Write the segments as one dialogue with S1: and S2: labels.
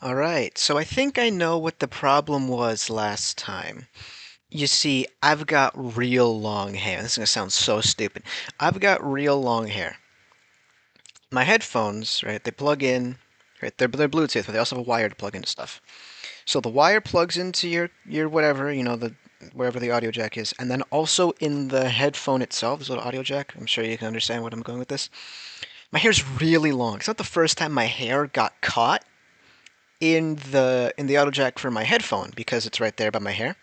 S1: Alright, so I think I know what the problem was last time. You see, I've got real long hair. This is gonna sound so stupid. I've got real long hair. My headphones, right, they plug in, right, they're Bluetooth, but they also have a wire to plug into stuff. So the wire plugs into your whatever, wherever the audio jack is, and then also in the headphone itself, there's a little audio jack. I'm sure you can understand what I'm going with this. My hair's really long. It's not the first time my hair got caught in the auto jack for my headphone because it's right there by my hair.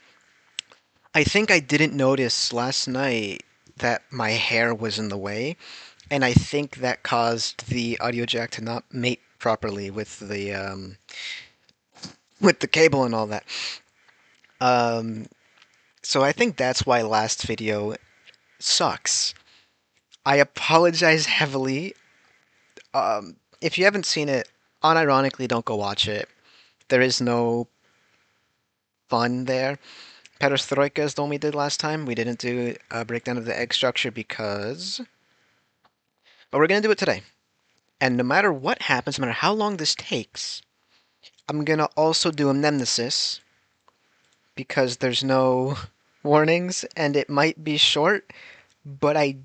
S1: I think I didn't notice last night that my hair was in the way, and I think that caused the audio jack to not mate properly with the cable and all that. Um, so I think that's why last video sucks. I apologize heavily. If you haven't seen it, unironically, don't go watch it. There is no fun there. Perestroika is the one we did last time. We didn't do a breakdown of the egg structure because... But we're going to do it today. And no matter what happens, no matter how long this takes, I'm going to also do a mnemnesis because there's no warnings and it might be short, but I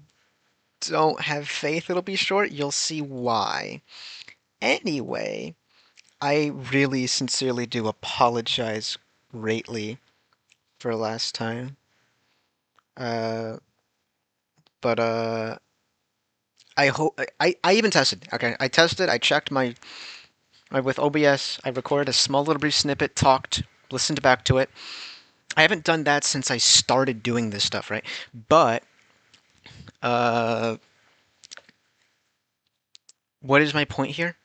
S1: don't have faith it'll be short. You'll see why. Anyway, I really sincerely do apologize greatly for last time. Uh, but I hope I even tested. Okay, I tested. I checked my with OBS. I recorded a small little brief snippet, talked, listened back to it. I haven't done that since I started doing this stuff, right? But uh, what is my point here?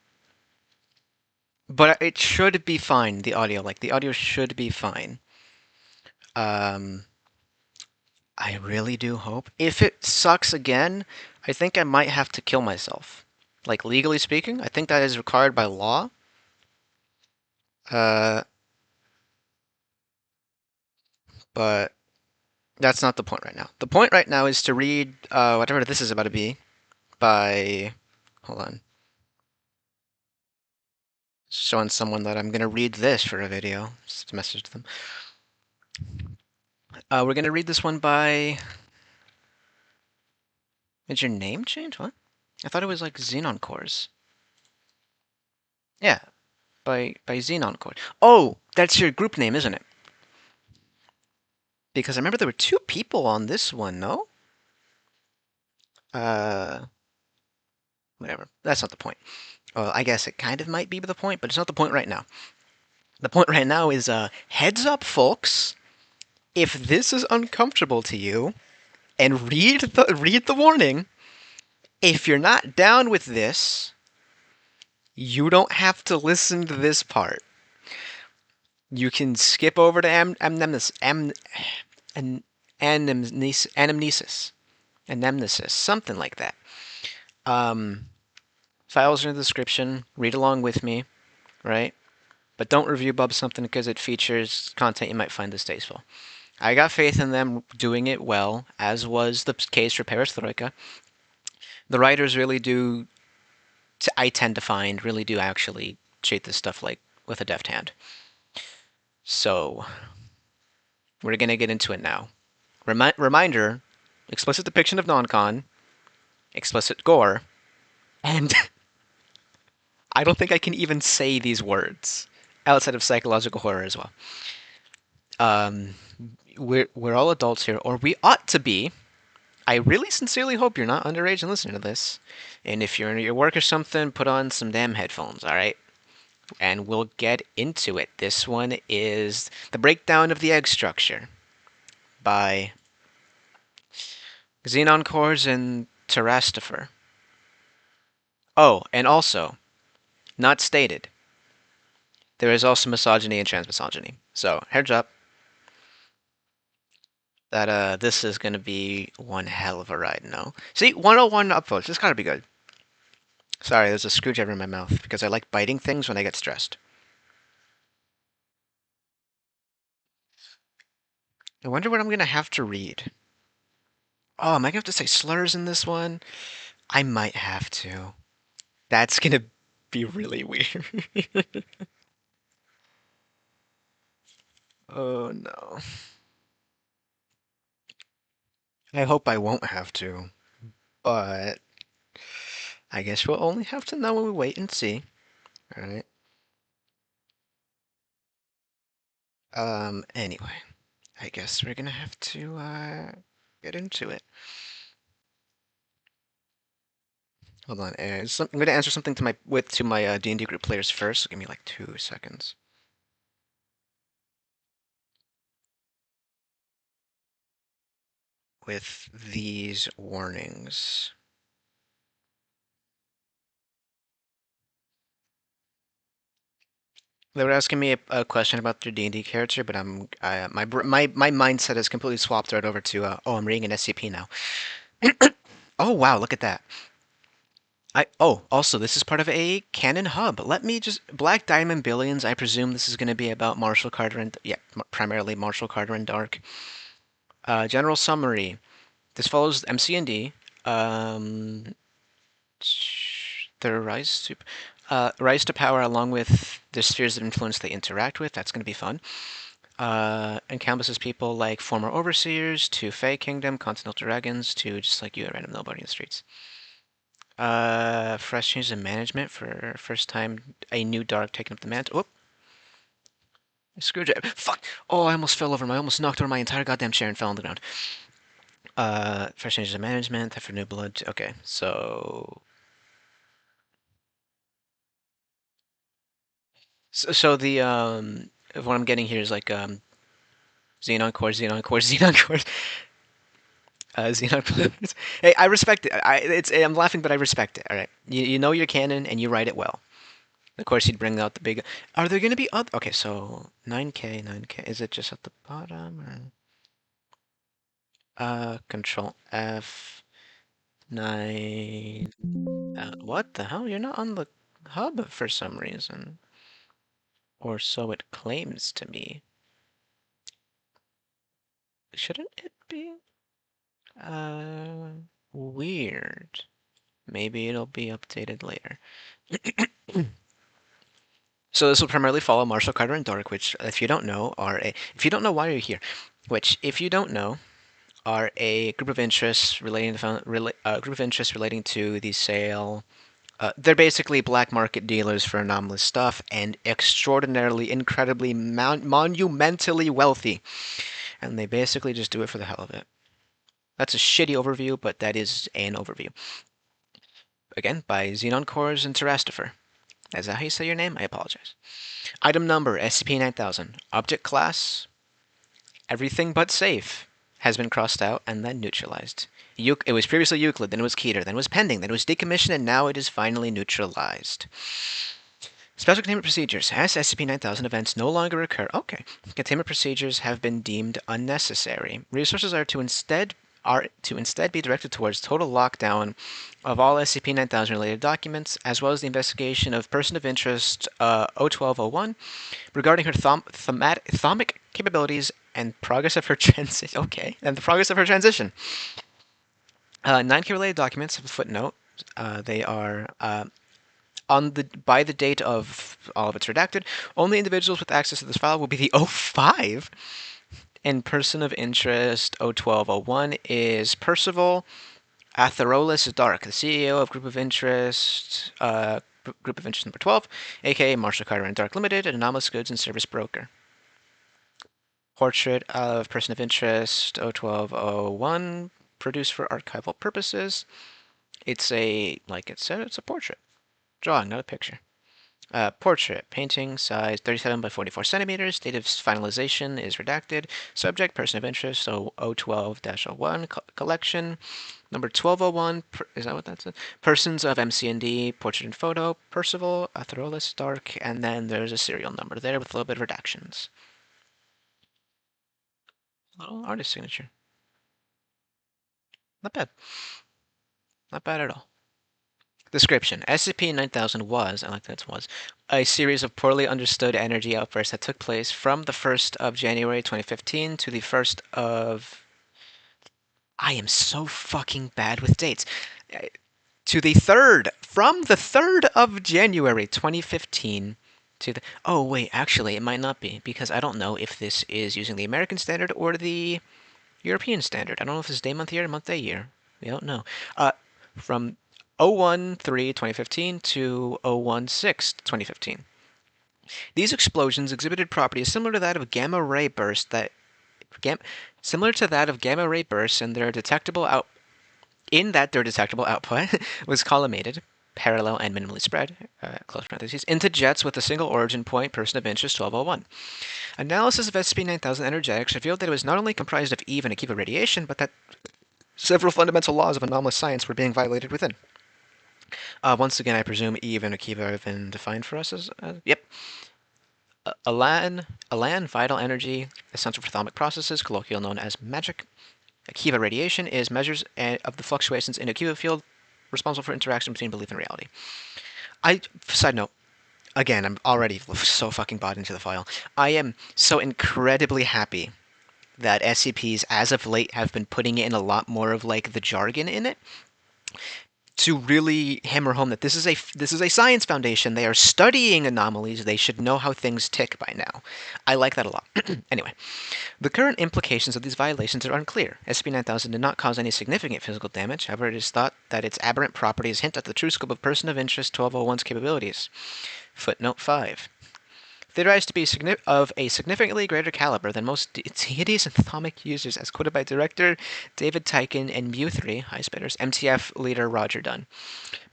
S1: But it should be fine. The audio should be fine. Um, I really do hope. If it sucks again, I think I might have to kill myself. Like legally speaking, I think that is required by law. Uh, but that's not the point right now. The point right now is to read whatever this is about to be by. Hold on. Showing someone that I'm going to read this for a video. Just message them. We're going to read this one by. Did your name change? What? I thought it was like Xenon Cores. Yeah, by Xenon Core. Oh, that's your group name, isn't it? Because I remember there were two people on this one, no? Uh, Whatever. That's not the point. Well, I guess it kind of might be the point, but it's not the point right now. The point right now is heads up, folks. If this is uncomfortable to you, and read the warning. If you're not down with this, you don't have to listen to this part. You can skip over to anamnesis, something like that. Files are in the description. Read along with me, right? But don't review Bub something because it features content you might find distasteful. I got faith in them doing it well, as was the case for Perestroika. The writers really do, I tend to find, really do actually treat this stuff like with a deft hand. So, we're going to get into it now. Reminder, explicit depiction of non-con, explicit gore, and I don't think I can even say these words outside of psychological horror as well. We're all adults here, or we ought to be. I really sincerely hope you're not underage and listening to this. And if you're in your work or something, put on some damn headphones, alright? And we'll get into it. This one is The Breakdown of the Egg Structure by Xenon Cores and Terrastifer. Oh, and also, not stated, there is also misogyny and transmisogyny. So, heads up that this is going to be one hell of a ride, no? See, 101 upvotes. This gotta be good. Sorry, there's a screwdriver in my mouth because I like biting things when I get stressed. I wonder what I'm going to have to read. Oh, am I going to have to say slurs in this one? I might have to. That's going to be really weird. Oh no. I hope I won't have to, but I guess we'll only have to know when we wait and see. Alright. Anyway, I guess we're gonna have to, get into it. Hold on, I'm gonna answer something to my D&D group players first, so give me like 2 seconds. With these warnings. They were asking me a question about their D&D character, but my mindset has completely swapped right over to oh, I'm reading an SCP now. Oh wow, look at that. Also this is part of a canon hub. Let me just Black Diamond Billions. I presume this is going to be about Marshall Carter and primarily Marshall Carter and Dark. General summary. This follows MC&D. Their rise to power along with the spheres of influence they interact with. That's going to be fun. Encompasses people like former overseers to Fae Kingdom, Continental Dragons to just like you, a random nobody in the streets. Fresh changes in management for first time a new dark taking up the mantle. Whoop. Screwdriver. Fuck! Oh, I almost fell over. I almost knocked over my entire goddamn chair and fell on the ground. Fresh changes in management for new blood. Okay, so the what I'm getting here is like Xenon cores, Xenon cores, Xenon cores. Xenon cores. Hey, I respect it. I'm laughing, but I respect it. All right, you know your canon and you write it well. Of course, you'd bring out the big. Are there going to be other? Okay, so 9K, 9K. Is it just at the bottom or? Control F 9. What the hell? You're not on the hub for some reason, or so it claims to be. Shouldn't it be? Weird. Maybe it'll be updated later. So this will primarily follow Marshall Carter and Dark, which, if you don't know, if you don't know why you're here, which, if you don't know, are a group of interests relating to the sale. They're basically black market dealers for anomalous stuff and extraordinarily, incredibly, monumentally wealthy. And they basically just do it for the hell of it. That's a shitty overview, but that is an overview. Again, by Xenon Cores and Terrastifer. Is that how you say your name? I apologize. Item number, SCP-9000. Object class, everything but safe, has been crossed out and then neutralized. It was previously Euclid, then it was Keter, then it was pending, then it was decommissioned, and now it is finally neutralized. Special containment procedures. As SCP-9000 events no longer occur, okay, containment procedures have been deemed unnecessary. Resources are to instead be directed towards total lockdown of all SCP-9000 related documents, as well as the investigation of person of interest 01201 regarding her thomic capabilities and progress of her transition. Okay, and the progress of her transition. 9K related documents have a footnote. They are by the date of all of it's redacted. Only individuals with access to this file will be the 05. And person of interest 01201 is Percival Atherolis Dark, the CEO of Group of Interest number 12, aka Marshall Carter and Dark Limited, an anomalous goods and service broker. Portrait of person of interest 01201, produced for archival purposes. It's like it said, it's a portrait. Drawing, not a picture. Portrait, painting, size 37 by 44 centimeters. Date of finalization is redacted. Subject, person of interest, so 012-01 collection. Number 1201, is that what that said? Persons of MC&D, portrait and photo, Percival, Atherolis, Dark, and then there's a serial number there with a little bit of redactions. Little artist signature. Not bad. Not bad at all. Description. SCP-9000 was, I like that it was, a series of poorly understood energy outbursts that took place from the 1st of January 2015 to the 1st of... I am so fucking bad with dates. To the 3rd, from the 3rd of January 2015 to the... Oh, wait, actually, it might not be, because I don't know if this is using the American standard or the European standard. I don't know if it's day, month, year, month, day, year. We don't know. From 013-2015 to 016-2015. These explosions exhibited properties similar to that of gamma ray bursts similar to that of gamma ray bursts, and their detectable output was collimated, parallel and minimally spread, close parentheses, into jets with a single origin point, person of interest 1201. Analysis of SCP-9000 energetics revealed that it was not only comprised of Eve and Akiva radiation, but that several fundamental laws of anomalous science were being violated within. Once again, I presume Eve and Akiva have been defined for us as... yep. Alan vital energy, essential for thalamic processes, colloquially known as magic. Akiva radiation is measures of the fluctuations in Akiva field responsible for interaction between belief and reality. Side note, again, I'm already so fucking bought into the file. I am so incredibly happy that SCPs, as of late, have been putting in a lot more of, like, the jargon in it to really hammer home that this is a science foundation. They are studying anomalies. They should know how things tick by now. I like that a lot. Anyway, the current implications of these violations are unclear. SCP-9000 did not cause any significant physical damage. However, it is thought that its aberrant properties hint at the true scope of person of interest 1201's capabilities. Footnote 5. Theorized to be of a significantly greater caliber than most deities and thaumic users, as quoted by director David Tyken and Mu3, highest bidders, MTF leader Roger Dunn.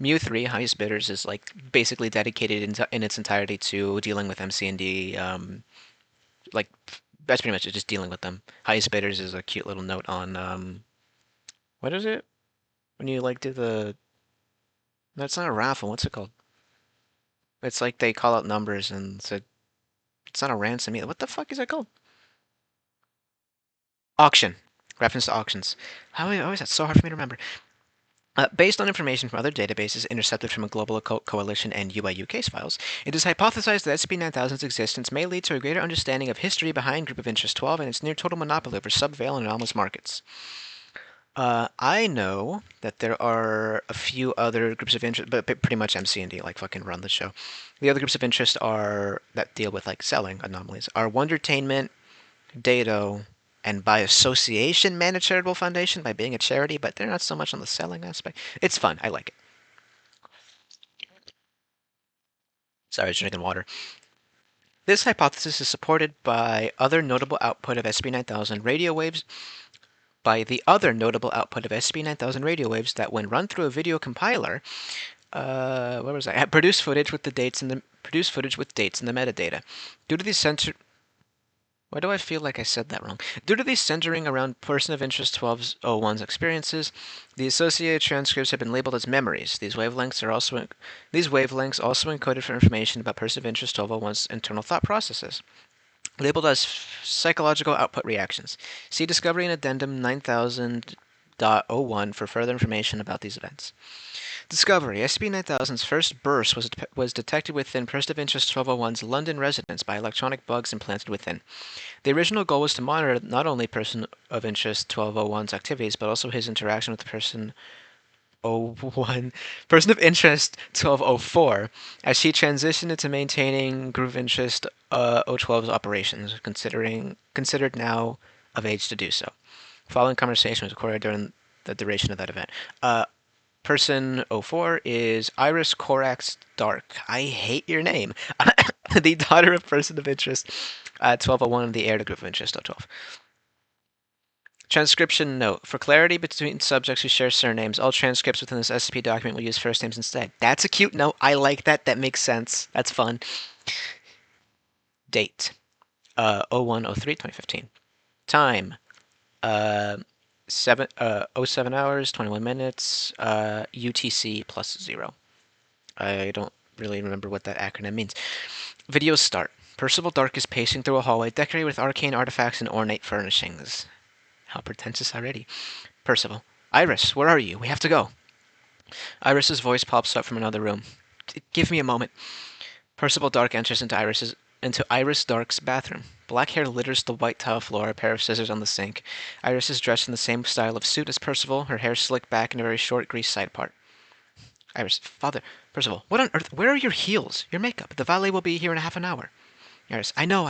S1: Mu3, highest bidders, is like basically dedicated in its entirety to dealing with MC&D, like that's pretty much it, just dealing with them. Highest bidders is a cute little note on what is it? When you like do the... That's not a raffle, what's it called? It's like they call out numbers and say it's not a ransom either. What the fuck is that called? Auction. Reference to auctions. How is that so hard for me to remember? Based on information from other databases intercepted from a global occult coalition and UIU case files, it is hypothesized that SCP-9000's existence may lead to a greater understanding of history behind Group of Interest 12 and its near-total monopoly over subveil and anomalous markets. I know that there are a few other groups of interest, but pretty much MC&D, like, fucking run the show. The other groups of interest that deal with, like, selling anomalies are Wondertainment, Dado, and by association Managed Charitable Foundation by being a charity, but they're not so much on the selling aspect. It's fun. I like it. Sorry, I was drinking water. This hypothesis is supported by other notable output of SCP-9000 radio waves that, when run through a video compiler, where was I? Produce footage with dates in the metadata. Due to these Why do I feel like I said that wrong? Due to these centering around person of interest 1201's experiences, the associated transcripts have been labeled as memories. These wavelengths also encoded for information about person of interest 1201's internal thought processes, labeled as psychological output reactions. See Discovery and Addendum 9000.01 for further information about these events. Discovery. SCP-9000's first burst was detected within person of interest 1201's London residence by electronic bugs implanted within. The original goal was to monitor not only person of interest 1201's activities, but also his interaction with person of interest 1204, as he transitioned into maintaining group of interest 012's operations, considered now of age to do so. Following conversation was recorded during the duration of that event. Person 04 is Iris Corax Dark. I hate your name. The daughter of person of interest 1201 and the heir to group of interest 012. Transcription note. For clarity between subjects who share surnames, all transcripts within this SCP document will use first names instead. That's a cute note. I like that. That makes sense. That's fun. Date. 01/03/2015. Time. 07 hours, 21 minutes, UTC +0. I don't really remember what that acronym means. Video start. Percival Dark is pacing through a hallway decorated with arcane artifacts and ornate furnishings. How pretentious already. Percival. Iris, where are you? We have to go. Iris's voice pops up from another room. Give me a moment. Percival Dark enters into Iris Dark's bathroom. Black hair litters the white tile floor, a pair of scissors on the sink. Iris is dressed in the same style of suit as Percival, her hair slicked back in a very short, greased side part. Iris, Father, Percival, what on earth? Where are your heels? Your makeup? The valet will be here in half an hour. Iris, I know,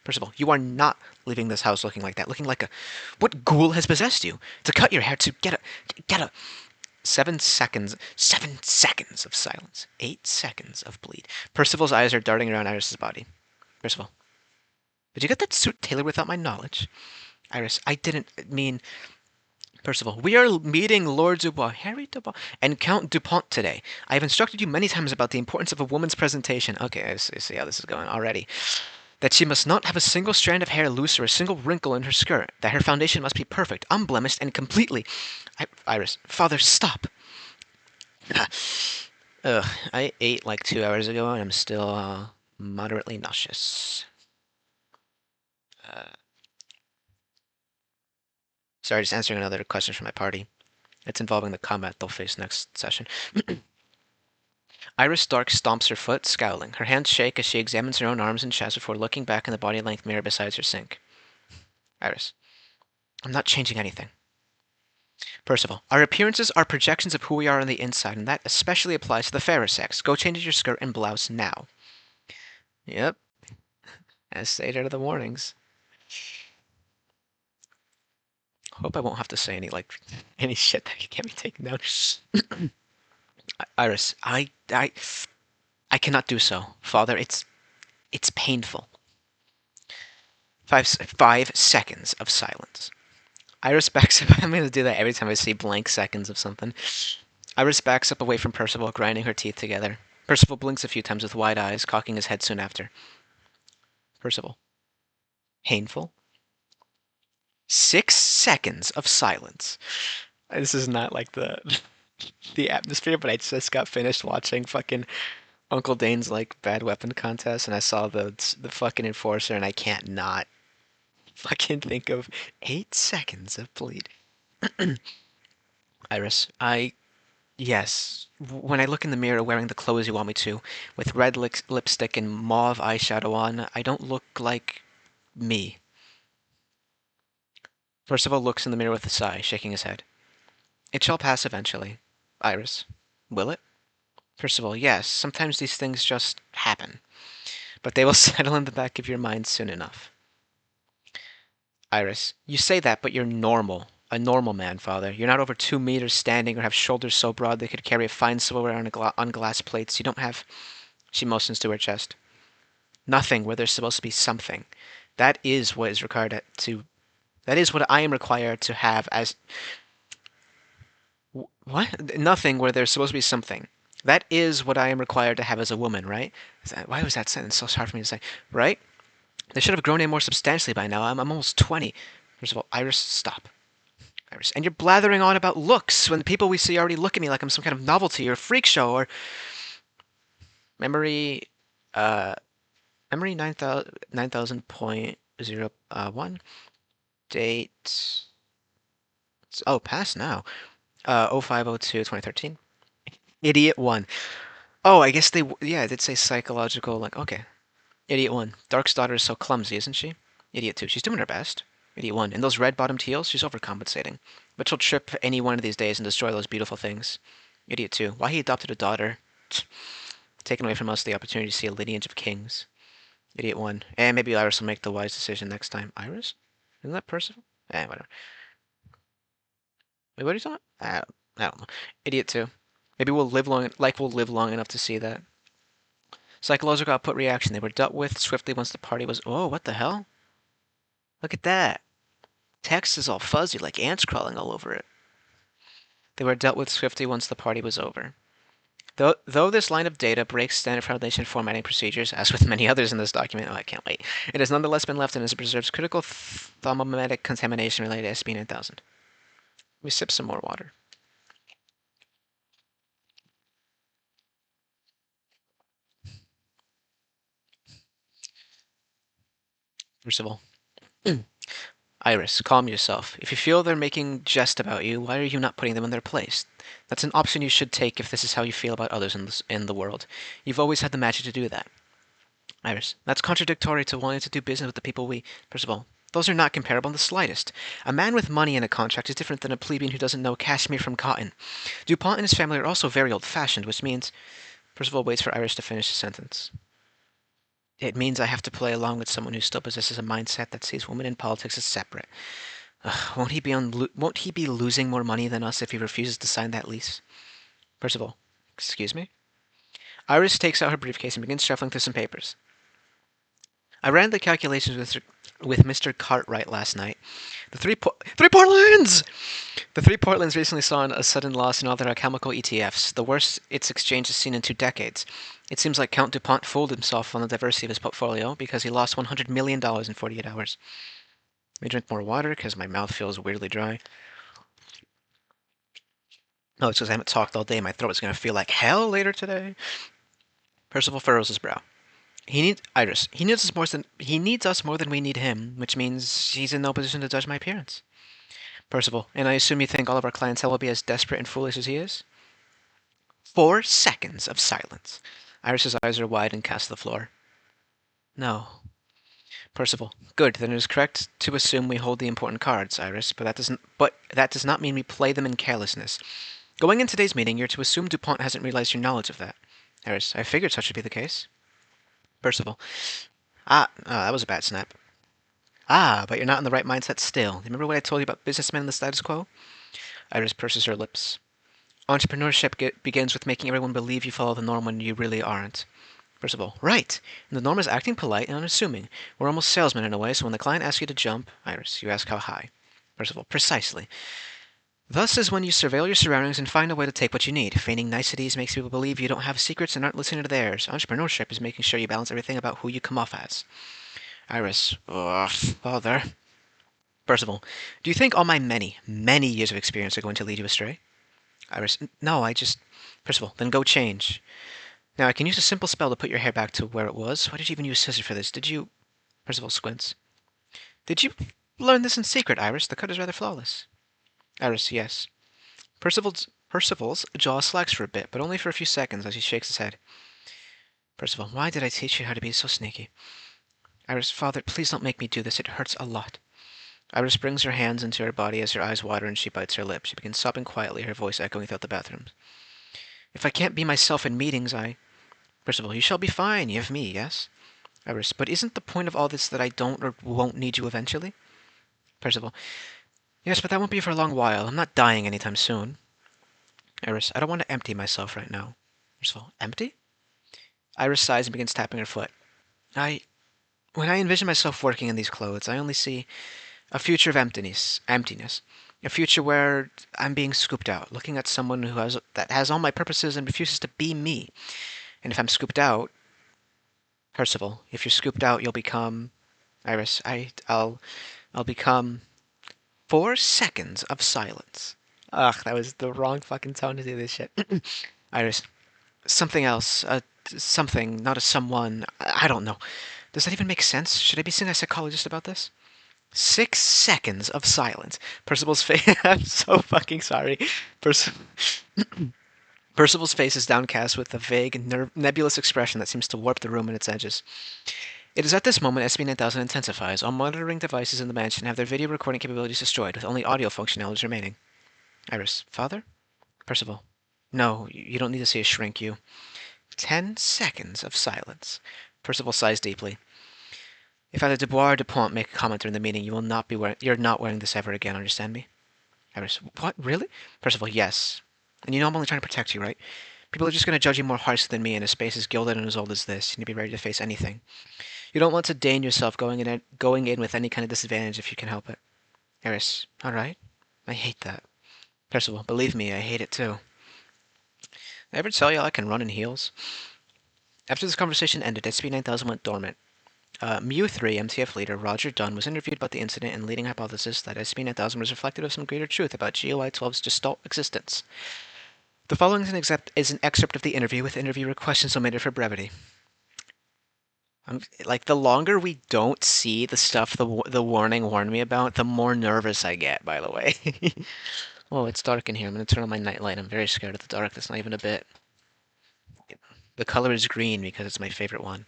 S1: Percival, you are not leaving this house looking like that. Looking like a... What ghoul has possessed you? To cut your hair, to get a... 7 seconds. 7 seconds of silence. 8 seconds of bleed. Percival's eyes are darting around Iris's body. Percival, did you get that suit tailored without my knowledge? Iris, I didn't mean... Percival, we are meeting Lord Dubois, Harry Dubois, and Count Dupont today. I have instructed you many times about the importance of a woman's presentation. Okay, I see how this is going already. That she must not have a single strand of hair loose or a single wrinkle in her skirt. That her foundation must be perfect, unblemished, and completely... Iris, Father, stop. Ugh, I ate like 2 hours ago and I'm still moderately nauseous. Sorry, just answering another question from my party. It's involving the combat they'll face next session. Iris Stark stomps her foot, scowling. Her hands shake as she examines her own arms and chest before looking back in the body-length mirror beside her sink. Iris, I'm not changing anything. Percival, our appearances are projections of who we are on the inside, and that especially applies to the fairer sex. Go change your skirt and blouse now. Yep. As stated in the warnings. Hope I won't have to say any shit that can't be taken down. Iris, I cannot do so. Father, it's painful. 5 seconds of silence. Iris backs up. I'm going to do that every time I see blank seconds of something. Iris backs up away from Percival, grinding her teeth together. Percival blinks a few times with wide eyes, cocking his head soon after. Percival. Painful? 6 seconds of silence. This is not like the atmosphere, but I just got finished watching fucking Uncle Dane's bad weapon contest, and I saw the fucking enforcer, and I can't not fucking think of 8 seconds of bleed. Iris, yes, when I look in the mirror wearing the clothes you want me to, with red lipstick and mauve eyeshadow on, I don't look like me. Percival looks in the mirror with a sigh, shaking his head. It shall pass eventually. Iris, will it? Percival, yes, sometimes these things just happen. But they will settle in the back of your mind soon enough. Iris, you say that, but you're normal. A normal man, Father. You're not over 2 meters standing or have shoulders so broad they could carry a fine silverware on glass plates. You don't have... She motions to her chest. Nothing where there's supposed to be something. That is what is required to... That is what I am required to have as... What? Nothing where there's supposed to be something. That is what I am required to have as a woman, right? Why was that sentence so hard for me to say? Right? They should have grown in more substantially by now. I'm almost 20. First of all, Iris, stop. Iris, and you're blathering on about looks when the people we see already look at me like I'm some kind of novelty or freak show or... Memory 9000.01. Date... Oh, past now. 0502-2013. Idiot 1. Oh, I guess yeah, it did say psychological, okay. Idiot 1. Dark's daughter is so clumsy, isn't she? Idiot 2. She's doing her best. Idiot 1. In those red-bottomed heels, she's overcompensating. But she'll trip any one of these days and destroy those beautiful things. Idiot 2. Why he adopted a daughter. Taken away from us the opportunity to see a lineage of kings. Idiot 1. And maybe Iris will make the wise decision next time. Iris? Isn't that Percival? Whatever. Wait, what are you talking about? I don't know. Idiot 2. Maybe we'll live long enough to see that. Psychological output reaction. They were dealt with swiftly once the party was... Oh, what the hell? Look at that. Text is all fuzzy, like ants crawling all over it. They were dealt with swiftly once the party was over. Though this line of data breaks standard Foundation formatting procedures, as with many others in this document, I can't wait, it has nonetheless been left in as it preserves critical thermometric contamination related to SCP-9000. Let me sip some more water. First of all, Iris, calm yourself. If you feel they're making jest about you, why are you not putting them in their place? That's an option you should take if this is how you feel about others in the world. You've always had the magic to do that. Iris, that's contradictory to wanting to do business with the people we... First of all, those are not comparable in the slightest. A man with money and a contract is different than a plebeian who doesn't know cashmere from cotton. Dupont and his family are also very old-fashioned, which means... Percival waits for Iris to finish the sentence. It means I have to play along with someone who still possesses a mindset that sees women in politics as separate. Won't he be losing more money than us if he refuses to sign that lease? Percival, excuse me? Iris takes out her briefcase and begins shuffling through some papers. I ran the calculations with Mr. Cartwright last night. The three Portlands! The three Portlands recently saw a sudden loss in all their alchemical ETFs, the worst its exchange has seen in 2 decades. It seems like Count DuPont fooled himself on the diversity of his portfolio because he lost $100 million in 48 hours. Let me drink more water because my mouth feels weirdly dry. Oh, it's because I haven't talked all day. My throat is going to feel like hell later today. Percival furrows his brow. Iris. He needs us more than we need him, which means he's in no position to judge my appearance. Percival, and I assume you think all of our clientele will be as desperate and foolish as he is? 4 seconds of silence. Iris's eyes are wide and cast to the floor. No. Percival, good. Then it is correct to assume we hold the important cards, Iris, but that does not mean we play them in carelessness. Going in today's meeting, you're to assume DuPont hasn't realized your knowledge of that. Iris, I figured such would be the case. Percival, that was a bad snap. But you're not in the right mindset still. Remember what I told you about businessmen and the status quo? Iris purses her lips. Entrepreneurship begins with making everyone believe you follow the norm when you really aren't. Percival, right. And the norm is acting polite and unassuming. We're almost salesmen in a way, so when the client asks you to jump, Iris, you ask how high. Percival, precisely. Thus is when you surveil your surroundings and find a way to take what you need. Feigning niceties makes people believe you don't have secrets and aren't listening to theirs. Entrepreneurship is making sure you balance everything about who you come off as. Iris, bother. Percival, do you think all my many, many years of experience are going to lead you astray? Iris, no, Percival, then go change. Now, I can use a simple spell to put your hair back to where it was. Why did you even use scissors for this? Did you... Percival squints. Did you learn this in secret, Iris? The cut is rather flawless. Iris, yes. Percival's jaw slacks for a bit, but only for a few seconds as he shakes his head. Percival, why did I teach you how to be so sneaky? Iris, Father, please don't make me do this. It hurts a lot. Iris brings her hands into her body as her eyes water and she bites her lip. She begins sobbing quietly, her voice echoing throughout the bathroom. If I can't be myself in meetings, Percival, you shall be fine. You have me, yes? Iris, but isn't the point of all this that I don't or won't need you eventually? Percival, yes, but that won't be for a long while. I'm not dying anytime soon. Iris, I don't want to empty myself right now. Percival, empty? Iris sighs and begins tapping her foot. When I envision myself working in these clothes, I only see a future of emptiness. A future where I'm being scooped out, looking at someone that has all my purposes and refuses to be me. And if I'm scooped out, Percival, if you're scooped out, you'll become... Iris, I'll become... 4 seconds of silence. Ugh, that was the wrong fucking tone to do this shit. Iris, something else. Something, not a someone. I don't know. Does that even make sense? Should I be seeing a psychologist about this? 6 seconds of silence. Percival's face... I'm so fucking sorry. Percival's face is downcast with a vague, nebulous expression that seems to warp the room and its edges. It is at this moment SCP-9000 intensifies. All monitoring devices in the mansion have their video recording capabilities destroyed, with only audio functionalities remaining. Iris, Father? Percival, no, you don't need to see a shrink, you. 10 seconds of silence. Percival sighs deeply. If either Dubois or DuPont make a comment during the meeting, you're not wearing this ever again, understand me? Iris, what, really? Percival, yes. And you know I'm only trying to protect you, right? People are just going to judge you more harshly than me in a space as gilded and as old as this. You need to be ready to face anything. You don't want to deign yourself going in with any kind of disadvantage if you can help it. Iris, all right. I hate that. Percival, believe me, I hate it too. Did I ever tell you I can run in heels? After this conversation ended, SCP-9000 went dormant. Mu-3 MTF leader Roger Dunn was interviewed about the incident and leading hypothesis that SCP-9000 was reflective of some greater truth about GOI-12's gestalt existence. The following is an excerpt of the interview with interviewer questions omitted for brevity. Like, the longer we don't see the stuff the warning warned me about, the more nervous I get, by the way. Oh, it's dark in here. I'm going to turn on my nightlight. I'm very scared of the dark. That's not even a bit. The color is green because it's my favorite one.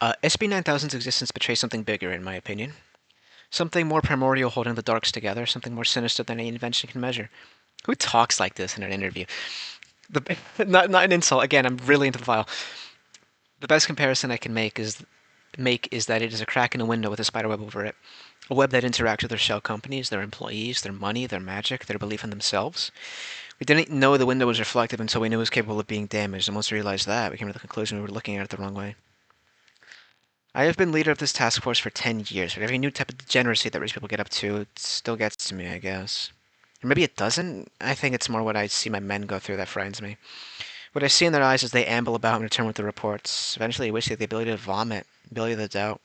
S1: SCP-9000's existence betrays something bigger, in my opinion. Something more primordial holding the darks together, something more sinister than any invention can measure. Who talks like this in an interview? The not an insult. Again, I'm really into the file. The best comparison I can make is that it is a crack in a window with a spider web over it. A web that interacts with their shell companies, their employees, their money, their magic, their belief in themselves. We didn't know the window was reflective until we knew it was capable of being damaged, and once we realized that, we came to the conclusion we were looking at it the wrong way. I have been leader of this task force for 10 years, but every new type of degeneracy that rich people get up to, it still gets to me, I guess. Or maybe it doesn't? I think it's more what I see my men go through that frightens me. What I see in their eyes as they amble about and return with the reports. Eventually, I wish they had the ability to vomit, the ability to doubt.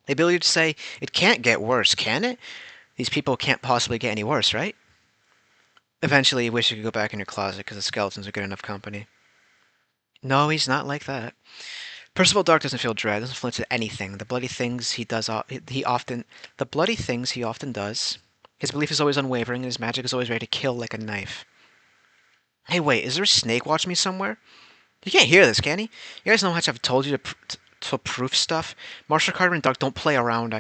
S1: The ability to say, it can't get worse, can it? These people can't possibly get any worse, right? Eventually, you wish you could go back in your closet because the skeletons are good enough company. No, he's not like that. Percival Dark doesn't feel dread, doesn't flinch at anything. The bloody things he often does. His belief is always unwavering, and his magic is always ready to kill like a knife. Hey, wait, is there a snake watching me somewhere? You can't hear this, can he? You guys know how much I've told you to proof stuff? Marshall Carter and Dark don't play around.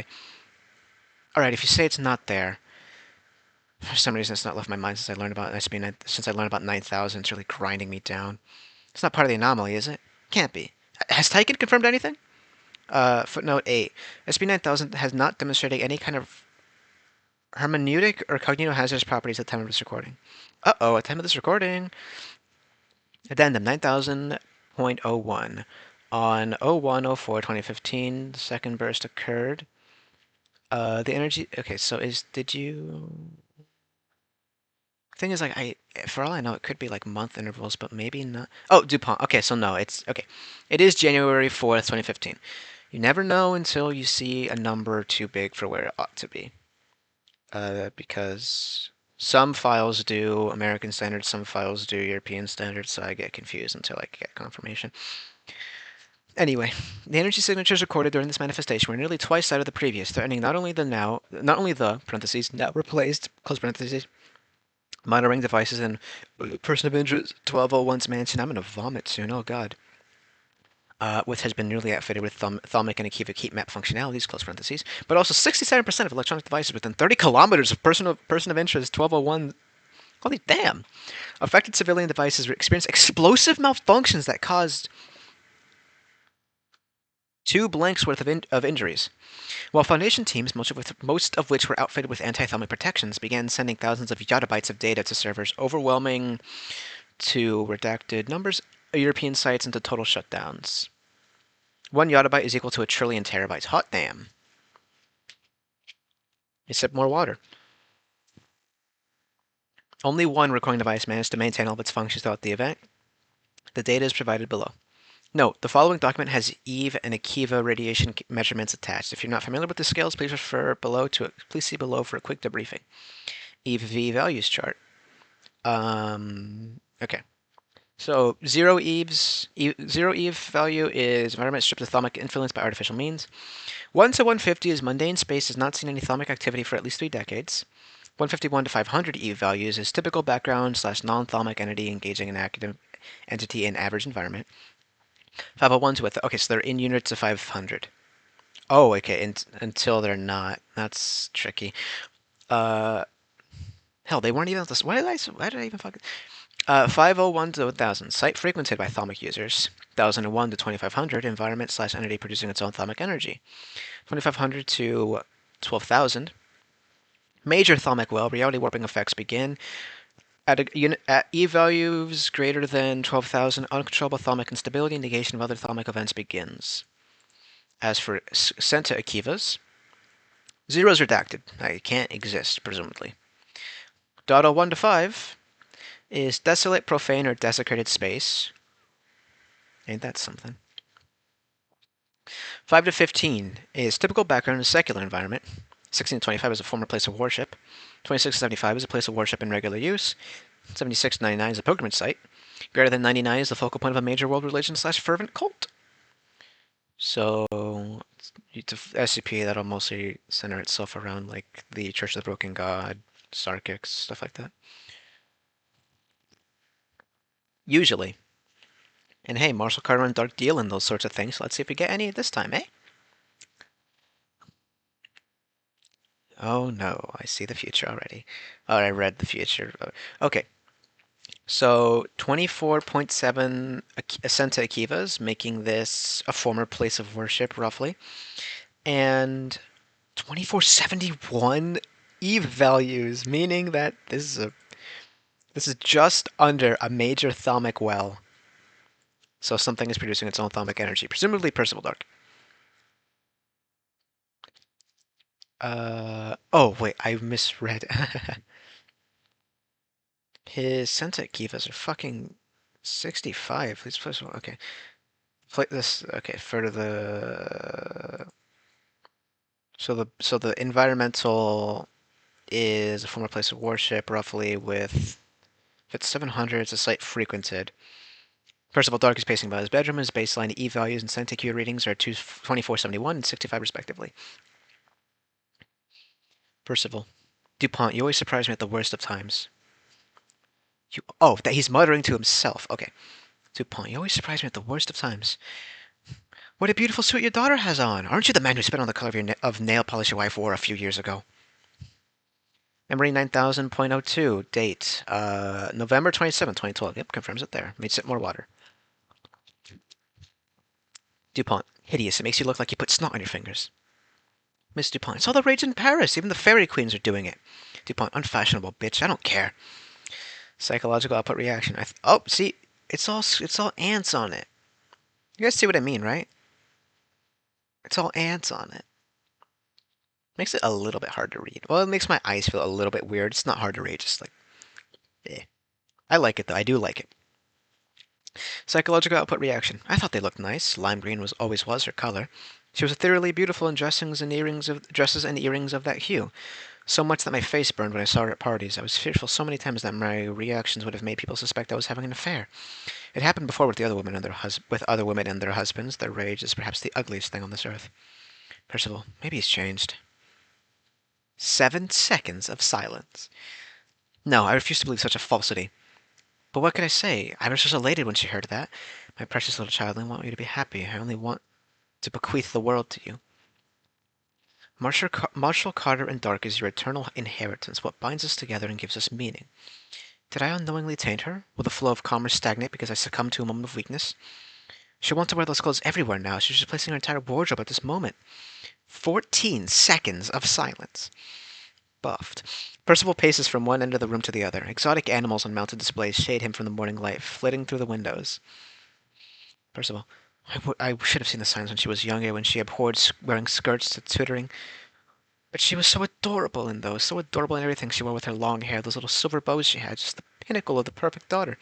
S1: Alright, if you say it's not there, for some reason it's not left my mind since I learned about since I learned about 9000. It's really grinding me down. It's not part of the anomaly, is it? Can't be. Has Tyken confirmed anything? Footnote 8. SCP-9000 has not demonstrated any kind of hermeneutic or cognitohazardous properties at the time of this recording. Uh-oh, at the time of this recording. Addendum 9000.01. On 01/04/2015, the second burst occurred. The energy... Okay, so did you... Thing is, like, for all I know, it could be, like, month intervals, but maybe not... Oh, DuPont. Okay, so no, it's... Okay. It is January 4th, 2015. You never know until you see a number too big for where it ought to be. Because some files do American standards, some files do European standards, so I get confused until I get confirmation. Anyway, the energy signatures recorded during this manifestation were nearly twice that of the previous, threatening not only the parentheses now replaced close parentheses monitoring devices in person of interest 1201's mansion. I'm gonna vomit soon. Oh god. Which has been newly outfitted with thalmic and Akiva heat map functionalities, close parentheses, but also 67% of electronic devices within 30 kilometers of person of interest 1201. Holy damn! Affected civilian devices experienced explosive malfunctions that caused 2 blanks worth of injuries. While Foundation teams, most of which were outfitted with anti-thalmic protections, began sending thousands of yottabytes of data to servers, overwhelming to redacted numbers European sites into total shutdowns. 1 yottabyte is equal to 1 trillion terabytes. Hot damn. You sip more water. Only 1 recording device managed to maintain all of its functions throughout the event. The data is provided below. Note, the following document has Eve and Akiva radiation measurements attached. If you're not familiar with the scales, please see below for a quick debriefing. Eve V values chart. Okay. So 0 Eve value is environment stripped of thalmic influence by artificial means. 1 to 150 is mundane space, has not seen any thalmic activity for at least 3 decades. 151 to 500 Eve values is typical background / non-thalmic entity engaging an active entity in average environment. 501 to okay, so they're in units of 500. Oh, okay, until they're not. That's tricky. Hell, they weren't even. Why did I even fucking? 501 to 1000. Site frequented by thalmic users. 1001 to 2500. Environment / entity producing its own thalmic energy. 2500 to 12,000. Major thalmic well. Reality warping effects begin. At E values greater than 12,000, uncontrollable thalmic instability, negation of other thalmic events begins. As for sent to Akivas, 0 is redacted. It can't exist, presumably. Data 1 to 5 is desolate, profane, or desecrated space. Ain't that something? 5 to 15 is typical background in a secular environment. 16 to 25 is a former place of worship. 26 to 75 is a place of worship in regular use. 76 to 99 is a pilgrimage site. Greater than 99 is the focal point of a major world religion / fervent cult. So, SCP, that'll mostly center itself around, like, the Church of the Broken God, Sarkics, stuff like that. Usually. And hey, Marshall Carter and Dark deal in those sorts of things. So let's see if we get any this time, eh? Oh no, I see the future already. Oh, I read the future. Okay. So 24.7 Ascenta Akivas, making this a former place of worship, roughly. And 2471 Eve values, meaning that this is just under a major thalmic well. So something is producing its own thalmic energy, presumably Percival Dark. Oh wait, I misread. His Senta Kivas are fucking 65. Please place one. Okay. Play this. Okay, for the so the environmental is a former place of worship, roughly with if it's 700, it's a site frequented. Percival Dark is pacing by his bedroom. His baseline E values and Senta Q readings are 2471 and 65 respectively. Percival. DuPont, you always surprise me at the worst of times. That he's muttering to himself. Okay. DuPont, you always surprise me at the worst of times. What a beautiful suit your daughter has on. Aren't you the man who spit on the color of of nail polish your wife wore a few years ago? Memory 9000.02. Date. November 27, 2012. Yep, confirms it there. Made sip more water. DuPont. Hideous. It makes you look like you put snot on your fingers. Miss DuPont. It's all the rage in Paris. Even the fairy queens are doing it. DuPont. Unfashionable bitch. I don't care. Psychological output reaction. Oh, see, it's all ants on it. You guys see what I mean, right? It's all ants on it. Makes it a little bit hard to read. Well, it makes my eyes feel a little bit weird. It's not hard to read, just like, eh. I like it though. I do like it. Psychological output reaction. I thought they looked nice. Lime green always was her color. She was thoroughly beautiful in dresses and earrings of that hue. So much that my face burned when I saw her at parties. I was fearful so many times that my reactions would have made people suspect I was having an affair. It happened before with the other women and with other women and their husbands. Their rage is perhaps the ugliest thing on this earth. Percival, maybe he's changed. 7 seconds of silence. No, I refuse to believe such a falsity. But what could I say? Iris was elated when she heard that. My precious little child, I want you to be happy. I only want to bequeath the world to you. Marshall Carter and Dark is your eternal inheritance, what binds us together and gives us meaning. Did I unknowingly taint her? Will the flow of commerce stagnate because I succumbed to a moment of weakness? She'll want to wear those clothes everywhere now. She's replacing her entire wardrobe at this moment. 14 seconds of silence. Buffed. Percival paces from one end of the room to the other. Exotic animals on mounted displays shade him from the morning light, flitting through the windows. Percival. I should have seen the signs when she was younger, when she abhorred wearing skirts to tutoring. But she was so adorable in those, so adorable in everything she wore with her long hair, those little silver bows she had, just the pinnacle of the perfect daughter.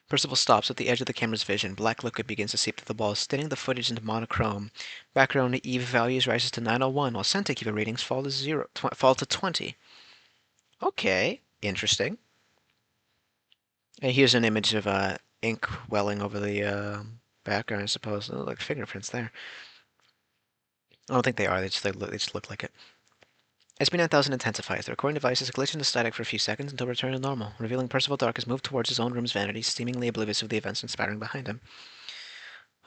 S1: Percival stops at the edge of the camera's vision. Black liquid begins to seep through the walls, staining the footage into monochrome. Background EVE values rises to 901, while Centikiva readings fall to 20. Okay, interesting. And here's an image of ink welling over the background, I suppose. They look like fingerprints there. I don't think they are. They just look like it. SCP-9000 intensifies. The recording device is glitching to static for a few seconds until returning to normal, revealing Percival Dark has moved towards his own room's vanity, seemingly oblivious of the events conspiring behind him.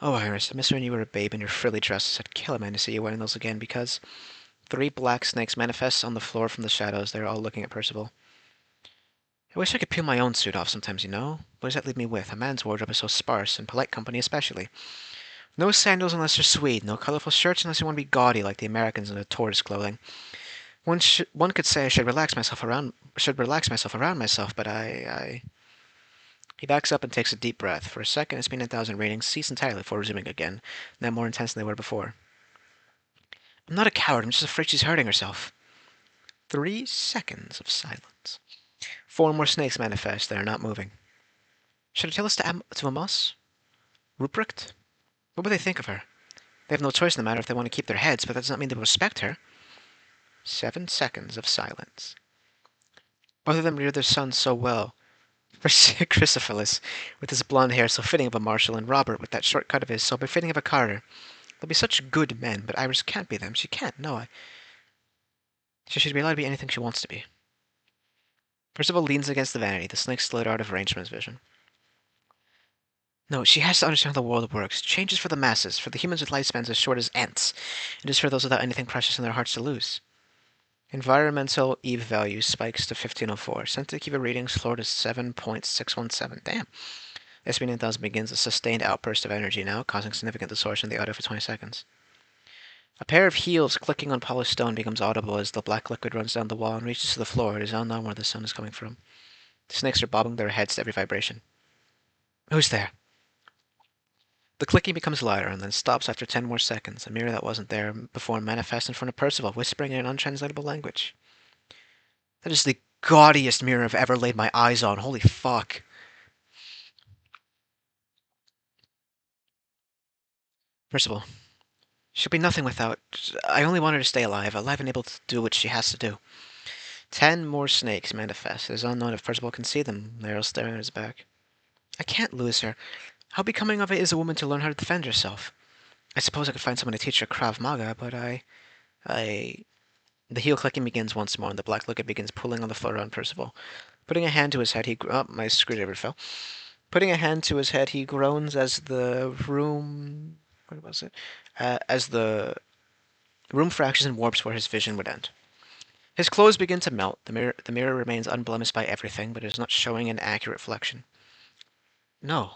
S1: Oh, Iris, I miss when you were a babe in your frilly dresses. I'd kill a man to see you wearing those again because... 3 black snakes manifest on the floor from the shadows. They're all looking at Percival. I wish I could peel my own suit off sometimes, you know? What does that leave me with? A man's wardrobe is so sparse, and polite company especially. No sandals unless you're Swede, no colorful shirts unless you want to be gaudy like the Americans in the tourist clothing. One could say I should relax myself around myself, but I... He backs up and takes a deep breath. For a second, SCP-9000 readings cease entirely before resuming again, now more intense than they were before. I'm not a coward, I'm just afraid she's hurting herself. 3 seconds of silence. 4 more snakes manifest. They are not moving. Should I tell this to Amos? Ruprecht? What would they think of her? They have no choice in the matter if they want to keep their heads, but that does not mean they respect her. 7 seconds of silence. Both of them reared their sons so well. Chrysophilus, with his blonde hair so fitting of a Marshal, and Robert, with that short cut of his so befitting of a Carter. They'll be such good men, but Iris can't be them. She can't, no. She should be allowed to be anything she wants to be. Percival leans against the vanity. The snake slid out of range from his vision. No, she has to understand how the world works. Change is for the masses, for the humans with lifespans as short as ants. It is for those without anything precious in their hearts to lose. Environmental EVE value spikes to 1504. Sensitive readings floor to 7.617. Damn. SCP-9000 begins a sustained outburst of energy now, causing significant distortion of the audio for 20 seconds. A pair of heels clicking on polished stone becomes audible as the black liquid runs down the wall and reaches to the floor. It is unknown where the sound is coming from. The snakes are bobbing their heads to every vibration. Who's there? The clicking becomes louder and then stops after 10 more seconds. A mirror that wasn't there before manifests in front of Percival, whispering in an untranslatable language. That is the gaudiest mirror I've ever laid my eyes on. Holy fuck. Percival. She'll be nothing without... I only want her to stay alive and able to do what she has to do. 10 more snakes manifest. It is unknown if Percival can see them. They're all staring at his back. I can't lose her. How becoming of it is a woman to learn how to defend herself? I suppose I could find someone to teach her Krav Maga, but The heel clicking begins once more, and the black liquid begins pulling on the floor around Percival. Putting a hand to his head, he... Oh, my screwdriver fell. Putting a hand to his head, he groans as the room... What was it? As the room fractures and warps where his vision would end. His clothes begin to melt. The mirror remains unblemished by everything, but it is not showing an accurate reflection. No.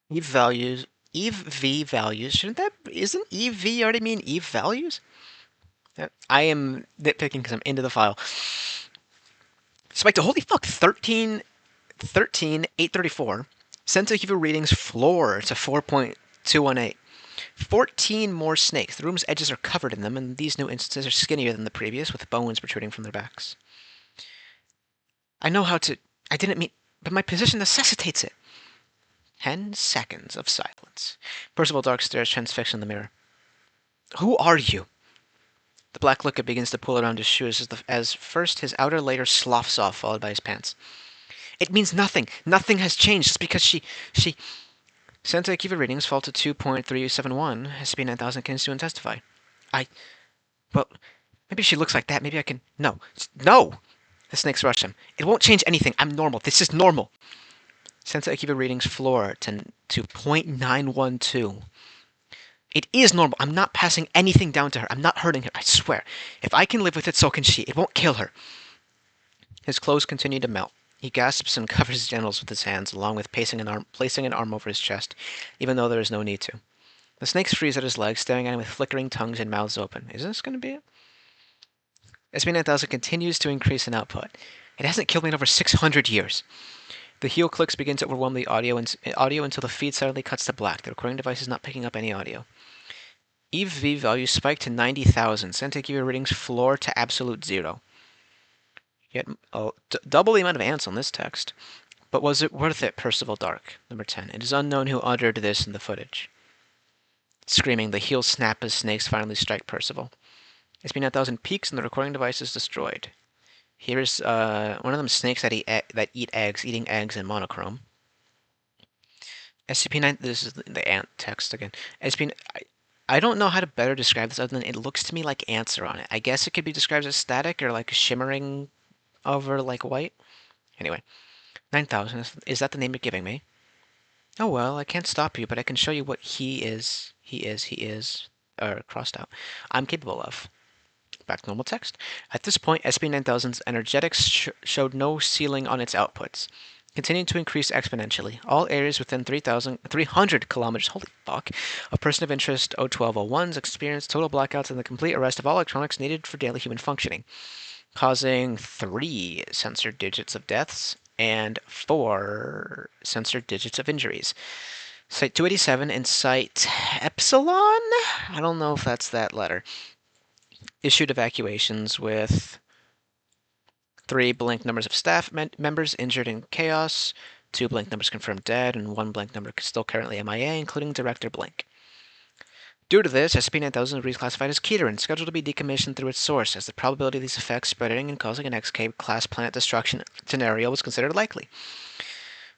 S1: Eve values... Eve V values. Shouldn't that... Isn't Eve V already mean Eve values? I am nitpicking because I'm into the file. Spiked to holy fuck 834. Sensitive readings floor to 4.218. 14 more snakes. The room's edges are covered in them, and these new instances are skinnier than the previous, with bones protruding from their backs. I know how to... I didn't mean... But my position necessitates it. 10 seconds of silence. Percival Dark stares transfixed in the mirror. Who are you? The black liquid begins to pull around his shoes as first his outer layer sloughs off, followed by his pants. It means nothing. Nothing has changed just because she... Sensei Kiva readings fall to 2.371. SCP-9000 continues to testify. Well, maybe she looks like that. Maybe I can... No. No! The snakes rush him. It won't change anything. I'm normal. This is normal. Sensei Kiva readings floor to 0.912. It is normal. I'm not passing anything down to her. I'm not hurting her. I swear. If I can live with it, so can she. It won't kill her. His clothes continue to melt. He gasps and covers his genitals with his hands, along with placing an arm over his chest, even though there is no need to. The snakes freeze at his legs, staring at him with flickering tongues and mouths open. Is this going to be it? SCP-9000 continues to increase in output. It hasn't killed me in over 600 years. The heel clicks begin to overwhelm the audio until the feed suddenly cuts to black. The recording device is not picking up any audio. EVE V value spiked to 90,000. Sentai readings floor to absolute 0. Yet, double the amount of ants on this text. But was it worth it, Percival Dark? Number 10. It is unknown who uttered this in the footage. Screaming, the heels snap as snakes finally strike Percival. SCP-9000 peaks and the recording device is destroyed. Here is one of them snakes that eat eggs, eating eggs in monochrome. SCP-9... This is the ant text again. SCP... I don't know how to better describe this other than it looks to me like ants are on it. I guess it could be described as static or like shimmering over like white. Anyway, 9000, is that the name you're giving me? Oh well, I can't stop you, but I can show you what he is, crossed out, I'm capable of. Back to normal text. At this point, SCP-9000's energetics showed no ceiling on its outputs, continuing to increase exponentially. All areas within 300 kilometers, holy fuck, of person of interest 01201s experienced total blackouts and the complete arrest of all electronics needed for daily human functioning, causing 3 censored digits of deaths and 4 censored digits of injuries. Site 287 and Site Epsilon? I don't know if that's that letter. Issued evacuations with 3 blank numbers of staff members injured in chaos, 2 blank numbers confirmed dead, and 1 blank number still currently MIA, including Director Blank. Due to this, SCP-9000 is reclassified as Keteran, scheduled to be decommissioned through its source, as the probability of these effects spreading and causing an XK-class planet destruction scenario was considered likely.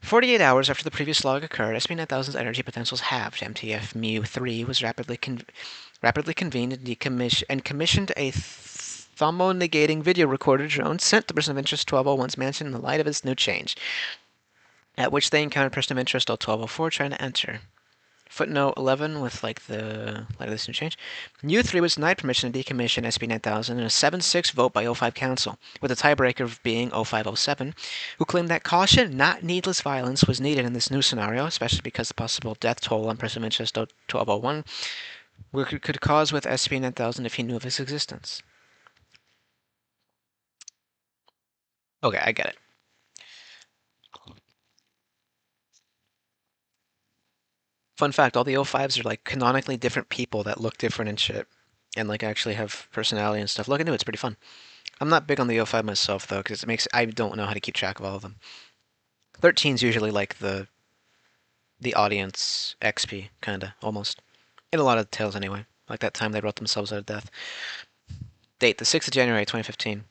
S1: 48 hours after the previous log occurred, SCP-9000's energy potentials halved. MTF-MU-3 was rapidly convened and commissioned a thermo-negating video recorder drone sent to person of interest 1201's mansion in the light of its new change, at which they encountered person of interest 1204 trying to enter. Footnote 11 with like the listing change. U3 was denied permission to decommission SCP-9000 in a 7-6 vote by O5 Council, with the tiebreaker being O507, who claimed that caution, not needless violence, was needed in this new scenario, especially because the possible death toll on Person Winchester 1201 could cause with SCP-9000 if he knew of its existence. Okay, I get it. Fun fact, all the O5s are like canonically different people that look different and shit. And like actually have personality and stuff. Look into it, it's pretty fun. I'm not big on the O5 myself though, because I don't know how to keep track of all of them. 13's usually like the audience XP, kinda, almost. In a lot of tales anyway. Like that time they wrote themselves out of death. Date, the 6th of January 2015.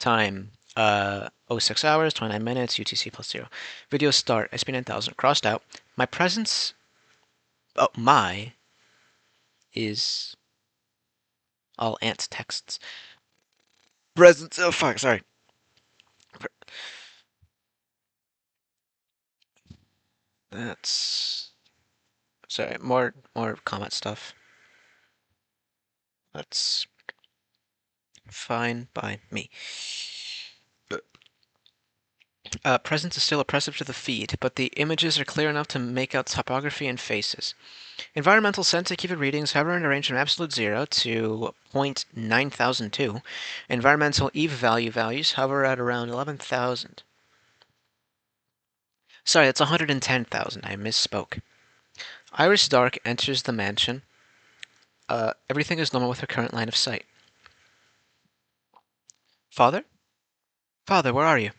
S1: Time, 06 hours, 29 minutes, UTC plus 0. Video start, SCP-9000, crossed out. My presence... Oh, my is all ant texts. Presence... Oh, fuck, sorry. That's... Sorry, more comment stuff. That's fine by me. Presence is still oppressive to the feed, but the images are clear enough to make out topography and faces. Environmental sensitivity readings hover in a range from absolute 0 to 0.9002. Environmental EVE values hover at around 11,000. Sorry, that's 110,000. I misspoke. Iris Dark enters the mansion. Everything is normal with her current line of sight. Father? Father, where are you?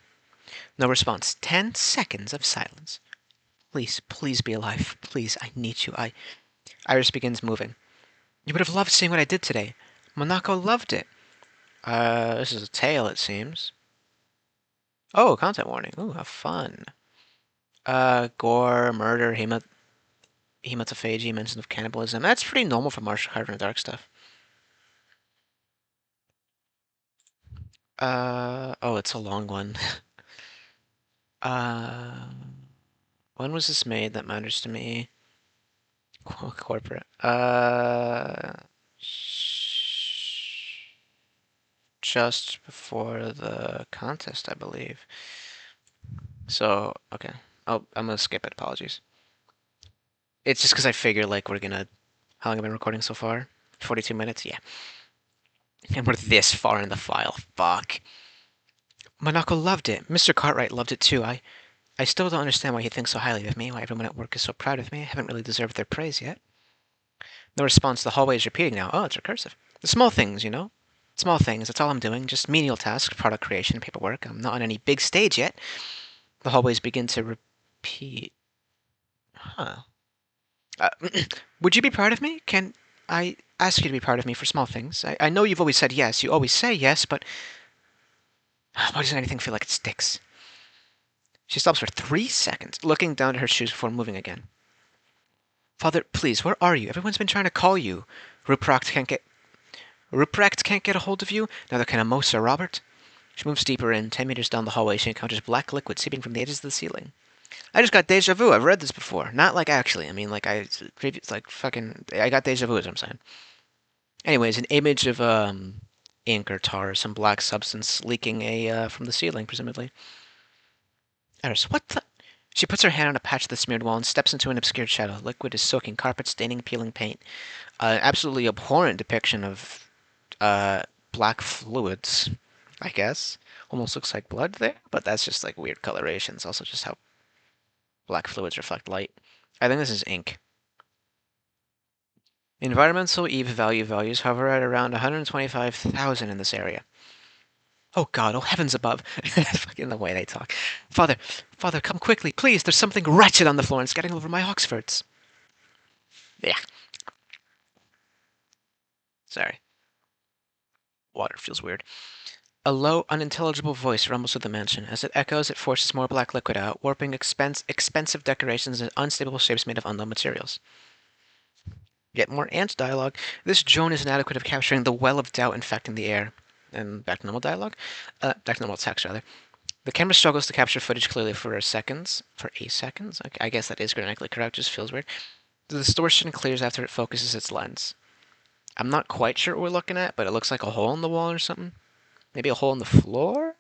S1: No response. 10 seconds of silence. Please, please be alive. Please, I need you. Iris begins moving. You would have loved seeing what I did today. Monako loved it. This is a tale, it seems. Oh, content warning. Ooh, how fun. Gore, murder, hematophagy, mention of cannibalism. That's pretty normal for Martial Hard and Dark stuff. Oh, it's a long one. When was this made? That matters to me. Corporate. Just before the contest, I believe. So, okay. I'm gonna skip it. Apologies. It's just because I figure, like, we're gonna... How long have I been recording so far? 42 minutes? Yeah. And we're this far in the file. Fuck. Monako loved it. Mr. Cartwright loved it too. I still don't understand why he thinks so highly of me, why everyone at work is so proud of me. I haven't really deserved their praise yet. No response. The hallway is repeating now. Oh, it's recursive. The small things, you know? Small things. That's all I'm doing. Just menial tasks, product creation, paperwork. I'm not on any big stage yet. The hallways begin to repeat. Huh. Would you be proud of me? Can I ask you to be proud of me for small things? I know you've always said yes. You always say yes, but why doesn't anything feel like it sticks? She stops for 3 seconds, looking down at her shoes before moving again. Father, please, where are you? Everyone's been trying to call you. Ruprecht can't get a hold of you. Neither can Amosa, Robert. She moves deeper in. 10 meters down the hallway, she encounters black liquid seeping from the edges of the ceiling. I just got deja vu. I've read this before. Not like actually. I mean, like I got deja vu. Is what I'm saying. Anyways, an image of ink or tar, or some black substance leaking from the ceiling, presumably. Iris, what the? She puts her hand on a patch of the smeared wall and steps into an obscured shadow. Liquid is soaking carpet, staining, peeling paint. Absolutely abhorrent depiction of black fluids, I guess. Almost looks like blood there, but that's just like weird coloration. It's also just how black fluids reflect light. I think this is ink. Environmental EVE values hover at around 125,000 in this area. Oh God, oh heavens above. Fucking the way they talk. Father, come quickly, please. There's something wretched on the floor and it's getting over my Oxfords. Yeah. Sorry. Water feels weird. A low, unintelligible voice rumbles through the mansion. As it echoes, it forces more black liquid out, warping expensive decorations into unstable shapes made of unknown materials. Yet more ant dialogue. This drone is inadequate of capturing the well of doubt infecting the air. And back to normal dialogue? Back to normal text, rather. The camera struggles to capture footage clearly for seconds. For 8 seconds? I guess that is grammatically correct, just feels weird. The distortion clears after it focuses its lens. I'm not quite sure what we're looking at, but it looks like a hole in the wall or something. Maybe a hole in the floor?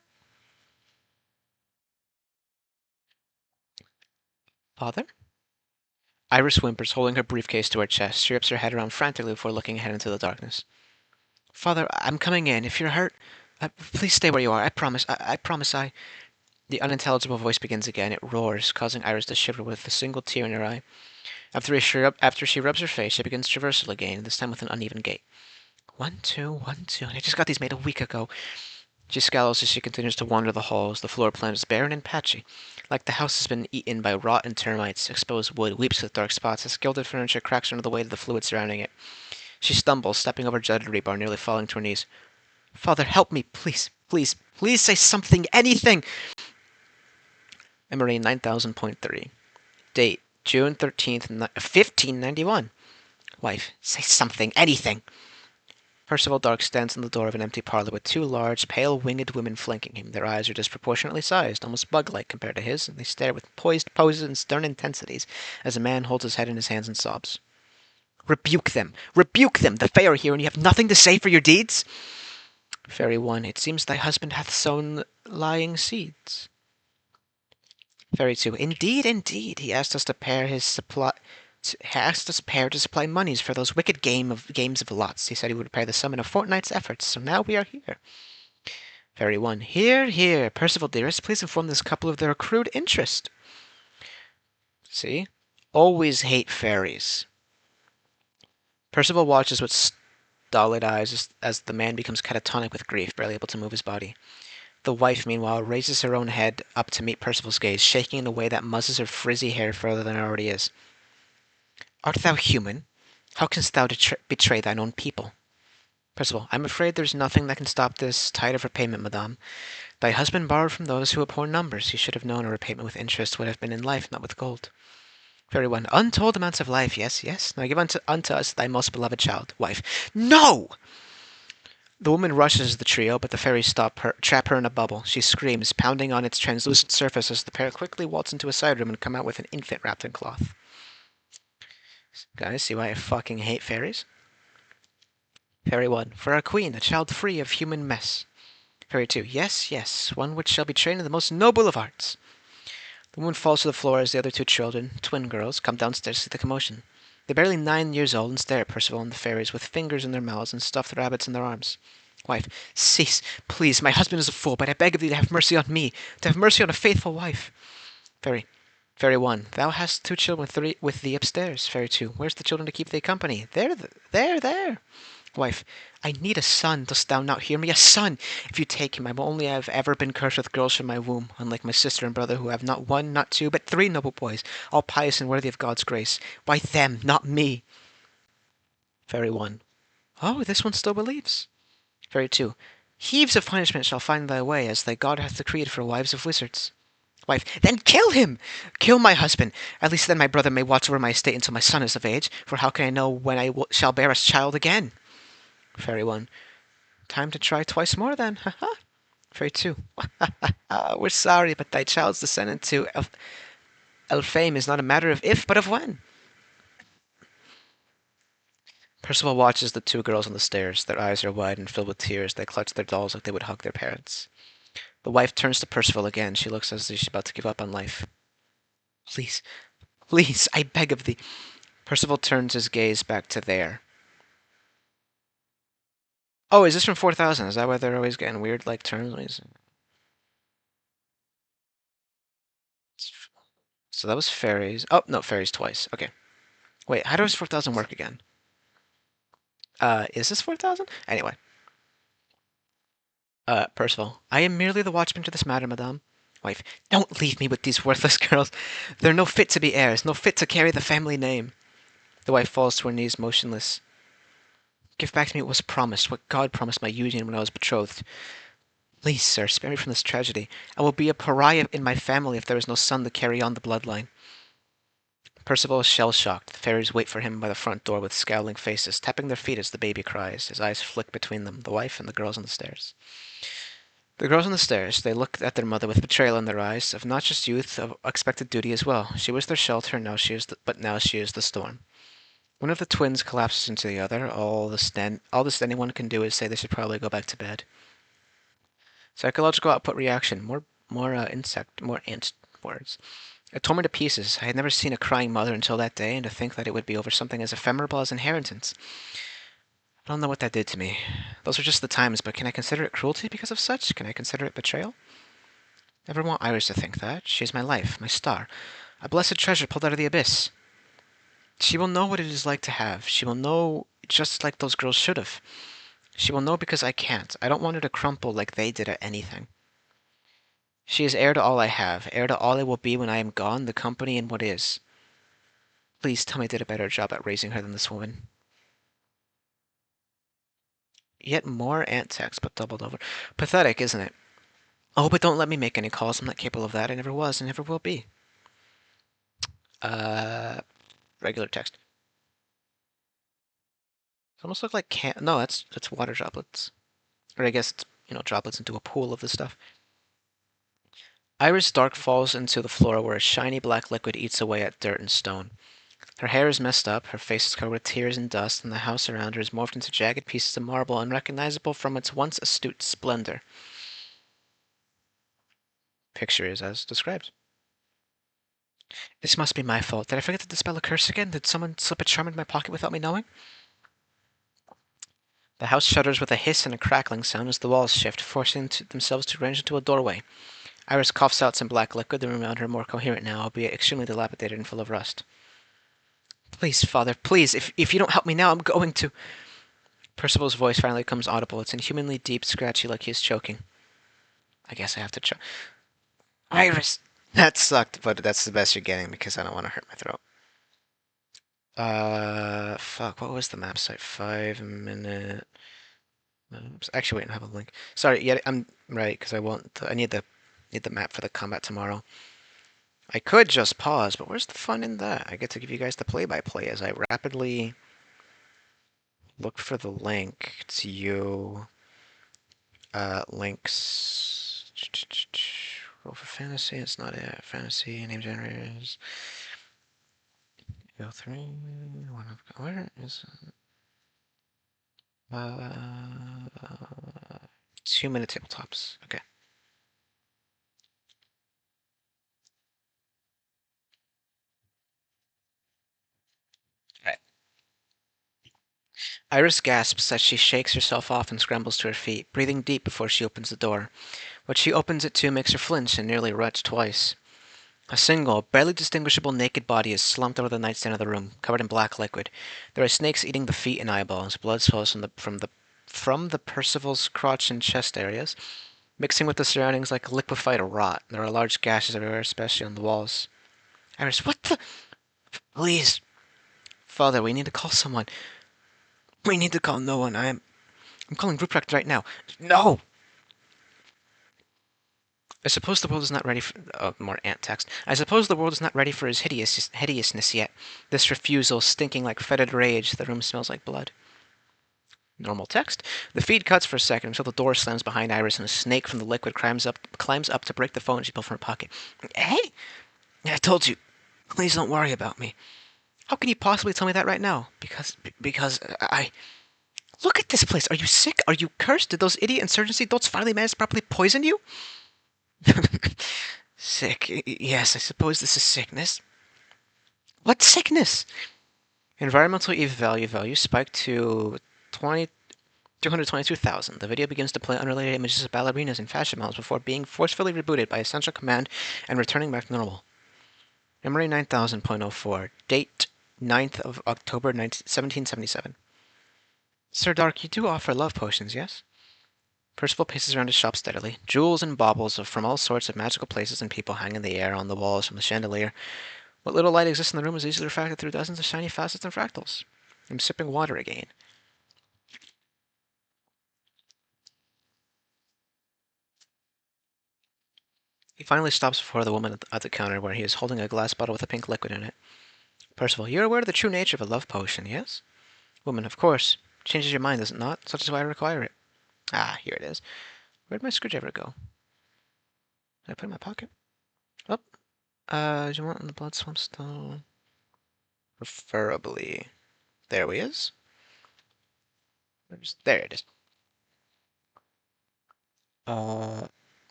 S1: Father? Iris whimpers, holding her briefcase to her chest. She whips her head around frantically before looking ahead into the darkness. Father, I'm coming in. If you're hurt, please stay where you are. I promise. I promise I... The unintelligible voice begins again. It roars, causing Iris to shiver with a single tear in her eye. After she rubs her face, she begins traversal again, this time with an uneven gait. 1, 2, 1, 2. I just got these made a week ago. She scowls as she continues to wander the halls. The floor plan is barren and patchy, like the house has been eaten by rot and termites. Exposed wood weeps with dark spots as gilded furniture cracks under the weight of the fluid surrounding it. She stumbles, stepping over jutted rebar, nearly falling to her knees. Father, help me, please, please, please say something, anything! Memory 9000.3. Date, June 13th, 1591. Wife, say something, anything! Percival Dark stands in the door of an empty parlor with two large, pale, winged women flanking him. Their eyes are disproportionately sized, almost bug-like compared to his, and they stare with poised poses and stern intensities as a man holds his head in his hands and sobs. Rebuke them! Rebuke them! The Fae are here, and you have nothing to say for your deeds? Fairy 1. It seems thy husband hath sown lying seeds. Fairy 2. Indeed, indeed. He asked us to pair his supply... asked us pair to supply monies for those wicked games of lots. He said he would repay the sum in a fortnight's efforts, so now we are here. Fairy 1. Here, here. Percival, dearest, please inform this couple of their accrued interest. See? Always hate fairies. Percival watches with stolid eyes as the man becomes catatonic with grief, barely able to move his body. The wife, meanwhile, raises her own head up to meet Percival's gaze, shaking in a way that muzzles her frizzy hair further than it already is. Art thou human? How canst thou betray thine own people? Percival, I'm afraid there's nothing that can stop this tide of repayment, madame. Thy husband borrowed from those who abhor numbers. He should have known a repayment with interest would have been in life, not with gold. Very one. Untold amounts of life, yes, yes. Now give unto us thy most beloved child. Wife. No! The woman rushes the trio, but the fairies trap her in a bubble. She screams, pounding on its translucent surface as the pair quickly waltz into a side room and come out with an infant wrapped in cloth. Guys, see why I fucking hate fairies? Fairy 1. For our queen, a child free of human mess. Fairy 2. Yes, yes, one which shall be trained in the most noble of arts. The woman falls to the floor as the other two children, twin girls, come downstairs to see the commotion. They're barely 9 years old and stare at Percival and the fairies with fingers in their mouths and stuffed rabbits in their arms. Wife. Cease, please, my husband is a fool, but I beg of thee to have mercy on me, to have mercy on a faithful wife. Fairy. Fairy 1. Thou hast 2 children with thee upstairs. Fairy 2. Where's the children to keep thee company? There. Wife. I need a son, dost thou not hear me? A son! If you take him, I will only have ever been cursed with girls from my womb, unlike my sister and brother who have not 1, not 2, but 3 noble boys, all pious and worthy of God's grace. Why them, not me? Fairy 1. Oh, this one still believes. Fairy 2. Heaves of punishment shall find thy way, as thy God hath decreed for wives of wizards. Wife. Then kill him! Kill my husband! At least then my brother may watch over my estate until my son is of age, for how can I know when I shall bear a child again? Fairy 1. Time to try twice more then, ha. Fairy 2. We're sorry, but thy child's descendant to Elfame is not a matter of if, but of when. Percival watches the 2 girls on the stairs. Their eyes are wide and filled with tears. They clutch their dolls like they would hug their parents. The wife turns to Percival again. She looks as if she's about to give up on life. Please, please, I beg of thee. Percival turns his gaze back to there. Oh, is this from 4000? Is that why they're always getting weird, like, terms? So that was fairies. Oh, no, fairies twice. Okay. Wait, how does 4000 work again? Is this 4000? Anyway. Percival. I am merely the watchman to this matter, madame. Wife. Don't leave me with these worthless girls. They're no fit to be heirs, no fit to carry the family name. The wife falls to her knees, motionless. Give back to me what was promised, what God promised my union when I was betrothed. Please, sir, spare me from this tragedy. I will be a pariah in my family if there is no son to carry on the bloodline. Percival is shell-shocked. The fairies wait for him by the front door with scowling faces, tapping their feet as the baby cries. His eyes flick between them, the wife and the girls on the stairs. The girls on the stairs, they looked at their mother with betrayal in their eyes, of not just youth, of expected duty as well. She was their shelter, but now she is the storm. One of the twins collapses into the other. All this anyone can do is say they should probably go back to bed. Psychological output reaction. More ant words. It tore me to pieces. I had never seen a crying mother until that day, and to think that it would be over something as ephemeral as inheritance. I don't know what that did to me. Those are just the times, but can I consider it cruelty because of such? Can I consider it betrayal? Never want Iris to think that. She is my life, my star. A blessed treasure pulled out of the abyss. She will know what it is like to have. She will know just like those girls should have. She will know because I can't. I don't want her to crumple like they did at anything. She is heir to all I have, heir to all I will be when I am gone, the company and what is. Please tell me I did a better job at raising her than this woman. Yet more ant text, but doubled over. Pathetic, isn't it? Oh, but don't let me make any calls. I'm not capable of that. I never was and never will be. Regular text. It almost look like no, that's water droplets. Or I guess it's, droplets into a pool of this stuff. Iris Dark falls into the floor where a shiny black liquid eats away at dirt and stone. Her hair is messed up, her face is covered with tears and dust, and the house around her is morphed into jagged pieces of marble unrecognizable from its once astute splendor. Picture is as described. This must be my fault. Did I forget to dispel a curse again? Did someone slip a charm into my pocket without me knowing? The house shudders with a hiss and a crackling sound as the walls shift, forcing themselves to range into a doorway. Iris coughs out some black liquid, the room around her more coherent now, albeit extremely dilapidated and full of rust. Please, Father, please, if you don't help me now, I'm going to... Percival's voice finally becomes audible. It's inhumanly deep, scratchy, like he's choking. I guess I have to try. Iris! That sucked, but that's the best you're getting because I don't want to hurt my throat. Fuck, what was the map site? 5-minute... Actually, wait, I have a link. Sorry, yeah, I'm right, because I need the map for the combat tomorrow. I could just pause, but where's the fun in that? I get to give you guys the play-by-play as I rapidly look for the link to you. Links. Roll for fantasy, it's not it. Fantasy, name generators. Go 3. Where is it? 2-minute tabletops. Okay. Alright. Iris gasps as she shakes herself off and scrambles to her feet, breathing deep before she opens the door. What she opens it to makes her flinch and nearly retch twice. A single, barely distinguishable naked body is slumped over the nightstand of the room, covered in black liquid. There are snakes eating the feet and eyeballs. Blood swells from the Percival's crotch and chest areas, mixing with the surroundings like liquefied rot. There are large gashes everywhere, especially on the walls. Iris, what the? Please, Father, we need to call someone. We need to call no one. I'm calling Ruprecht right now. No! I suppose the world is not ready for... Oh, more ant text. I suppose the world is not ready for his hideousness yet. This refusal, stinking like fetid rage. The room smells like blood. Normal text. The feed cuts for a second until the door slams behind Iris and a snake from the liquid climbs up to break the phone she pulled from her pocket. Hey! I told you. Please don't worry about me. How can you possibly tell me that right now? Because I... Look at this place. Are you sick? Are you cursed? Did those idiot insurgency dolts finally manage to properly poison you? Sick. Yes, I suppose this is sickness. What sickness? Environmental EV value spiked to 222,000. The video begins to play unrelated images of ballerinas and fashion models before being forcefully rebooted by essential command and returning back to normal. Memory 9000.04. Date 9th of October 1777. Sir Dark, you do offer love potions, yes? Percival paces around his shop steadily. Jewels and baubles from all sorts of magical places and people hang in the air on the walls from the chandelier. What little light exists in the room is easily refracted through dozens of shiny facets and fractals. I'm sipping water again. He finally stops before the woman at the counter, where he is holding a glass bottle with a pink liquid in it. Percival, you're aware of the true nature of a love potion, yes? Woman, of course. Changes your mind, does it not? Such is why I require it. Ah, here it is. Where'd my screwdriver go? Did I put it in my pocket? Oh, do you want the blood swamp stone? Preferably. There he is. There it is.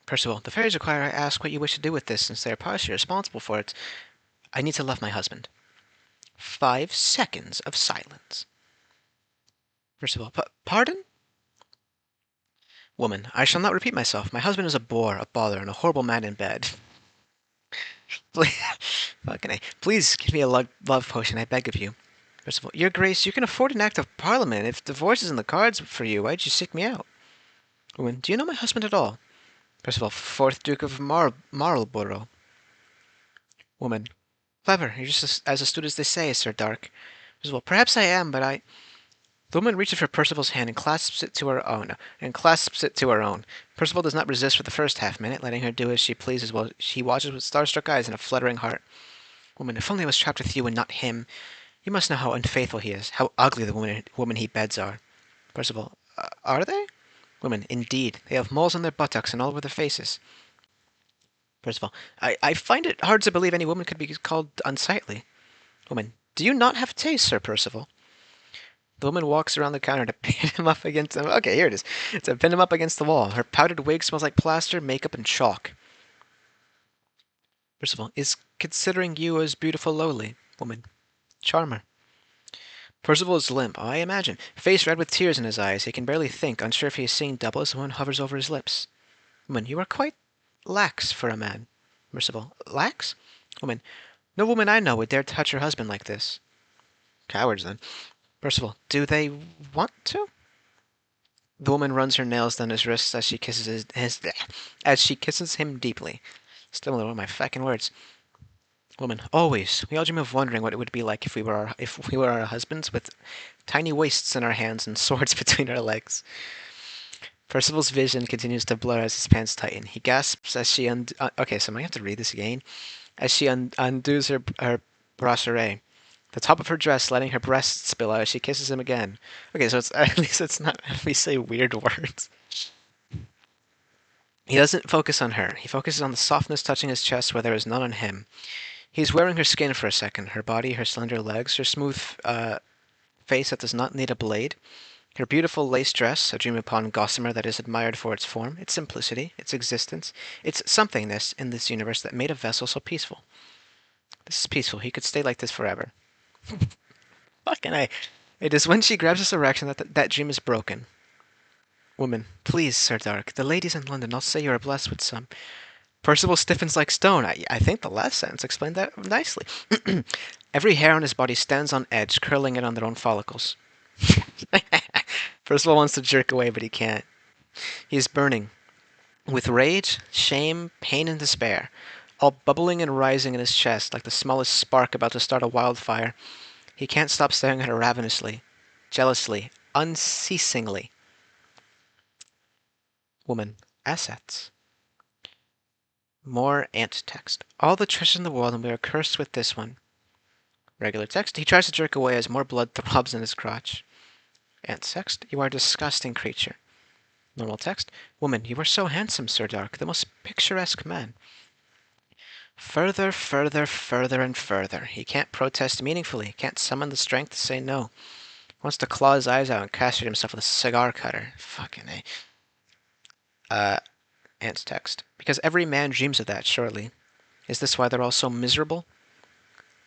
S1: Percival, the fairies require I ask what you wish to do with this, since they are partially responsible for it. I need to love my husband. 5 seconds of silence. Percival, pardon? Woman, I shall not repeat myself. My husband is a bore, a bother, and a horrible man in bed. Fucking A. Please give me a love potion, I beg of you. Percival, Your Grace, you can afford an act of parliament. If divorce is in the cards for you, why'd you seek me out? Woman, do you know my husband at all? Percival, 4th Duke of Marlborough. Woman, clever. You're just as astute as they say, Sir Dark. Percival, perhaps I am, but I... The woman reaches for Percival's hand and clasps it to her own. Percival does not resist for the first half-minute, letting her do as she pleases while he watches with starstruck eyes and a fluttering heart. Woman, if only I was trapped with you and not him. You must know how unfaithful he is, how ugly the woman he beds are. Percival, are they? Woman, indeed. They have moles on their buttocks and all over their faces. Percival, I find it hard to believe any woman could be called unsightly. Woman, do you not have taste, Sir Percival? The woman walks around the counter to pin him up against him. Okay, here it is. To pin him up against the wall. Her powdered wig smells like plaster, makeup, and chalk. Percival, is considering you as beautiful lowly. Woman, charmer. Percival is limp, I imagine. Face red with tears in his eyes. He can barely think, unsure if he is seeing double as the woman hovers over his lips. Woman, you are quite lax for a man. Percival, lax? Woman, no woman I know would dare touch her husband like this. Cowards, then. Percival, do they want to? The woman runs her nails down his wrists as she kisses him deeply. Still one of my fucking words. Woman, always. We all dream of wondering what it would be like if we were our husbands with tiny waists in our hands and swords between our legs. Percival's vision continues to blur as his pants tighten. He gasps as she okay, so I might have to read this again. As she undoes her brasserie, the top of her dress letting her breasts spill out as she kisses him again. Okay, so at least it's not we say weird words. He doesn't focus on her. He focuses on the softness touching his chest where there is none on him. He's wearing her skin for a second, her body, her slender legs, her smooth face that does not need a blade, her beautiful lace dress, a dream upon gossamer that is admired for its form, its simplicity, its existence, its somethingness in this universe that made a vessel so peaceful. This is peaceful. He could stay like this forever. Fucking A. It is when she grabs this erection that dream is broken. Woman, please, Sir Dark, the ladies in London all say you are blessed with some. Percival stiffens like stone. I think the last sentence explained that nicely. Every hair on his body stands on edge, curling it on their own follicles. Percival wants to jerk away, but he can't. He is burning. With rage, shame, pain, and despair, all bubbling and rising in his chest like the smallest spark about to start a wildfire. He can't stop staring at her ravenously, jealously, unceasingly. Woman, assets. More ant text. All the treasures in the world, and we are cursed with this one. Regular text. He tries to jerk away as more blood throbs in his crotch. Ant text. You are a disgusting creature. Normal text. Woman, you are so handsome, Sir Dark, the most picturesque man. Further, further, further, and further. He can't protest meaningfully, can't summon the strength to say no. He wants to claw his eyes out and castrate himself with a cigar cutter. Fucking A. Ant's text. Because every man dreams of that, surely. Is this why they're all so miserable?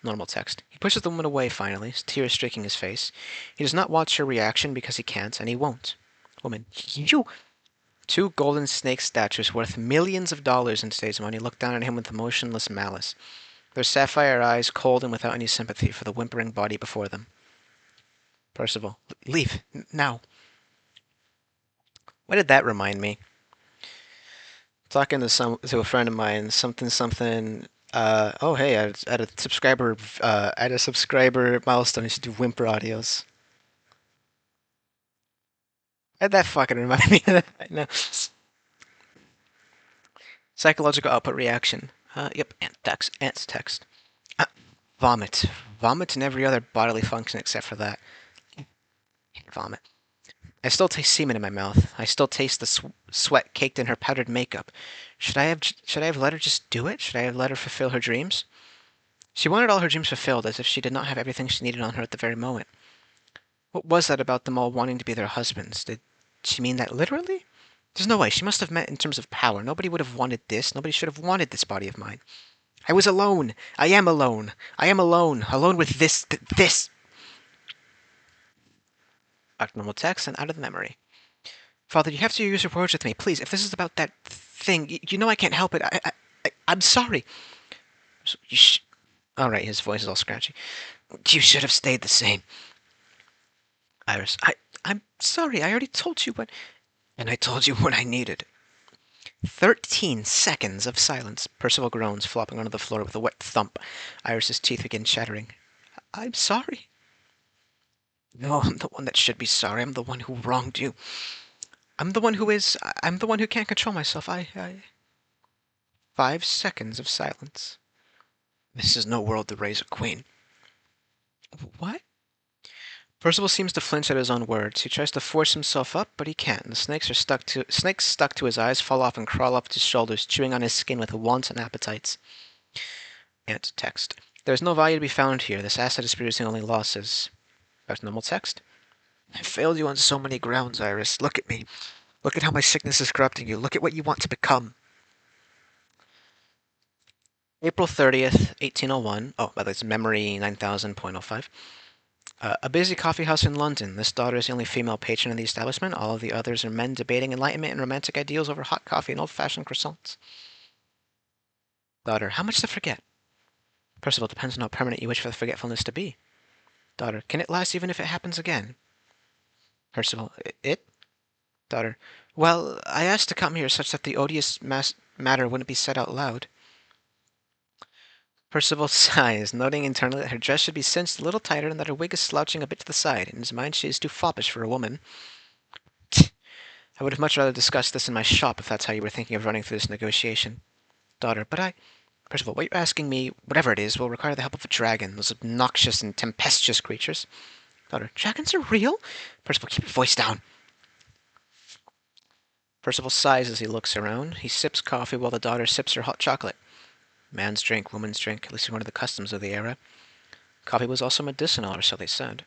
S1: Normal text. He pushes the woman away finally, tears streaking his face. He does not watch her reaction because he can't, and he won't. Woman, you... 2 golden snake statues worth millions of dollars in today's money look down at him with emotionless malice, their sapphire eyes cold and without any sympathy for the whimpering body before them. Percival, leave, now. What did that remind me? Talking to a friend of mine, something. Oh hey, at a subscriber milestone, you should do whimper audios. Why'd that fucking remind me of that? No. Psychological output reaction. Yep, ant's text. Vomit. Vomit and every other bodily function except for that. Vomit. I still taste semen in my mouth. I still taste the sweat caked in her powdered makeup. Should I have let her just do it? Should I have let her fulfill her dreams? She wanted all her dreams fulfilled, as if she did not have everything she needed on her at the very moment. What was that about them all wanting to be their husbands? Did she mean that literally? There's no way. She must have meant in terms of power. Nobody would have wanted this. Nobody should have wanted this body of mine. I was alone. I am alone. I am alone. Alone with this. Normal text and out of the memory. Father, you have to use your words with me, please. If this is about that thing, you know I can't help it. I'm sorry. All right, his voice is all scratchy. You should have stayed the same. Iris, I'm sorry. I already told you what, and I told you what I needed. 13 seconds of silence. Percival groans, flopping onto the floor with a wet thump. Iris's teeth begin chattering. I'm sorry. No, I'm the one that should be sorry. I'm the one who wronged you. I'm the one who can't control myself. 5 seconds of silence. This is no world to raise a queen. What? Percival seems to flinch at his own words. He tries to force himself up, but he can't. The snakes stuck to his eyes fall off and crawl up his shoulders, chewing on his skin with wants and appetites. And text. There's no value to be found here. This asset is producing only losses. That's normal text. I failed you on so many grounds, Iris. Look at me. Look at how my sickness is corrupting you. Look at what you want to become. April 30th, 1801. Oh, by the way, it's memory 9000.05. A busy coffee house in London. This daughter is the only female patron in the establishment. All of the others are men debating enlightenment and romantic ideals over hot coffee and old-fashioned croissants. Daughter, how much to forget? Percival, depends on how permanent you wish for the forgetfulness to be. Daughter, can it last even if it happens again? Percival, it? Daughter, well, I asked to come here such that the odious matter wouldn't be said out loud. Percival sighs, noting internally that her dress should be cinched a little tighter and that her wig is slouching a bit to the side. In his mind, she is too foppish for a woman. I would have much rather discussed this in my shop if that's how you were thinking of running through this negotiation. Daughter, but Percival, what you're asking me, whatever it is, will require the help of a dragon, those obnoxious and tempestuous creatures. Daughter, dragons are real? Percival, keep your voice down. Percival sighs as he looks around. He sips coffee while the daughter sips her hot chocolate. Man's drink, woman's drink, at least one of the customs of the era. Coffee was also medicinal, or so they said.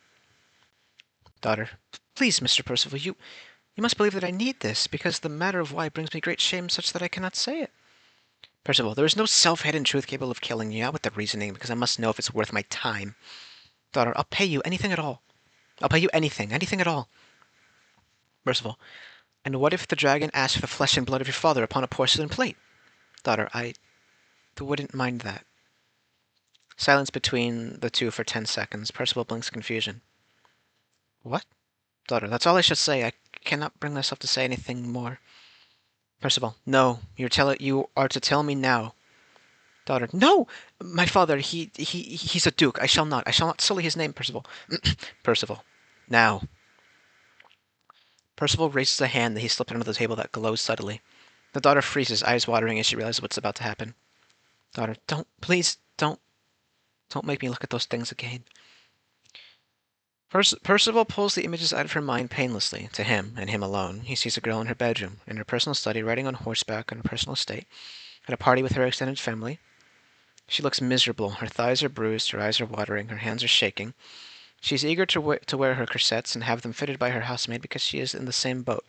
S1: Daughter, please, Mr. Percival, you must believe that I need this, because the matter of why brings me great shame such that I cannot say it. Percival, there is no self-hidden truth capable of killing you, not with the reasoning, because I must know if it's worth my time. Daughter, I'll pay you anything at all. I'll pay you anything at all. Percival, and what if the dragon asked for the flesh and blood of your father upon a porcelain plate? Daughter, I wouldn't mind that. Silence between the two for 10 seconds. Percival blinks confusion. What? Daughter, that's all I should say. I cannot bring myself to say anything more. Percival, no. You are to tell me now. Daughter, no! My father, he's a duke. I shall not sully his name, Percival. Percival, now. Percival raises a hand that he slipped under the table that glows subtly. The daughter freezes, eyes watering as she realizes what's about to happen. Daughter, please, don't make me look at those things again. Percival pulls the images out of her mind painlessly, to him, and him alone. He sees a girl in her bedroom, in her personal study, riding on horseback on her personal estate, at a party with her extended family. She looks miserable. Her thighs are bruised, her eyes are watering, her hands are shaking. She's eager to wear her corsets and have them fitted by her housemaid because she is in the same boat.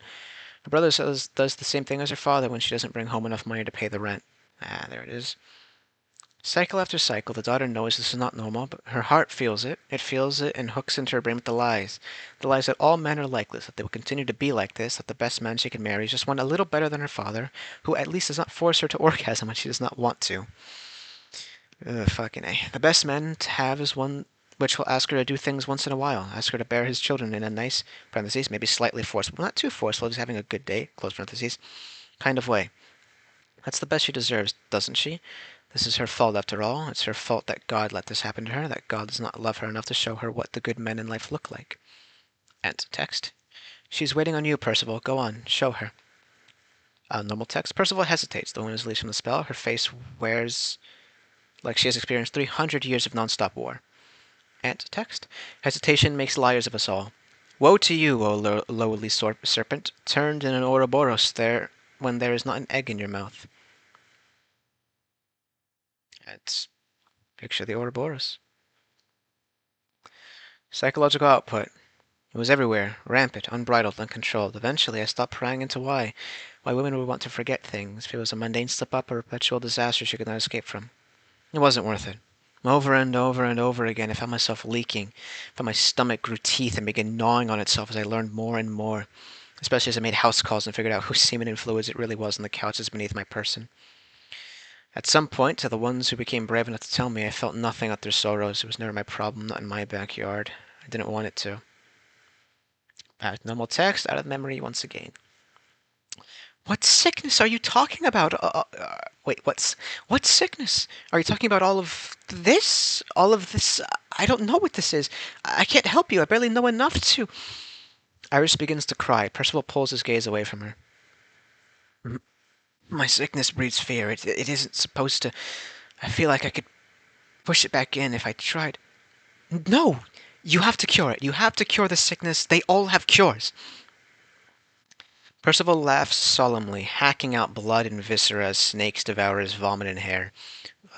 S1: Her brother does the same thing as her father when she doesn't bring home enough money to pay the rent. There it is. Cycle after cycle, the daughter knows this is not normal, but her heart feels it. It feels it and hooks into her brain with the lies. The lies that all men are like this, that they will continue to be like this, that the best man she can marry is just one a little better than her father, who at least does not force her to orgasm when she does not want to. Fucking A. The best man to have is one which will ask her to do things once in a while, ask her to bear his children in a nice, parentheses, maybe slightly forceful, not too forceful, just having a good day, close parentheses, kind of way. That's the best she deserves, doesn't she? This is her fault after all. It's her fault that God let this happen to her, that God does not love her enough to show her what the good men in life look like. End text. She's waiting on you, Percival. Go on, show her. Normal text. Percival hesitates. The woman is released from the spell. Her face wears like she has experienced 300 years of non-stop war. End text. Hesitation makes liars of us all. Woe to you, O lowly serpent, turned in an Ouroboros there when there is not an egg in your mouth. That's picture the Ouroboros. Psychological output. It was everywhere, rampant, unbridled, uncontrolled. Eventually, I stopped prying into why women would want to forget things, if it was a mundane slip-up or a perpetual disaster she could not escape from. It wasn't worth it. Over and over and over again, I found myself leaking. I found my stomach grew teeth and began gnawing on itself as I learned more and more, especially as I made house calls and figured out whose semen and fluids it really was on the couches beneath my person. At some point, to the ones who became brave enough to tell me, I felt nothing but their sorrows. It was never my problem, not in my backyard. I didn't want it to. Normal text, out of memory once again. What sickness are you talking about? Wait, what sickness? Are you talking about all of this? All of this? I don't know what this is. I can't help you. I barely know enough to. Iris begins to cry. Percival pulls his gaze away from her. My sickness breeds fear. It isn't supposed to. I feel like I could push it back in if I tried. No! You have to cure it. You have to cure the sickness. They all have cures. Percival laughs solemnly, hacking out blood and viscera as snakes devour his vomit and hair.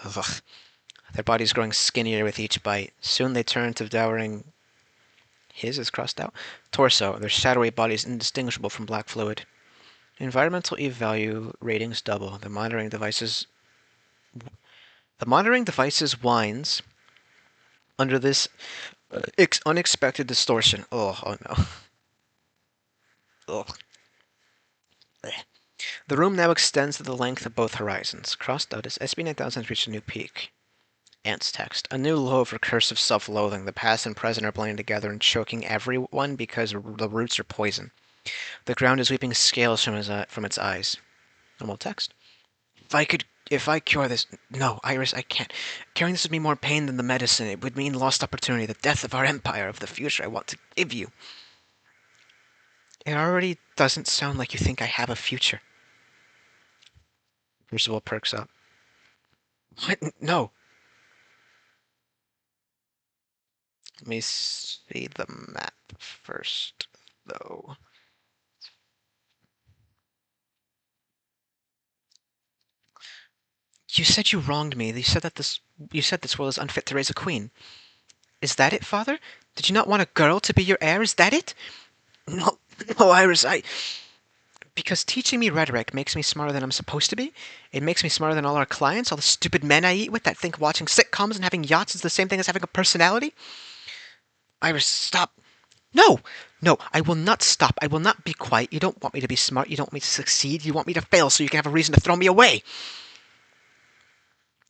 S1: Ugh. Their bodies growing skinnier with each bite. Soon they turn to devouring his is crossed out torso, their shadowy bodies indistinguishable from black fluid. Environmental E value ratings double. The monitoring devices whines under this unexpected distortion. Oh no. Ugh. The room now extends to the length of both horizons. Crossed out as SCP-9000 has reached a new peak. Ant's text. A new low of recursive self-loathing. The past and present are blending together and choking everyone because the roots are poison. The ground is weeping scales from its eyes. Normal text. If I cure this... No, Iris, I can't. Curing this would mean more pain than the medicine. It would mean lost opportunity, the death of our empire, of the future I want to give you. It already doesn't sound like you think I have a future. Percival perks up. What? No. Let me see the map first, though. You said you wronged me. You said this world is unfit to raise a queen. Is that it, Father? Did you not want a girl to be your heir? Is that it? No, no, Iris, because teaching me rhetoric makes me smarter than I'm supposed to be. It makes me smarter than all our clients, all the stupid men I eat with that think watching sitcoms and having yachts is the same thing as having a personality. Iris, stop. No! No, I will not stop. I will not be quiet. You don't want me to be smart. You don't want me to succeed. You want me to fail so you can have a reason to throw me away.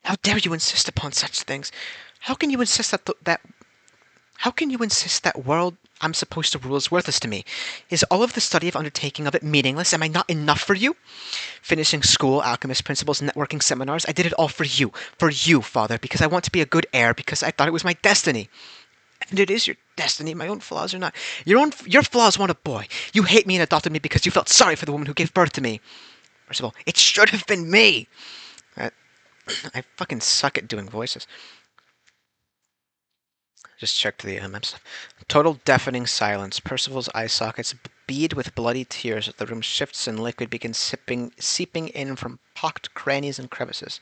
S1: How dare you insist upon such things? How can you insist How can you insist that world I'm supposed to rule is worthless to me? Is all of the study of undertaking of it meaningless? Am I not enough for you? Finishing school, alchemist principles, networking seminars, I did it all for you, Father, because I want to be a good heir, because I thought it was my destiny. And it is your destiny. My own flaws are not. Your flaws want a boy. You hate me and adopted me because you felt sorry for the woman who gave birth to me. First of all, it should have been me. I fucking suck at doing voices. Just checked the stuff. Total deafening silence. Percival's eye sockets bead with bloody tears as the room shifts and liquid begins seeping in from pocked crannies and crevices.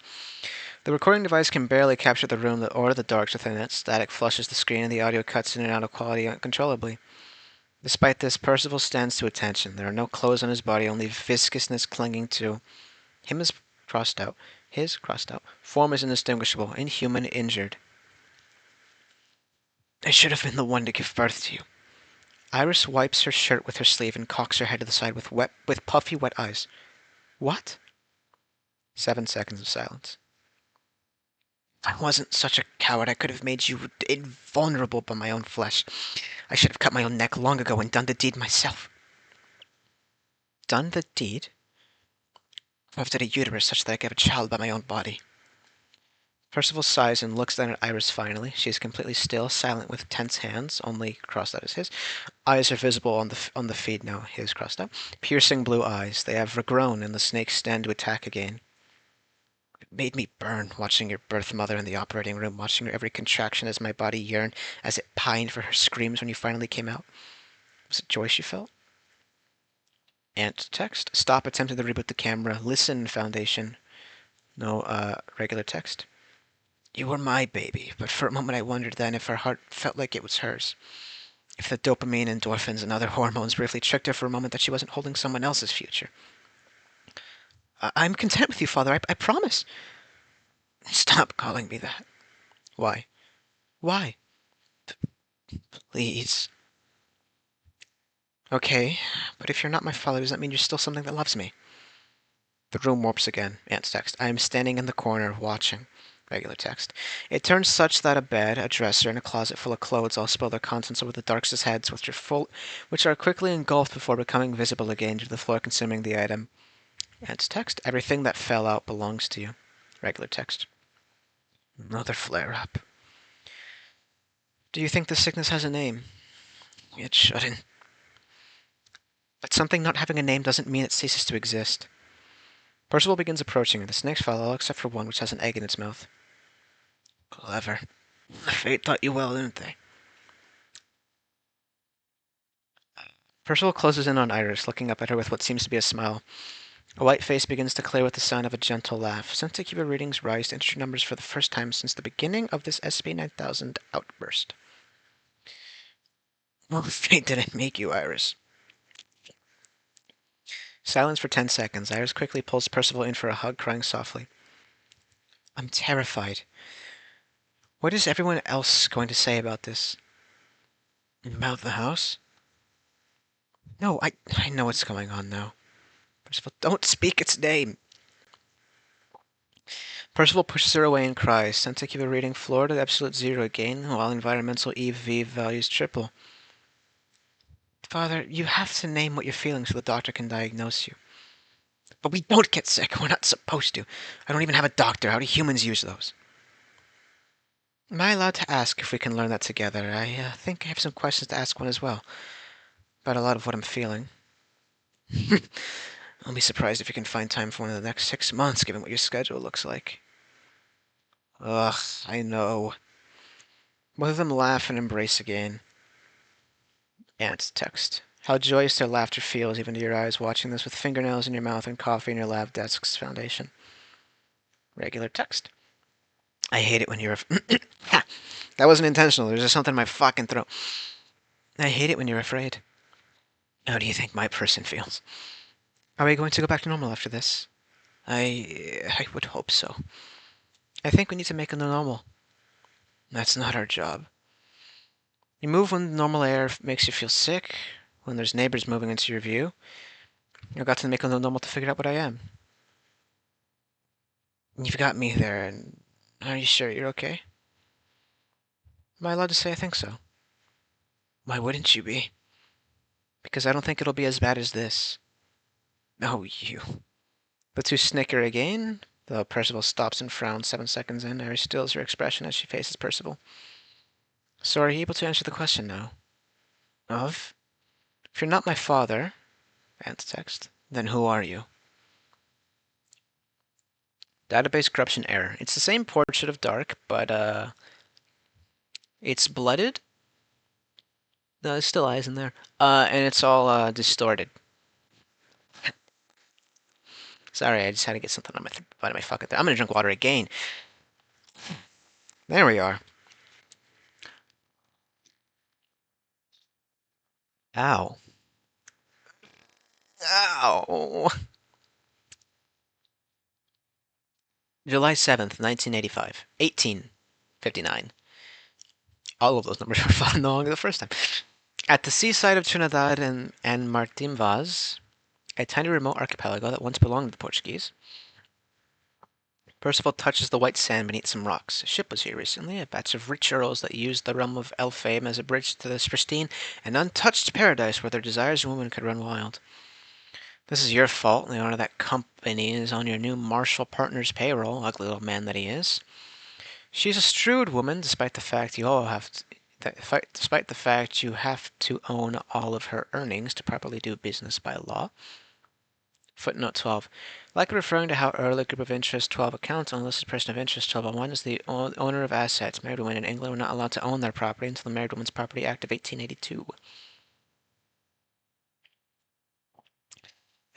S1: The recording device can barely capture the room or the darks within it. Static flushes the screen and the audio cuts in and out of quality uncontrollably. Despite this, Percival stands to attention. There are no clothes on his body, only viscousness clinging to him is crossed out. His crossed out. Form is indistinguishable, inhuman, injured. I should have been the one to give birth to you. Iris wipes her shirt with her sleeve and cocks her head to the side with puffy, wet eyes. What? 7 seconds of silence. If I wasn't such a coward, I could have made you invulnerable by my own flesh. I should have cut my own neck long ago and done the deed myself. Done the deed? Carved out a uterus such that I could have a child by my own body. Percival sighs and looks down at Iris finally. She is completely still, silent with tense hands, only crossed out as his. Eyes are visible on the feed now, his crossed out. Piercing blue eyes. They have regrown and the snakes stand to attack again. It made me burn, watching your birth mother in the operating room, watching her every contraction as my body yearned, as it pined for her screams when you finally came out. Was it joy she felt? Ant text. Stop attempting to reboot the camera. Listen, Foundation. No, regular text. You were my baby, but for a moment I wondered then if her heart felt like it was hers. If the dopamine, endorphins, and other hormones briefly tricked her for a moment that she wasn't holding someone else's future. I'm content with you, Father, I promise. Stop calling me that. Why? Why? Please. Okay, but if you're not my father, does that mean you're still something that loves me? The room warps again. Ant's text. I am standing in the corner, watching. Regular text. It turns such that a bed, a dresser, and a closet full of clothes all spill their contents over the darkest heads, which are quickly engulfed before becoming visible again to the floor, consuming the item. Ant's text. Everything that fell out belongs to you. Regular text. Another flare-up. Do you think this sickness has a name? It shouldn't. But something not having a name doesn't mean it ceases to exist. Percival begins approaching her. The snakes follow, all except for one, which has an egg in its mouth. Clever. The fate taught you well, didn't they? Percival closes in on Iris, looking up at her with what seems to be a smile. A white face begins to clear with the sound of a gentle laugh. Sensitive readings rise to integer numbers for the first time since the beginning of this SCP-9000 outburst. Well, fate didn't make you, Iris. Silence for 10 seconds. Iris quickly pulls Percival in for a hug, crying softly. I'm terrified. What is everyone else going to say about this? About the house? No, I know what's going on now. Percival, don't speak its name. Percival pushes her away and cries. Sensitive reading floored at absolute zero again, while environmental EV values triple. Father, you have to name what you're feeling so the doctor can diagnose you. But we don't get sick. We're not supposed to. I don't even have a doctor. How do humans use those? Am I allowed to ask if we can learn that together? I think I have some questions to ask one as well. About a lot of what I'm feeling. I'll be surprised if you can find time for one in the next 6 months, given what your schedule looks like. Ugh, I know. Both of them laugh and embrace again. Aunt's text. How joyous their laughter feels even to your eyes watching this with fingernails in your mouth and coffee in your lab desk's foundation. Regular text. I hate it when you're Ha! That wasn't intentional. There's just something in my fucking throat. I hate it when you're afraid. How do you think my person feels? Are we going to go back to normal after this? I would hope so. I think we need to make a new normal. That's not our job. You move when normal air makes you feel sick, when there's neighbors moving into your view. You've got to make a new normal to figure out what I am. You've got me there, and are you sure you're okay? Am I allowed to say I think so? Why wouldn't you be? Because I don't think it'll be as bad as this. Oh, you. The two snicker again, though Percival stops and frowns 7 seconds in. Iris stills her expression as she faces Percival. So are you able to answer the question now? Of? If you're not my father, Ant's text, then who are you? Database corruption error. It's the same portrait of Dark, but, it's blooded. No, there's still eyes in there. And it's all, distorted. Sorry, I just had to get something out of my fucking throat. I'm gonna drink water again. There we are. Ow. Ow. July 7th, 1985. 1859. All of those numbers were found no longer the first time. At the seaside of Trinidad and Martin Vaz, a tiny remote archipelago that once belonged to the Portuguese, Percival touches the white sand beneath some rocks. A ship was here recently, a batch of rich earls that used the realm of Elfame as a bridge to this pristine and untouched paradise where their desires and women could run wild. This is your fault, and the owner of that company is on your new Marshall partner's payroll, ugly little man that he is. She's a shrewd woman, despite the fact you have to own all of her earnings to properly do business by law. Footnote 12. Like referring to how early group of interest 12 accounts, unlisted person of interest 1201 is the owner of assets. Married women in England were not allowed to own their property until the Married Women's Property Act of 1882.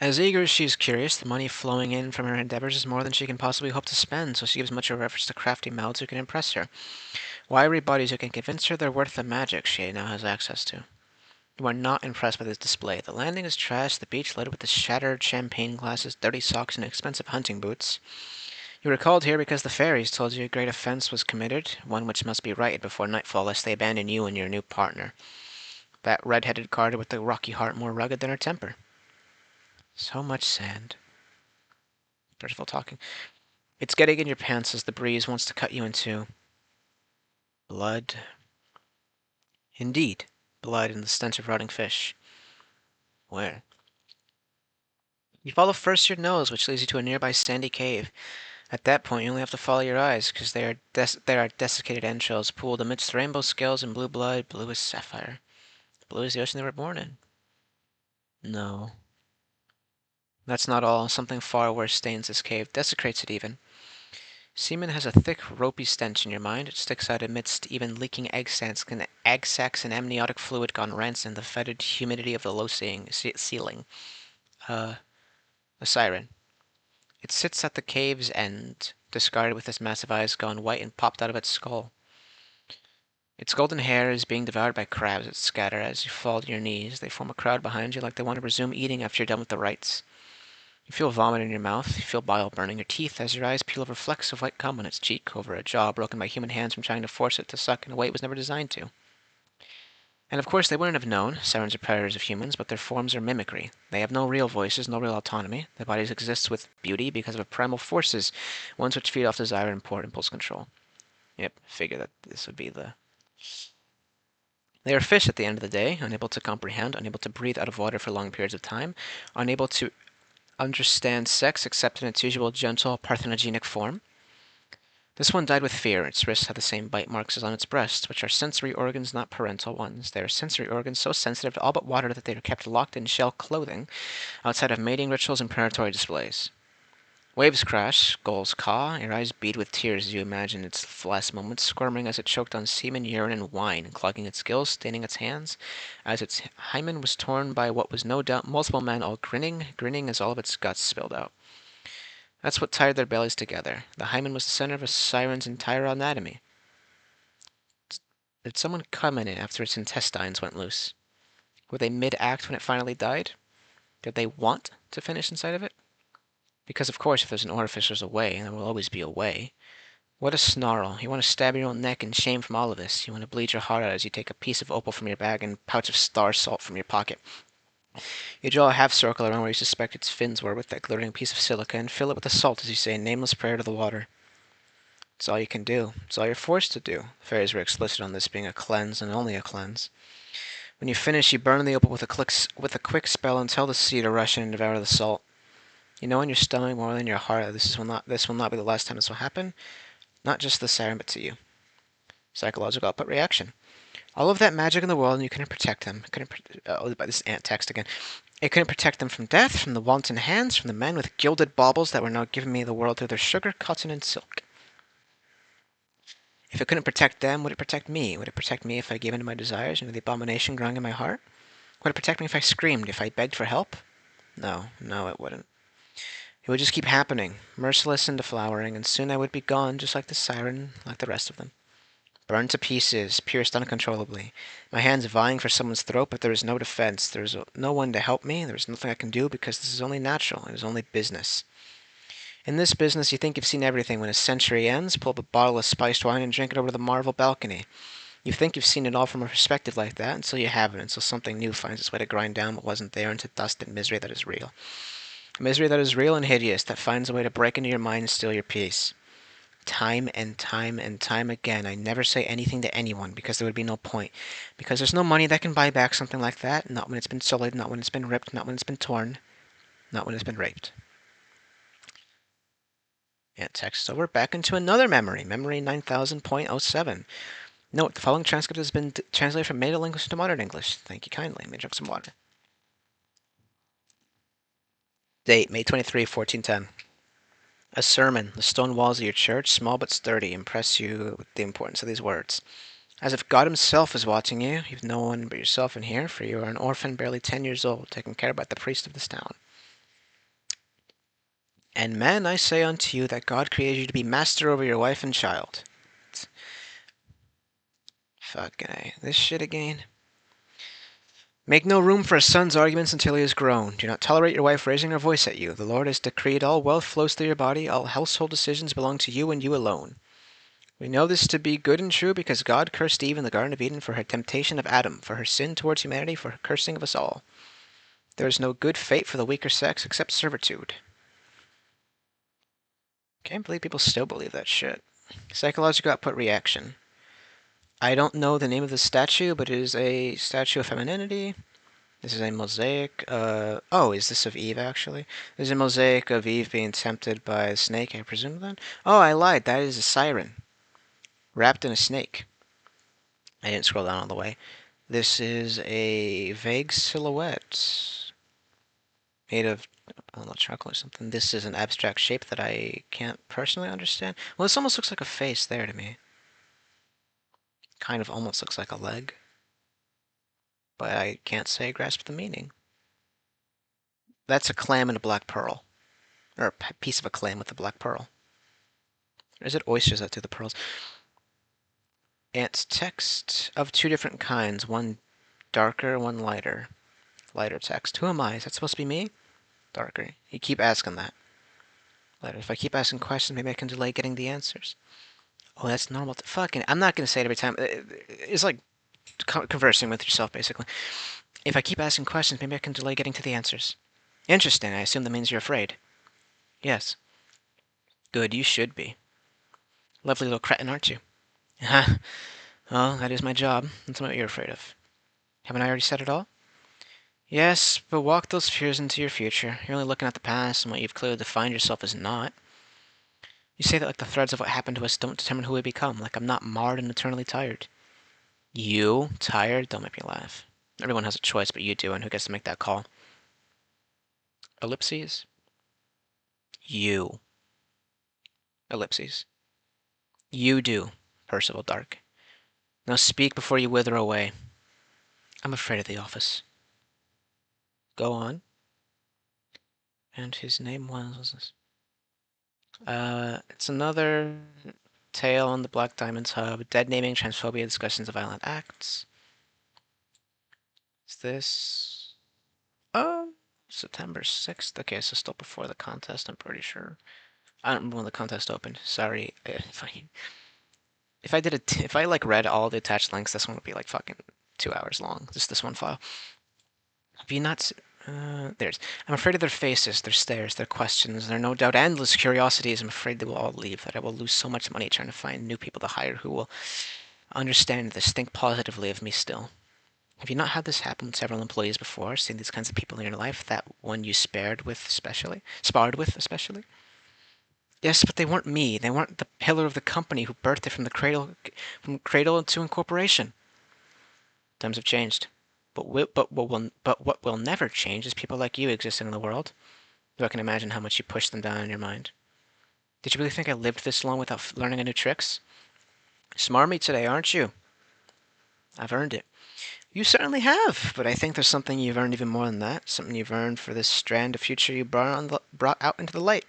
S1: As eager as she is curious, the money flowing in from her endeavors is more than she can possibly hope to spend, so she gives much of a reference to crafty mouths who can impress her. Wiry bodies who can convince her they're worth the magic she now has access to. You are not impressed by this display. The landing is trashed, the beach littered with the shattered champagne glasses, dirty socks, and expensive hunting boots. You were called here because the fairies told you a great offense was committed, one which must be righted before nightfall, lest they abandon you and your new partner. That red-headed Carter with the rocky heart more rugged than her temper. So much sand. Percival talking. It's getting in your pants as the breeze wants to cut you in two. Blood. Indeed, blood and the stench of rotting fish. Where? You follow first your nose, which leads you to a nearby sandy cave. At that point, you only have to follow your eyes, because there are desiccated entrails pooled amidst rainbow scales and blue blood, blue as sapphire. Blue as the ocean they were born in. No. That's not all. Something far worse stains this cave, desecrates it even. Semen has a thick, ropey stench in your mind. It sticks out amidst even leaking egg sacs and amniotic fluid gone rancid in the fetid humidity of the low ceiling. A siren. It sits at the cave's end, discarded with its massive eyes gone white and popped out of its skull. Its golden hair is being devoured by crabs that scatter as you fall to your knees. They form a crowd behind you like they want to resume eating after you're done with the rites. You feel vomit in your mouth, you feel bile burning your teeth as your eyes peel over flecks of white cum on its cheek, over a jaw broken by human hands from trying to force it to suck in a way it was never designed to. And of course they wouldn't have known, sirens are predators of humans, but their forms are mimicry. They have no real voices, no real autonomy. Their bodies exist with beauty because of primal forces, ones which feed off desire and poor impulse control. Yep, figure that this would be the... They are fish at the end of the day, unable to comprehend, unable to breathe out of water for long periods of time, unable to understand sex except in its usual gentle parthenogenic form. This one died with fear. Its wrists have the same bite marks as on its breast, which are sensory organs, not parental ones. They are sensory organs so sensitive to all but water that they are kept locked in shell clothing outside of mating rituals and predatory displays. Waves crash, gulls caw, your eyes bead with tears as you imagine its last moments, squirming as it choked on semen, urine, and wine, clogging its gills, staining its hands, as its hymen was torn by what was no doubt multiple men, all grinning as all of its guts spilled out. That's what tied their bellies together. The hymen was the center of a siren's entire anatomy. Did someone come in it after its intestines went loose? Were they mid-act when it finally died? Did they want to finish inside of it? Because of course if there's an orifice there's a way, and there will always be a way. What a snarl. You want to stab your own neck in shame from all of this. You want to bleed your heart out as you take a piece of opal from your bag and a pouch of star salt from your pocket. You draw a half circle around where you suspect its fins were with that glittering piece of silica and fill it with the salt as you say a nameless prayer to the water. It's all you can do. It's all you're forced to do. The fairies were explicit on this being a cleanse and only a cleanse. When you finish, you burn the opal with a quick spell and tell the sea to rush in and devour the salt. You know in your stomach more than your heart that this will not be the last time this will happen. Not just the siren, but to you. Psychological output reaction. All of that magic in the world, and you couldn't protect them. This ant text again. It couldn't protect them from death, from the wanton hands, from the men with gilded baubles that were now giving me the world through their sugar, cotton, and silk. If it couldn't protect them, would it protect me? Would it protect me if I gave in to my desires and to the abomination growing in my heart? Would it protect me if I screamed, if I begged for help? No, it wouldn't. It would just keep happening, merciless and deflowering, and soon I would be gone, just like the siren, like the rest of them. Burned to pieces, pierced uncontrollably, my hands vying for someone's throat, but there is no defense. There is no one to help me. There is nothing I can do because this is only natural. It is only business. In this business, you think you've seen everything. When a century ends, pull up a bottle of spiced wine and drink it over to the marble balcony. You think you've seen it all from a perspective like that until you haven't, until something new finds its way to grind down what wasn't there into dust and misery that is real. A misery that is real and hideous, that finds a way to break into your mind and steal your peace. Time and time and time again, I never say anything to anyone because there would be no point. Because there's no money that can buy back something like that. Not when it's been sullied, not when it's been ripped, not when it's been torn, not when it's been raped. And text over back into another memory, memory 9000.07. Note, the following transcript has been translated from Middle English to Modern English. Thank you kindly. Let me drink some water. Date, May 23, 1410. A sermon. The stone walls of your church, small but sturdy, impress you with the importance of these words. As if God himself is watching you, you've no one but yourself in here, for you are an orphan barely 10 years old, taken care of by the priest of this town. And men, I say unto you that God created you to be master over your wife and child. Fucking A. This shit again. Make no room for a son's arguments until he is grown. Do not tolerate your wife raising her voice at you. The Lord has decreed all wealth flows through your body. All household decisions belong to you and you alone. We know this to be good and true because God cursed Eve in the Garden of Eden for her temptation of Adam, for her sin towards humanity, for her cursing of us all. There is no good fate for the weaker sex except servitude. Can't believe people still believe that shit. Psychological output reaction. I don't know the name of the statue, but it is a statue of femininity. This is a mosaic. Oh, is this of Eve, actually? This is a mosaic of Eve being tempted by a snake, I presume, then? Oh, I lied. That is a siren. Wrapped in a snake. I didn't scroll down all the way. This is a vague silhouette. Made of, I don't know, charcoal or something. This is an abstract shape that I can't personally understand. Well, this almost looks like a face there to me. Kind of almost looks like a leg. But I can't say I grasp the meaning. That's a clam and a black pearl. Or a piece of a clam with a black pearl. Or is it oysters that do the pearls? Ant text of two different kinds. One darker, one lighter. Lighter text. Who am I? Is that supposed to be me? Darker. You keep asking that. Lighter. If I keep asking questions, maybe I can delay getting the answers. Oh, that's normal. Fucking, I'm not going to say it every time. It's like conversing with yourself, basically. If I keep asking questions, maybe I can delay getting to the answers. Interesting. I assume that means you're afraid. Yes. Good, you should be. Lovely little cretin, aren't you? Huh. Well, that is my job. That's what you're afraid of. Haven't I already said it all? Yes, but walk those fears into your future. You're only looking at the past, and what you've clearly defined yourself as not. You say that like the threads of what happened to us don't determine who we become, like I'm not marred and eternally tired. You? Tired? Don't make me laugh. Everyone has a choice, but you do, and who gets to make that call? Ellipses? You. Ellipses. You do, Percival Dark. Now speak before you wither away. I'm afraid of the office. Go on. And his name was this? It's another tale on the Black Diamonds Hub. Dead naming, transphobia, discussions of violent acts. Is this? Oh, September 6th. Okay, so still before the contest, I'm pretty sure. I don't remember when the contest opened. Sorry if I like read all the attached links, this one would be like fucking 2 hours long. Just this one file. Have you not? There's. I'm afraid of their faces, their stares, their questions, their no doubt endless curiosities. I'm afraid they will all leave. That I will lose so much money trying to find new people to hire who will understand this, think positively of me still. Have you not had this happen with several employees before? Seen these kinds of people in your life? That one you sparred with, especially. Yes, but they weren't me. They weren't the pillar of the company who birthed it from cradle into incorporation. Times have changed, but what will never change is people like you existing in the world. Though I can imagine how much you pushed them down in your mind. Did you really think I lived this long without learning any tricks? Smarmy today, aren't you? I've earned it. You certainly have, but I think there's something you've earned even more than that. Something you've earned for this strand of future you brought out into the light.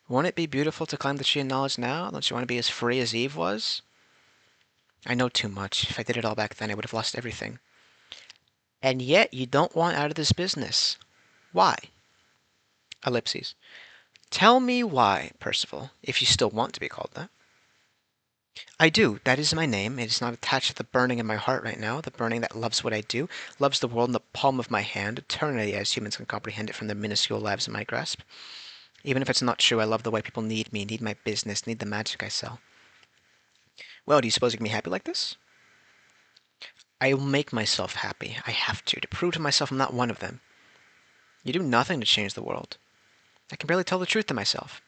S1: Won't it be beautiful to climb the tree of knowledge now? Don't you want to be as free as Eve was? I know too much. If I did it all back then, I would have lost everything. And yet you don't want out of this business. Why? Ellipses. Tell me why, Percival, if you still want to be called that. I do. That is my name. It is not attached to the burning in my heart right now, the burning that loves what I do, loves the world in the palm of my hand, eternity as humans can comprehend it from their minuscule lives in my grasp. Even if it's not true, I love the way people need me, need my business, need the magic I sell. Well, do you suppose you can be happy like this? I will make myself happy. I have to prove to myself I'm not one of them. You do nothing to change the world. I can barely tell the truth to myself.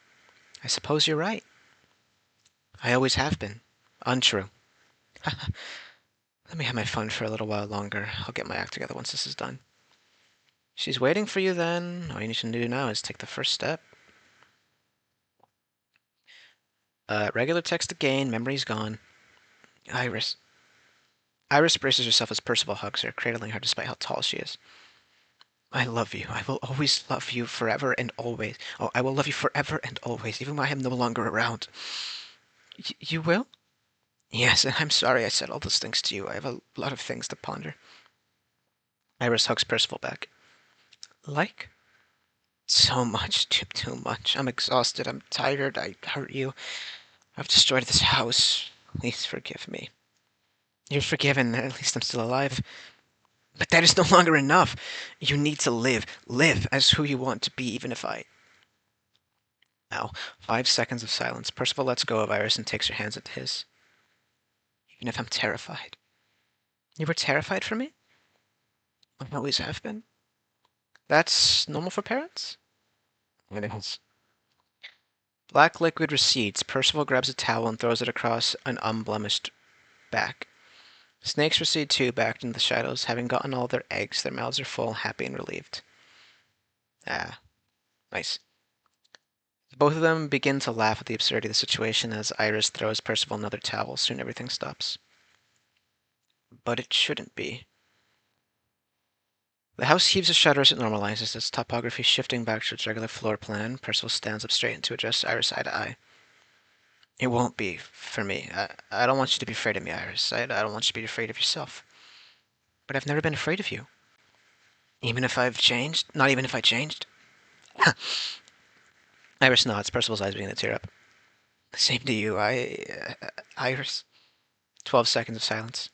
S1: I suppose you're right. I always have been. Untrue. Let me have my fun for a little while longer. I'll get my act together once this is done. She's waiting for you then. All you need to do now is take the first step. Regular text again. Memory's gone. Iris. Iris braces herself as Percival hugs her, cradling her despite how tall she is. I love you. I will always love you forever and always. Oh, I will love you forever and always, even when I am no longer around. You will? Yes, and I'm sorry I said all those things to you. I have a lot of things to ponder. Iris hugs Percival back. Like? So much, too much. I'm exhausted. I'm tired. I hurt you. I've destroyed this house. Please forgive me. You're forgiven. At least I'm still alive. But that is no longer enough. You need to live. Live as who you want to be, even if I. Now, 5 seconds of silence. Percival lets go of Iris and takes her hands into his. Even if I'm terrified. You were terrified for me? I always have been. That's normal for parents? It is. Black liquid recedes. Percival grabs a towel and throws it across an unblemished back. Snakes recede too, back into the shadows. Having gotten all their eggs, their mouths are full, happy and relieved. Ah, nice. Both of them begin to laugh at the absurdity of the situation as Iris throws Percival another towel. Soon everything stops. But it shouldn't be. The house heaves a shudder as it normalizes, its topography shifting back to its regular floor plan. Percival stands up straight and to address Iris eye to eye. It won't be for me. I don't want you to be afraid of me, Iris. I don't want you to be afraid of yourself. But I've never been afraid of you. Even if I've changed? Not even if I changed? Iris nods, Percival's eyes begin to tear up. Same to you, Iris. 12 seconds of silence.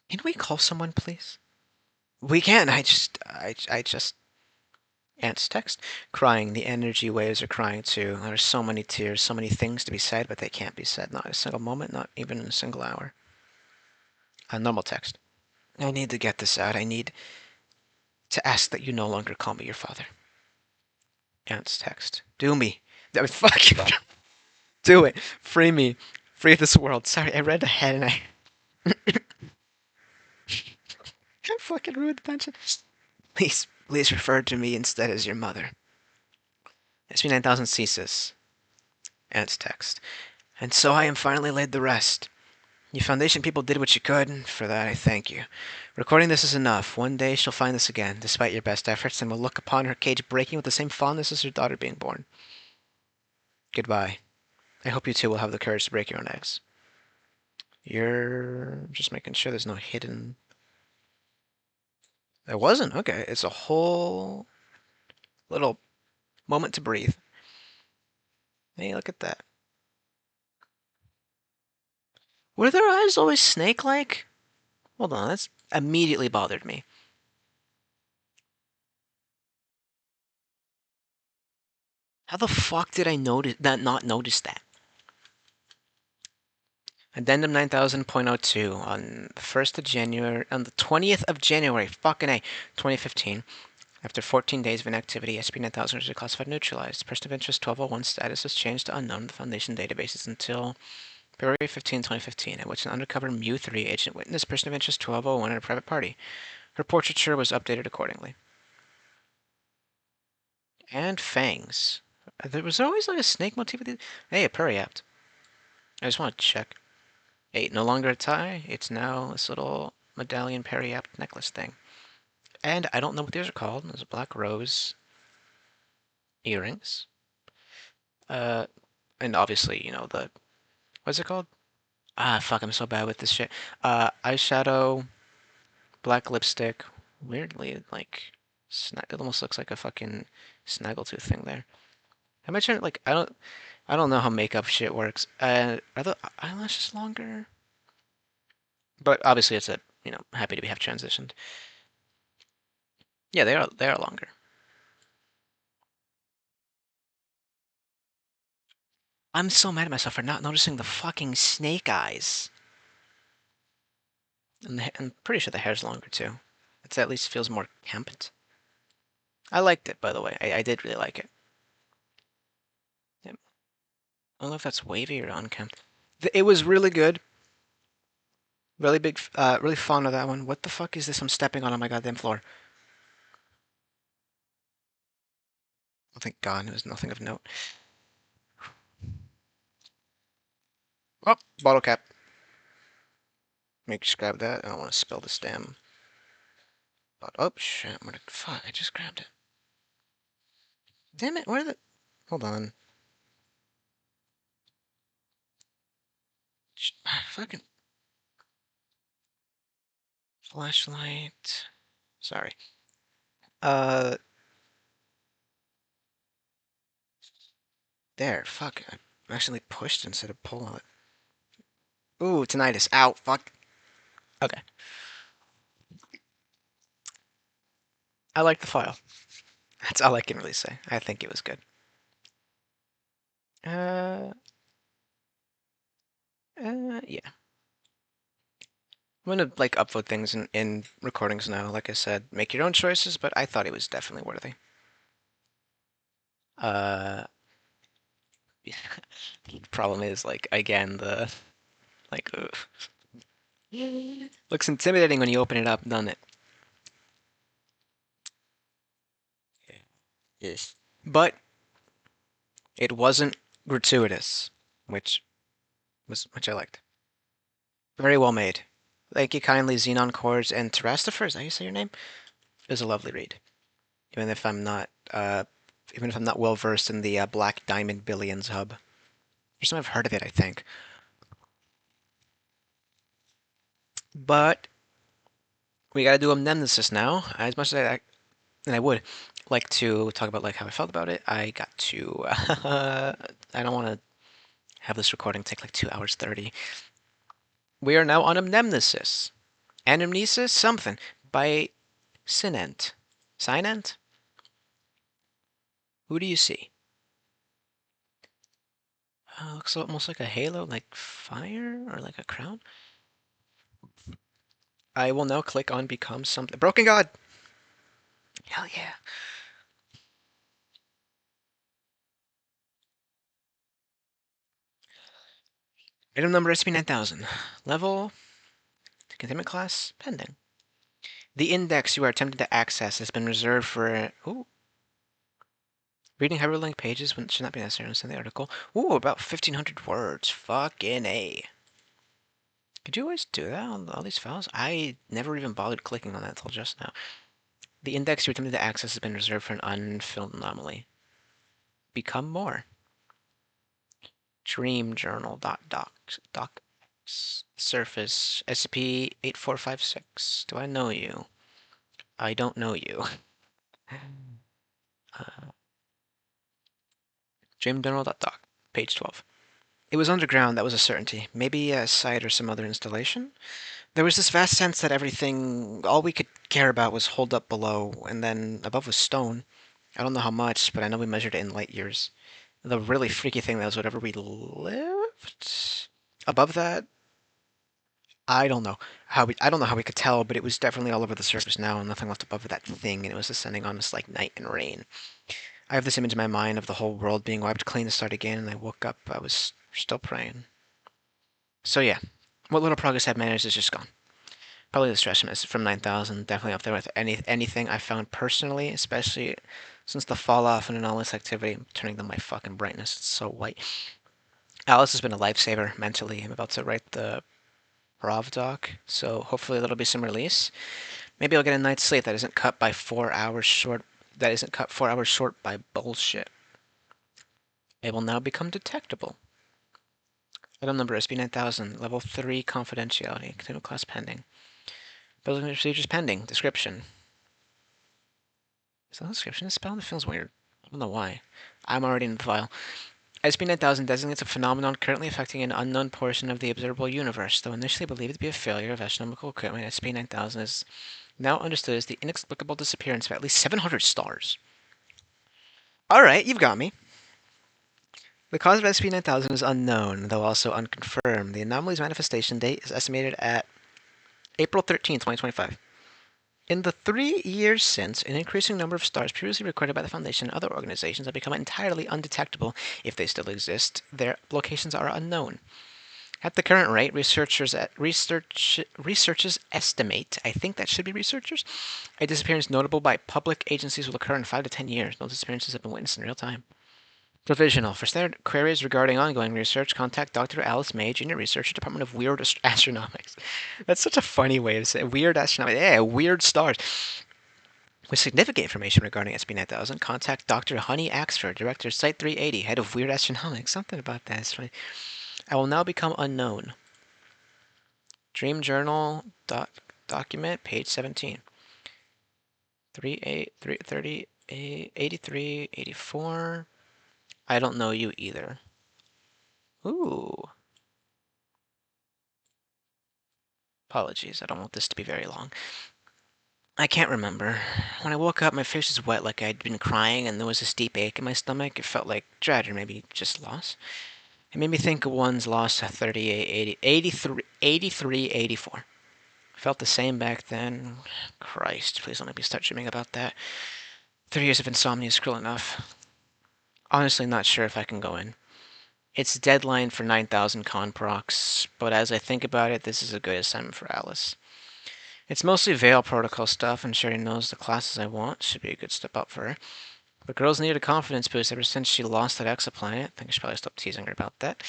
S1: Can we call someone, please? We can. I just. Aunt's text. Crying. The energy waves are crying too. There are so many tears, so many things to be said, but they can't be said. Not a single moment, not even in a single hour. A normal text. I need to get this out. I need to ask that you no longer call me your father. Aunt's text. Do me. Fuck you. Do it. Free me. Free this world. Sorry, I read ahead and I fucking ruined the pension. Please refer to me instead as your mother. SCP-9000 ceases. Aunt's text. And so I am finally laid to rest. You Foundation people did what you could, and for that I thank you. Recording this is enough. One day she'll find this again, despite your best efforts, and will look upon her cage breaking with the same fondness as her daughter being born. Goodbye. I hope you two will have the courage to break your own eggs. You're just making sure there's no hidden... There wasn't? Okay, it's a whole little moment to breathe. Hey, look at that. Were their eyes always snake-like? Hold on, that's immediately bothered me. How the fuck did I not notice that? Addendum 9000.02 on the 1st of January, on the 20th of January, fucking A, 2015. After 14 days of inactivity, SCP-9000 was declassified neutralized. Person of interest 1201 status has changed to unknown in the Foundation databases until February 15, 2015, at which an undercover Mu-3 agent witnessed person of interest 1201 at a private party. Her portraiture was updated accordingly. And fangs. There was always like a snake motif with these. Hey, a periapt. I just want to check. 8, no longer a tie. It's now this little medallion periapt necklace thing. And I don't know what these are called. There's a black rose earrings. And obviously, you know, the... What's it called? Ah, fuck, I'm so bad with this shit. Eyeshadow, black lipstick. Weirdly, like... It almost looks like a fucking snaggletooth thing there. I mentioned, like, I don't know how makeup shit works. Are the eyelashes longer? But obviously it's you know, happy to have transitioned. Yeah, they are longer. I'm so mad at myself for not noticing the fucking snake eyes. And I'm pretty sure the hair's longer too. It at least feels more kempt. I liked it, by the way. I did really like it. Yep. I don't know if that's wavy or unkempt. It was really good. Really big, really fond of that one. What the fuck is this I'm stepping on my goddamn floor? Oh, thank God, it was nothing of note. Oh, bottle cap. Make sure grab that. I don't want to spill this damn God. Oh, shit. What the fuck? I just grabbed it. Damn it. Where the... Hold on. Fucking... Flashlight. Sorry. Uh... There. Fuck. I actually pushed instead of pulled. Ooh, tinnitus. Ow. Fuck. Okay. I like the file. That's all I can really say. I think it was good. Uh... yeah. I'm gonna like upload things in recordings now. Like I said, make your own choices, but I thought it was definitely worthy. Uh, problem is like again the like looks intimidating when you open it up, doesn't it? Yes. But it wasn't gratuitous, which I liked. Very well made. Thank you kindly, Xenon Chords and Terrastifer. Is that how you say your name? It was a lovely read. Even if I'm not well versed in the Black Diamond Billions hub. First time I've heard of it, I think. But we gotta do amnesis now. As much as I would like to talk about like how I felt about it, I got to. I don't want to have this recording take like 2 hours 30. We are now on amnesis. Anamnesis something by Sinent. Sinent? Who do you see? Looks almost like a halo, like fire or like a crown. I will now click on become something. Broken God! Hell yeah. Item number SCP-9000. Level, containment class, pending. The index you are attempting to access has been reserved for... Ooh. Reading hyperlink pages when should not be necessary in the article. Ooh, about 1,500 words. Fucking A. Could you always do that on all these files? I never even bothered clicking on that until just now. The index you're attempting to access has been reserved for an unfilled anomaly. Become more. Dream journal doc surface SCP-8456. Do I know you? I don't know you. Dream journal doc page 12. It was underground, that was a certainty. Maybe a site or some other installation? There was this vast sense that everything, all we could care about was holed up below, and then above was stone. I don't know how much, but I know we measured it in light years. The really freaky thing was whatever we lived above that, I don't know how we could tell, but it was definitely all over the surface now, and nothing left above that thing, and it was descending on us like night and rain. I have this image in my mind of the whole world being wiped clean to start again, and I woke up, I was still praying. So yeah, what little progress I've managed is just gone. Probably the stress from 9000, definitely up there with anything I found personally, especially since the fall off and anomalous activity. I'm turning down my fucking brightness, it's so white. Alice has been a lifesaver mentally. I'm about to write the Rav doc, so hopefully that'll be some release. Maybe I'll get a night's sleep that isn't cut by 4 hours short. That isn't cut 4 hours short by bullshit. It will now become detectable. Item number SB-9000, level 3 confidentiality, containment class pending. Building procedures pending. Description. Is that description spelled? It feels weird. I don't know why. I'm already in the file. SB-9000 designates a phenomenon currently affecting an unknown portion of the observable universe. Though initially believed to be a failure of astronomical equipment, SCP-9000 is now understood as the inexplicable disappearance of at least 700 stars. Alright, you've got me. The cause of SCP-9000 is unknown, though also unconfirmed. The anomaly's manifestation date is estimated at April 13, 2025. In the 3 years since, an increasing number of stars previously recorded by the Foundation and other organizations have become entirely undetectable. If they still exist, their locations are unknown. At the current rate, researchers estimate, I think that should be researchers, a disappearance notable by public agencies will occur in 5 to 10 years. No disappearances have been witnessed in real time. Provisional. For standard queries regarding ongoing research, contact Dr. Alice May, Junior Researcher, Department of Weird Astronomics. That's such a funny way to say it. Weird Astronomics. Yeah, weird stars. With significant information regarding SCP-9000, contact Dr. Honey Axford, Director Site-380, Head of Weird Astronomics. Something about that is funny. I will now become unknown. Dream Journal document, page 17. 83, 84. I don't know you either. Ooh. Apologies, I don't want this to be very long. I can't remember. When I woke up, my face was wet like I'd been crying, and there was this deep ache in my stomach. It felt like dread, or maybe just loss. It made me think of one's lost at 38, 80, 83, 84. I felt the same back then. Christ, please don't make me start dreaming about that. 3 years of insomnia is cruel enough. Honestly, not sure if I can go in. It's deadline for 9000 con procs, but as I think about it, this is a good assignment for Alice. It's mostly Veil Protocol stuff, and she already knows the classes I want. Should be a good step up for her. The girl's needed a confidence boost ever since she lost that exoplanet. I think I should probably stop teasing her about that.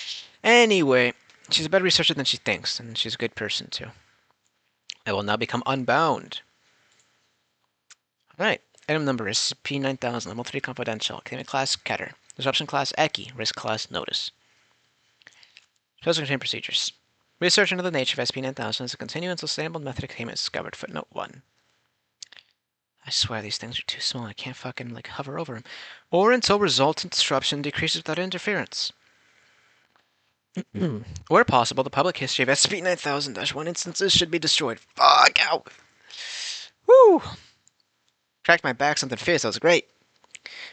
S1: Anyway, she's a better researcher than she thinks, and she's a good person, too. I will now become unbound. Alright, item number is SCP-9000, level 3 confidential. Academic class, Keter. Disruption class, Eki. Risk class, Notice. Special contained procedures. Research into the nature of SCP-9000 is a continuous and sustainable method of containment discovered. Footnote 1. I swear these things are too small. I can't fucking, hover over them. Or until resultant disruption decreases without interference. Where possible, the public history of SCP-9000-1 instances should be destroyed. Fuck out! Woo! Cracked my back, something fierce. That was great.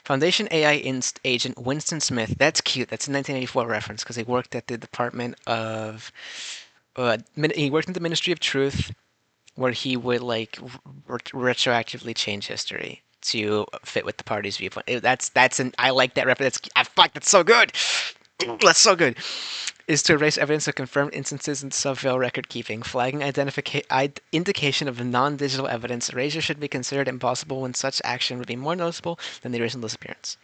S1: Foundation AI agent Winston Smith. That's cute. That's a 1984 reference because he worked at the Department of... he worked in the Ministry of Truth, where he would retroactively change history to fit with the party's viewpoint. I like that reference. That's so good. That's so good. Is to erase evidence of confirmed instances in sub-veil record keeping, flagging indication of non-digital evidence. Erasure should be considered impossible when such action would be more noticeable than the original disappearance.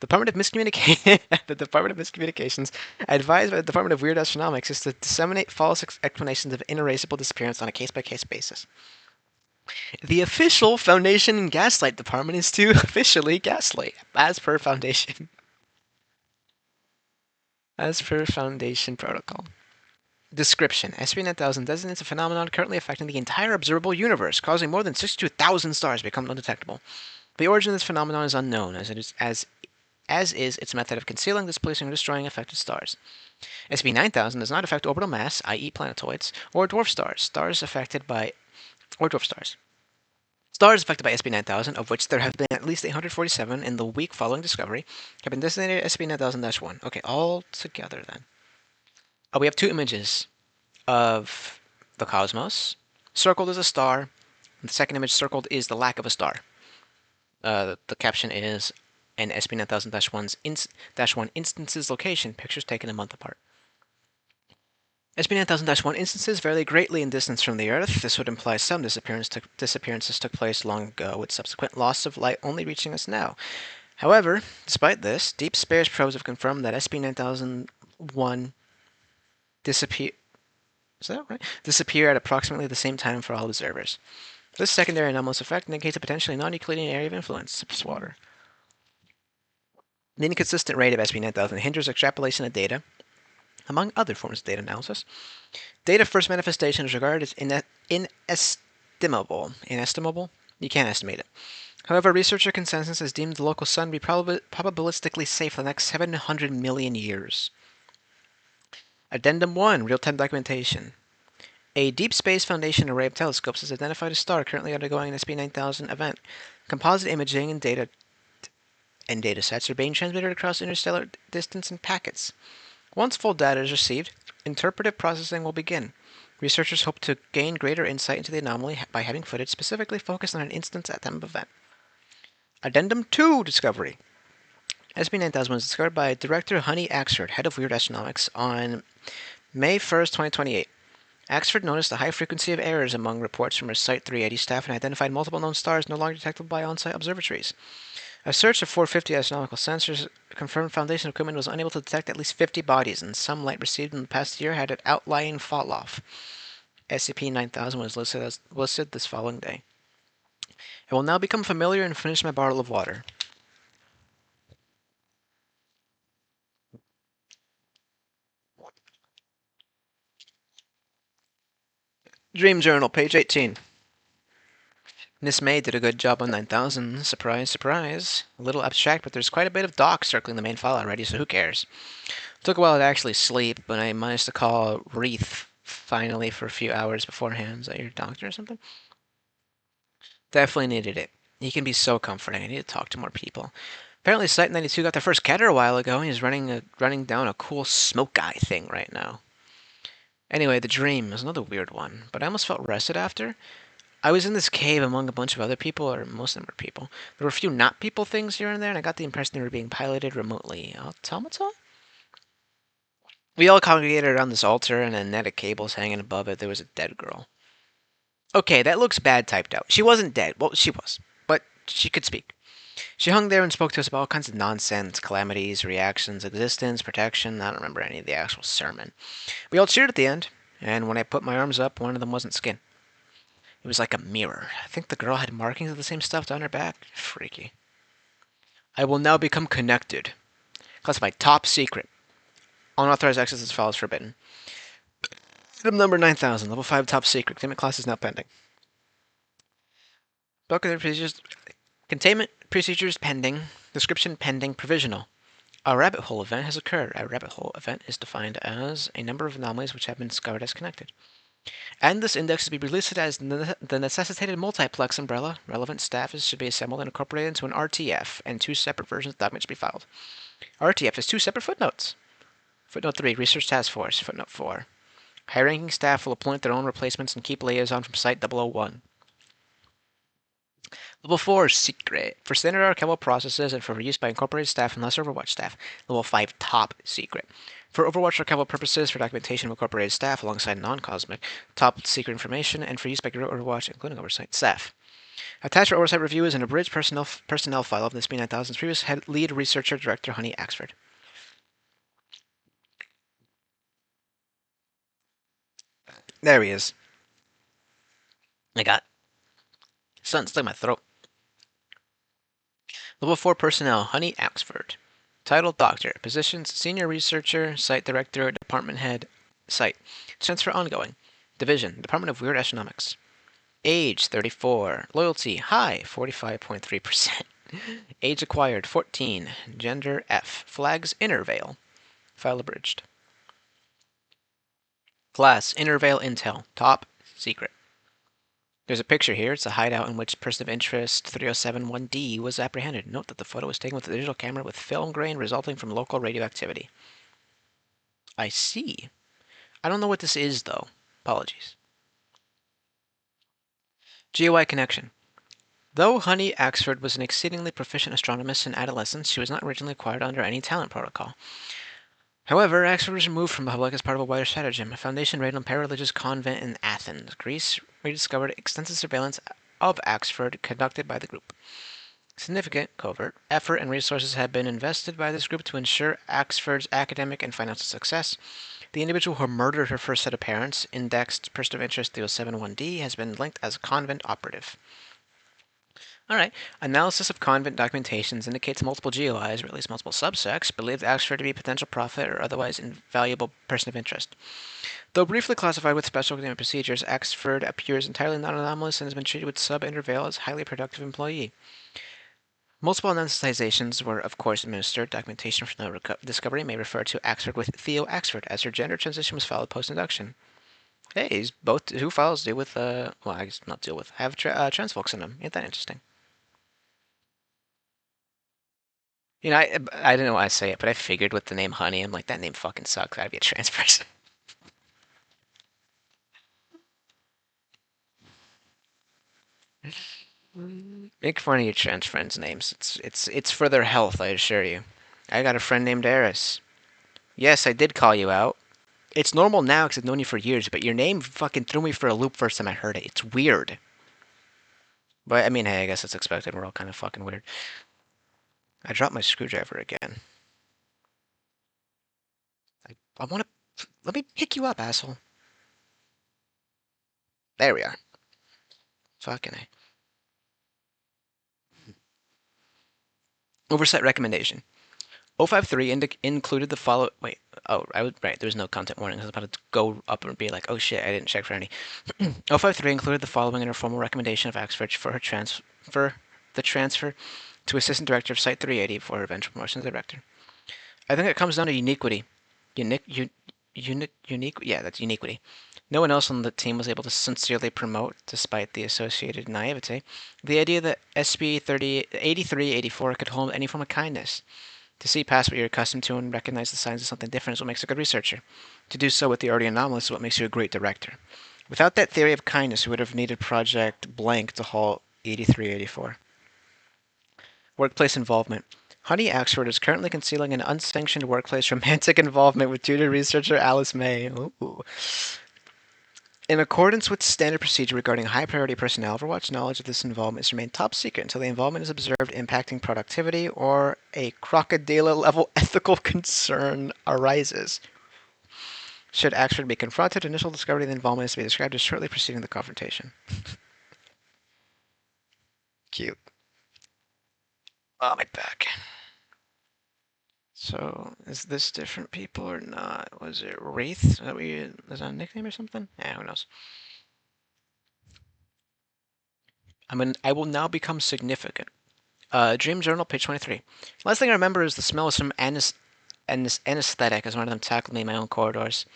S1: The Department of Miscommunications, advised by the Department of Weird Astronomics, is to disseminate false explanations of inerasable disappearance on a case-by-case basis. The official Foundation and Gaslight Department is to officially gaslight, as per Foundation. As per Foundation protocol. Description. SCP-9000 designates a phenomenon currently affecting the entire observable universe, causing more than 62,000 stars to become undetectable. The origin of this phenomenon is unknown, as is its method of concealing, displacing, or destroying affected stars. SCP-9000 does not affect orbital mass, i.e. planetoids, or dwarf stars. Stars affected by SCP-9000, of which there have been at least 847 in the week following discovery, have been designated SCP-9000-1. Okay, all together then. We have two images of the cosmos. Circled is a star. The second image circled is the lack of a star. The caption is an SCP-9000-1 instance's location, pictures taken a month apart. SCP-9000-1 instances vary greatly in distance from the Earth. This would imply some disappearances took place long ago, with subsequent loss of light only reaching us now. However, despite this, deep space probes have confirmed that SCP-9001 disappear at approximately the same time for all observers. This secondary anomalous effect indicates a potentially non-Euclidean area of influence. Water. The inconsistent rate of SCP-9000 hinders extrapolation of data, among other forms of data analysis. Data first manifestation is regarded as inestimable. Inestimable? You can't estimate it. However, researcher consensus has deemed the local sun to be probabilistically safe for the next 700 million years. Addendum 1, real-time documentation. A Deep Space Foundation array of telescopes has identified a star currently undergoing an SCP-9000 event. Composite imaging and data sets are being transmitted across interstellar distance in packets. Once full data is received, interpretive processing will begin. Researchers hope to gain greater insight into the anomaly by having footage specifically focused on an instance at time of event. Addendum 2, discovery. SCP-9000 was discovered by Director Honey Axford, Head of Weird Astronomics, on May 1st, 2028. Axford noticed a high frequency of errors among reports from her Site-380 staff and identified multiple known stars no longer detectable by on-site observatories. A search of 450 astronomical sensors confirmed Foundation equipment was unable to detect at least 50 bodies, and some light received in the past year had an outlying fall-off. SCP-9000 was listed this following day. I will now become familiar and finish my bottle of water. Dream Journal, page 18. Miss May did a good job on 9000. Surprise, surprise. A little abstract, but there's quite a bit of docs circling the main file already, so who cares? Took a while to actually sleep, but I managed to call Reith finally for a few hours beforehand. Is that your doctor or something? Definitely needed it. He can be so comforting. I need to talk to more people. Apparently, Site-92 got their first getter a while ago, and he's running down a cool smoke guy thing right now. Anyway, the dream was another weird one, but I almost felt rested after. I was in this cave among a bunch of other people, or most of them were people. There were a few not people things here and there, and I got the impression they were being piloted remotely. Automata? We all congregated around this altar, and a net of cables hanging above it. There was a dead girl. Okay, that looks bad typed out. She wasn't dead. Well, she was, but she could speak. She hung there and spoke to us about all kinds of nonsense, calamities, reactions, existence, protection. I don't remember any of the actual sermon. We all cheered at the end, and when I put my arms up, one of them wasn't skin. It was like a mirror. I think the girl had markings of the same stuff down her back. Freaky. I will now become connected. Classified top secret. Unauthorized access to this file is forbidden. Item number 9000, level 5 top secret. Containment class is now pending. Containment procedures pending. Description pending. Provisional. A rabbit hole event has occurred. A rabbit hole event is defined as a number of anomalies which have been discovered as connected. And this index is to be released as the necessitated multiplex umbrella. Relevant staff should be assembled and incorporated into an RTF, and 2 separate versions of documents should be filed. RTF has 2 separate footnotes. Footnote 3, Research Task Force. Footnote 4, high-ranking staff will appoint their own replacements and keep liaison from Site-001. Level 4, Secret. For standard archival processes and for use by incorporated staff and less Overwatch staff. Level 5, Top Secret. For Overwatch archival purposes, for documentation of incorporated staff alongside non-cosmic, top secret information, and for use by Guerrilla Overwatch, including oversight staff. Attached for oversight review is an abridged personnel file of the SCP-9000's previous lead researcher, Director Honey Axford. There he is. I got something stuck in my throat. Level 4 personnel, Honey Axford. Title, Doctor. Positions, Senior Researcher, Site Director, Department Head, Site. Transfer ongoing. Division, Department of Weird Astronomics. Age, 34. Loyalty, high, 45.3%. Age acquired, 14. Gender, F. Flags, Inner Veil. File abridged. Class, Inner Veil Intel. Top, Secret. There's a picture here. It's a hideout in which person of interest 3071D was apprehended. Note that the photo was taken with a digital camera with film grain resulting from local radioactivity. I see. I don't know what this is, though. Apologies. GOI connection. Though Honey Axford was an exceedingly proficient astronomist in adolescence, she was not originally acquired under any talent protocol. However, Axford was removed from the public as part of a wider stratagem. A foundation raid on a para-religious convent in Athens, Greece, rediscovered extensive surveillance of Axford conducted by the group. Significant, covert, effort and resources have been invested by this group to ensure Axford's academic and financial success. The individual who murdered her first set of parents, indexed person of interest 3071D, has been linked as a convent operative. Alright. Analysis of convent documentations indicates multiple GOIs, or at least multiple subsects, believed Axford to be a potential prophet or otherwise invaluable person of interest. Though briefly classified with special academic procedures, Axford appears entirely non-anomalous and has been treated with sub-interval as a highly productive employee. Multiple anesthetizations were, of course, administered. Documentation from the discovery may refer to Axford with Theo Axford, as her gender transition was followed post-induction. Hey, he's both two files deal with, well, I guess not deal with, have trans folks in them. Ain't that interesting? You know, I didn't know why I say it, but I figured with the name Honey, I'm like, that name fucking sucks. I'd be a trans person. Make fun of your trans friends' names. It's for their health, I assure you. I got a friend named Eris. Yes, I did call you out. It's normal now because I've known you for years, but your name fucking threw me for a loop first time I heard it. It's weird. But I mean, hey, I guess it's expected. We're all kind of fucking weird. I dropped my screwdriver again. I want to. Let me pick you up, asshole. There we are. Fucking A. Oversight recommendation. 053 included the follow. Wait. Oh, right. There was no content warning. I was about to go up and be like, oh shit, I didn't check for any. 053 included the following in her formal recommendation of Oxford for her transfer to assistant director of Site 380 for her eventual promotion to director. I think it comes down to uniquity. Unique. Yeah, that's uniquity. No one else on the team was able to sincerely promote, despite the associated naivete, the idea that SCP-8384 could hold any form of kindness. To see past what you're accustomed to and recognize the signs of something different is what makes a good researcher. To do so with the already anomalous is what makes you a great director. Without that theory of kindness, we would have needed Project Blank to halt 8384. Workplace involvement. Honey Axford is currently concealing an unsanctioned workplace romantic involvement with tutor researcher Alice May. Ooh. In accordance with standard procedure regarding high-priority personnel, Overwatch knowledge of this involvement is remained top secret until the involvement is observed impacting productivity or a crocodile-level ethical concern arises. Should Axford be confronted, initial discovery of the involvement is to be described as shortly preceding the confrontation. Cute. Oh, my back. So, is this different people or not? Was it Wraith? Is that a nickname or something? Yeah, who knows? I will now become significant. Dream Journal, page 23. Last thing I remember is the smell of some anesthetic as one of them tackled me in my own corridors.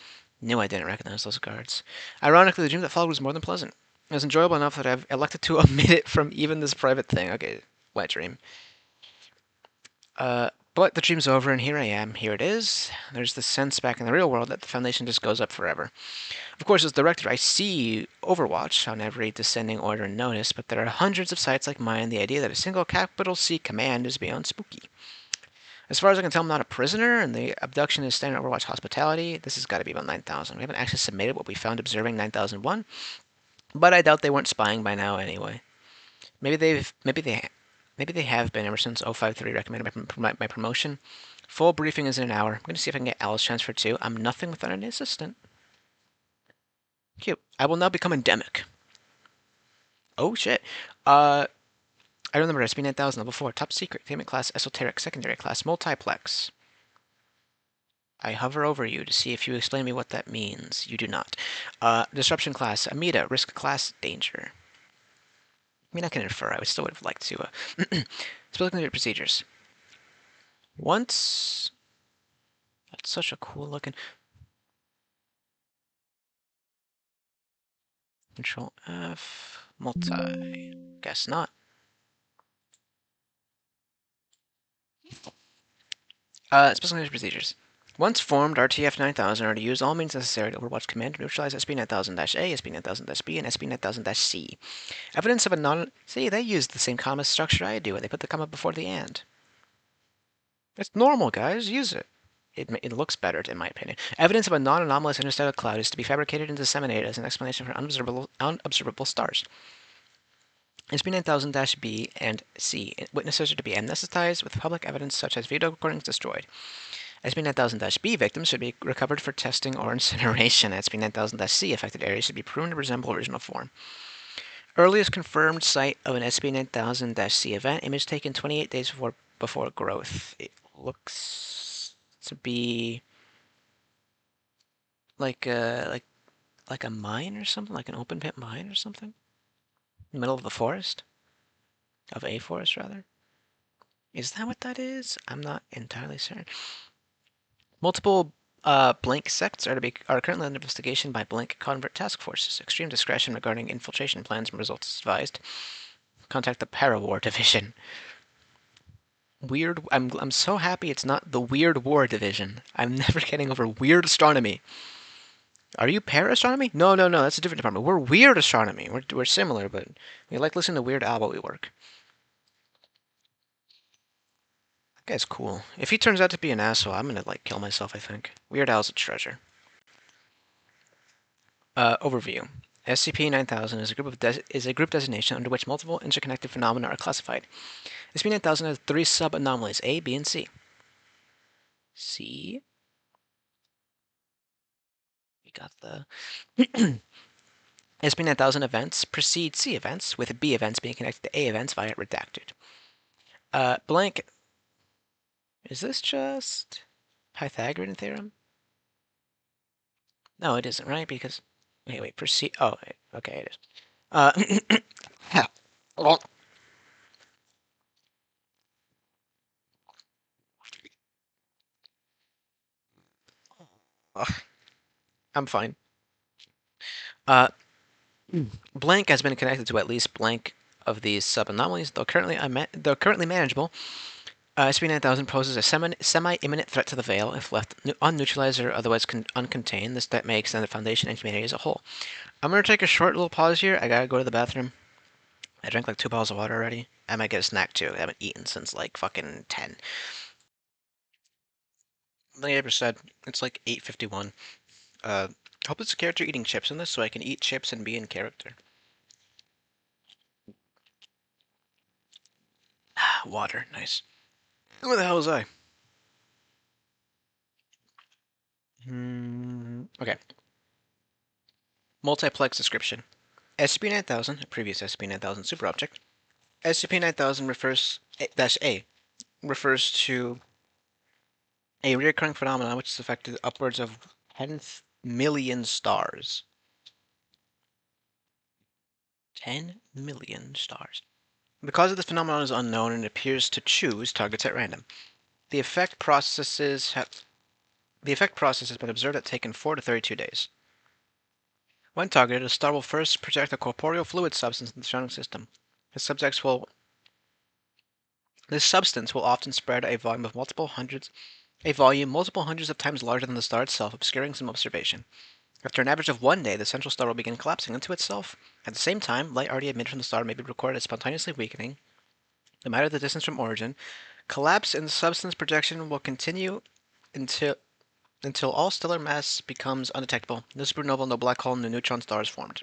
S1: Knew I didn't recognize those guards. Ironically, the dream that followed was more than pleasant. It was enjoyable enough that I've elected to omit it from even this private thing. Okay, wet dream. But the dream's over, and here I am. Here it is. There's the sense back in the real world that the Foundation just goes up forever. Of course, as director, I see Overwatch on every descending order and notice, but there are hundreds of sites like mine, and the idea that a single capital C command is beyond spooky. As far as I can tell, I'm not a prisoner, and the abduction is standard Overwatch hospitality. This has got to be about 9000. We haven't actually submitted what we found observing 9001, but I doubt they weren't spying by now anyway. Maybe they have been ever since 053 recommended my promotion. Full briefing is in an hour. I'm going to see if I can get Alice transferred too. I'm nothing without an assistant. Cute. I will now become endemic. Oh shit. I remember SCP-9000 level 4, top secret, payment class, esoteric, secondary class, multiplex. I hover over you to see if you explain me what that means. You do not. Disruption class, Amida, risk class, danger. I mean, I can infer. I still would have liked to. Specific procedures. Once. That's such a cool looking. Control F. Multi. Guess not. Specific procedures. Once formed, RTF-9000 are to use all means necessary to Overwatch command to neutralize SCP-9000-A, SCP-9000-B, and SCP-9000-C. Evidence of a non... See, they use the same comma structure I do, and they put the comma before the and. It's normal, guys. Use it. It looks better, in my opinion. Evidence of a non-anomalous interstellar cloud is to be fabricated and disseminated as an explanation for unobservable stars. SCP-9000-B and C. Witnesses are to be amnesticized with public evidence such as video recordings destroyed. SCP-9000-B victims should be recovered for testing or incineration. SCP-9000-C affected areas should be pruned to resemble original form. Earliest confirmed site of an SCP-9000-C event. Image taken 28 days before growth. It looks to be like a mine or something, like an open pit mine or something, in the middle of the forest, of a forest rather. Is that what that is? I'm not entirely certain. Multiple blank sects are currently under investigation by blank convert task forces. Extreme discretion regarding infiltration plans and results is advised. Contact the Parawar Division. Weird. I'm so happy it's not the Weird War Division. I'm never getting over weird astronomy. Are you para-astronomy? No, that's a different department. We're weird astronomy. We're similar, but we like listening to Weird Al while we work. That guy's cool. If he turns out to be an asshole, I'm gonna like kill myself, I think. Weird Al's a treasure. Overview. SCP-9000 is a group designation under which multiple interconnected phenomena are classified. SCP-9000 has 3 sub-anomalies, A, B, and C. C? We got the... SCP-9000 events precede C events, with B events being connected to A events via redacted. Blank Is this just Pythagorean theorem? No, it isn't, right? Because wait, proceed. Oh, okay, it is. Well, I'm fine. Uh, blank has been connected to at least blank of these sub-anomalies, though currently manageable. SCP-9000 poses a semi-imminent threat to the Veil if left unneutralized or otherwise uncontained. This threat may extend the Foundation and humanity as a whole. I'm gonna take a short little pause here. I gotta go to the bathroom. I drank like 2 bottles of water already. I might get a snack too. I haven't eaten since like fucking 10. Like I ever said, it's like 8:51. Hope it's a character eating chips in this so I can eat chips and be in character. Water, nice. Who the hell was I? Okay. Multiplex description. SCP-9000, a previous SCP-9000 superobject. SCP-9000 refers to a recurring phenomenon which has affected upwards of 10 million stars. 10 million stars. The cause of this phenomenon is unknown and appears to choose targets at random. The effect process has been observed at taken 4 to 32 days. When targeted, a star will first project a corporeal fluid substance in the surrounding system. This substance will often spread a volume multiple hundreds of times larger than the star itself, obscuring some observation. After an average of 1 day, the central star will begin collapsing into itself. At the same time, light already emitted from the star may be recorded as spontaneously weakening. No matter the distance from origin, collapse in the substance projection will continue until all stellar mass becomes undetectable. No supernova, no black hole, no neutron star is formed.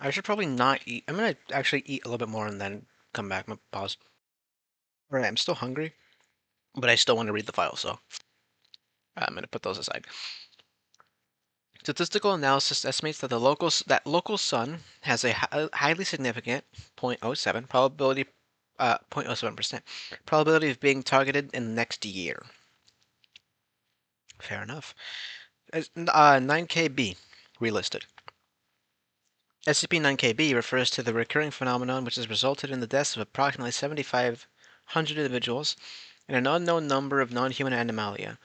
S1: I should probably not eat. I'm gonna actually eat a little bit more and then come back. I'm gonna pause. Alright, I'm still hungry, but I still want to read the file, so I'm gonna put those aside. Statistical analysis estimates that local sun has a highly significant 0.07 probability, 0.07% probability of being targeted in the next year. Fair enough. 9KB relisted. SCP-9KB refers to the recurring phenomenon which has resulted in the deaths of approximately 7,500 individuals and an unknown number of non-human animalia.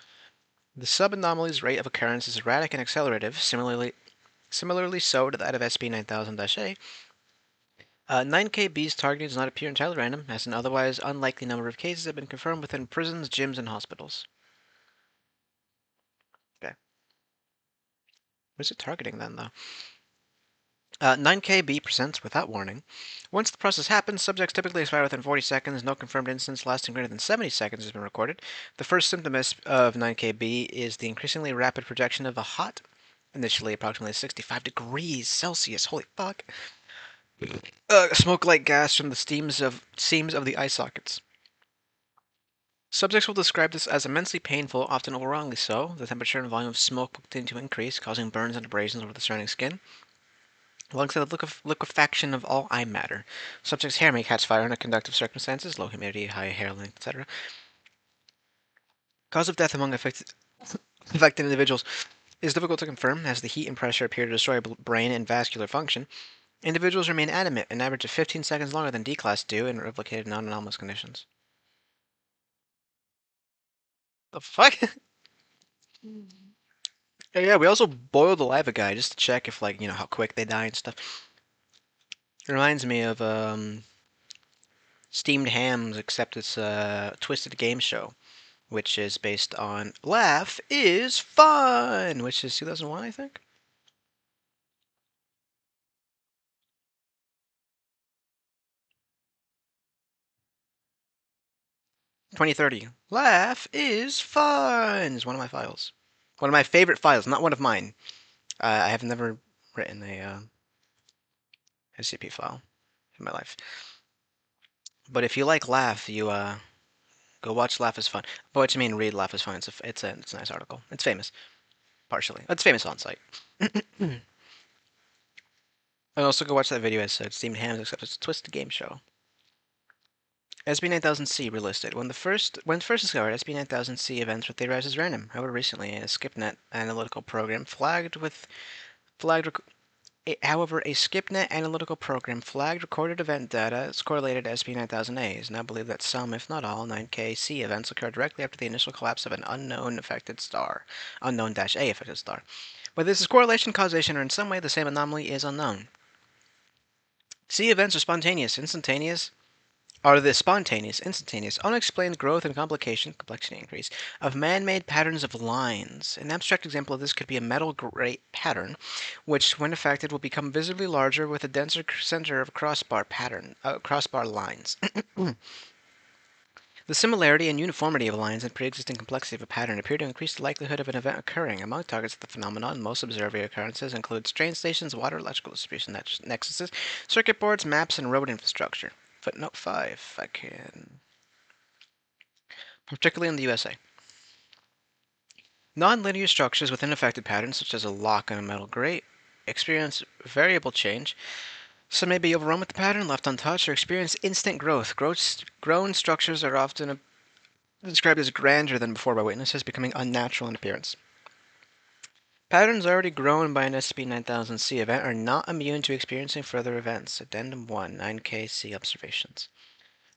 S1: The sub-anomaly's rate of occurrence is erratic and accelerative, similarly so to that of SCP-9000-A. 9KB's targeting does not appear entirely random, as an otherwise unlikely number of cases have been confirmed within prisons, gyms, and hospitals. Okay. What is it targeting then, though? 9KB presents without warning. Once the process happens, subjects typically expire within 40 seconds. No confirmed instance lasting greater than 70 seconds has been recorded. The first symptom of 9KB is the increasingly rapid projection of a hot, initially approximately 65 degrees Celsius, holy fuck, smoke-like gas from the seams of the eye sockets. Subjects will describe this as immensely painful, often overwhelmingly so. The temperature and volume of smoke will continue to increase, causing burns and abrasions over the surrounding skin, alongside the liquefaction of all eye matter. Subject's hair may catch fire under conductive circumstances, low humidity, high hair length, etc. Cause of death among affected individuals is difficult to confirm, as the heat and pressure appear to destroy brain and vascular function. Individuals remain animate an average of 15 seconds longer than D-class do in replicated non-anomalous conditions. The fuck? Yeah, we also boiled the lava guy just to check if, like, how quick they die and stuff. It reminds me of Steamed Hams, except it's a Twisted Game Show, which is based on Laugh is Fun, which is 2001, I think. 2030. Laugh is Fun is one of my files. One of my favorite files, not one of mine. I have never written a SCP file in my life. But if you like Laugh, you go watch Laugh is Fun. But what you mean read Laugh is Fun? It's a nice article. It's famous, partially. It's famous on site. And also go watch that video I said, Steamed Hams, except it's a Twisted Game Show. SCP-9000-C relisted. When first discovered, SCP-9000-C events were theorized as random. However, recently, a SCP-net analytical program flagged However, a SCP-net analytical program flagged recorded event data as correlated to SCP-9000-A. It is now believed that some, if not all, 9K-C events occurred directly after the initial collapse of an unknown-A affected star. Whether this is correlation, causation, or in some way the same anomaly is unknown. C events are instantaneous, unexplained growth and complexity increase, of man-made patterns of lines. An abstract example of this could be a metal grate pattern, which, when affected, will become visibly larger with a denser center of crossbar lines. The similarity and uniformity of lines and pre-existing complexity of a pattern appear to increase the likelihood of an event occurring. Among targets of the phenomenon, most observed occurrences include train stations, water electrical distribution nexuses, circuit boards, maps, and road infrastructure. Footnote 5. I can. Particularly in the USA. Non-linear structures within affected patterns, such as a lock on a metal grate, experience variable change. Some may be overrun with the pattern, left untouched, or experience instant growth. Grown structures are often described as grander than before by witnesses, becoming unnatural in appearance. Patterns already grown by an SCP-9000-C event are not immune to experiencing further events. Addendum 1, 9K-C observations.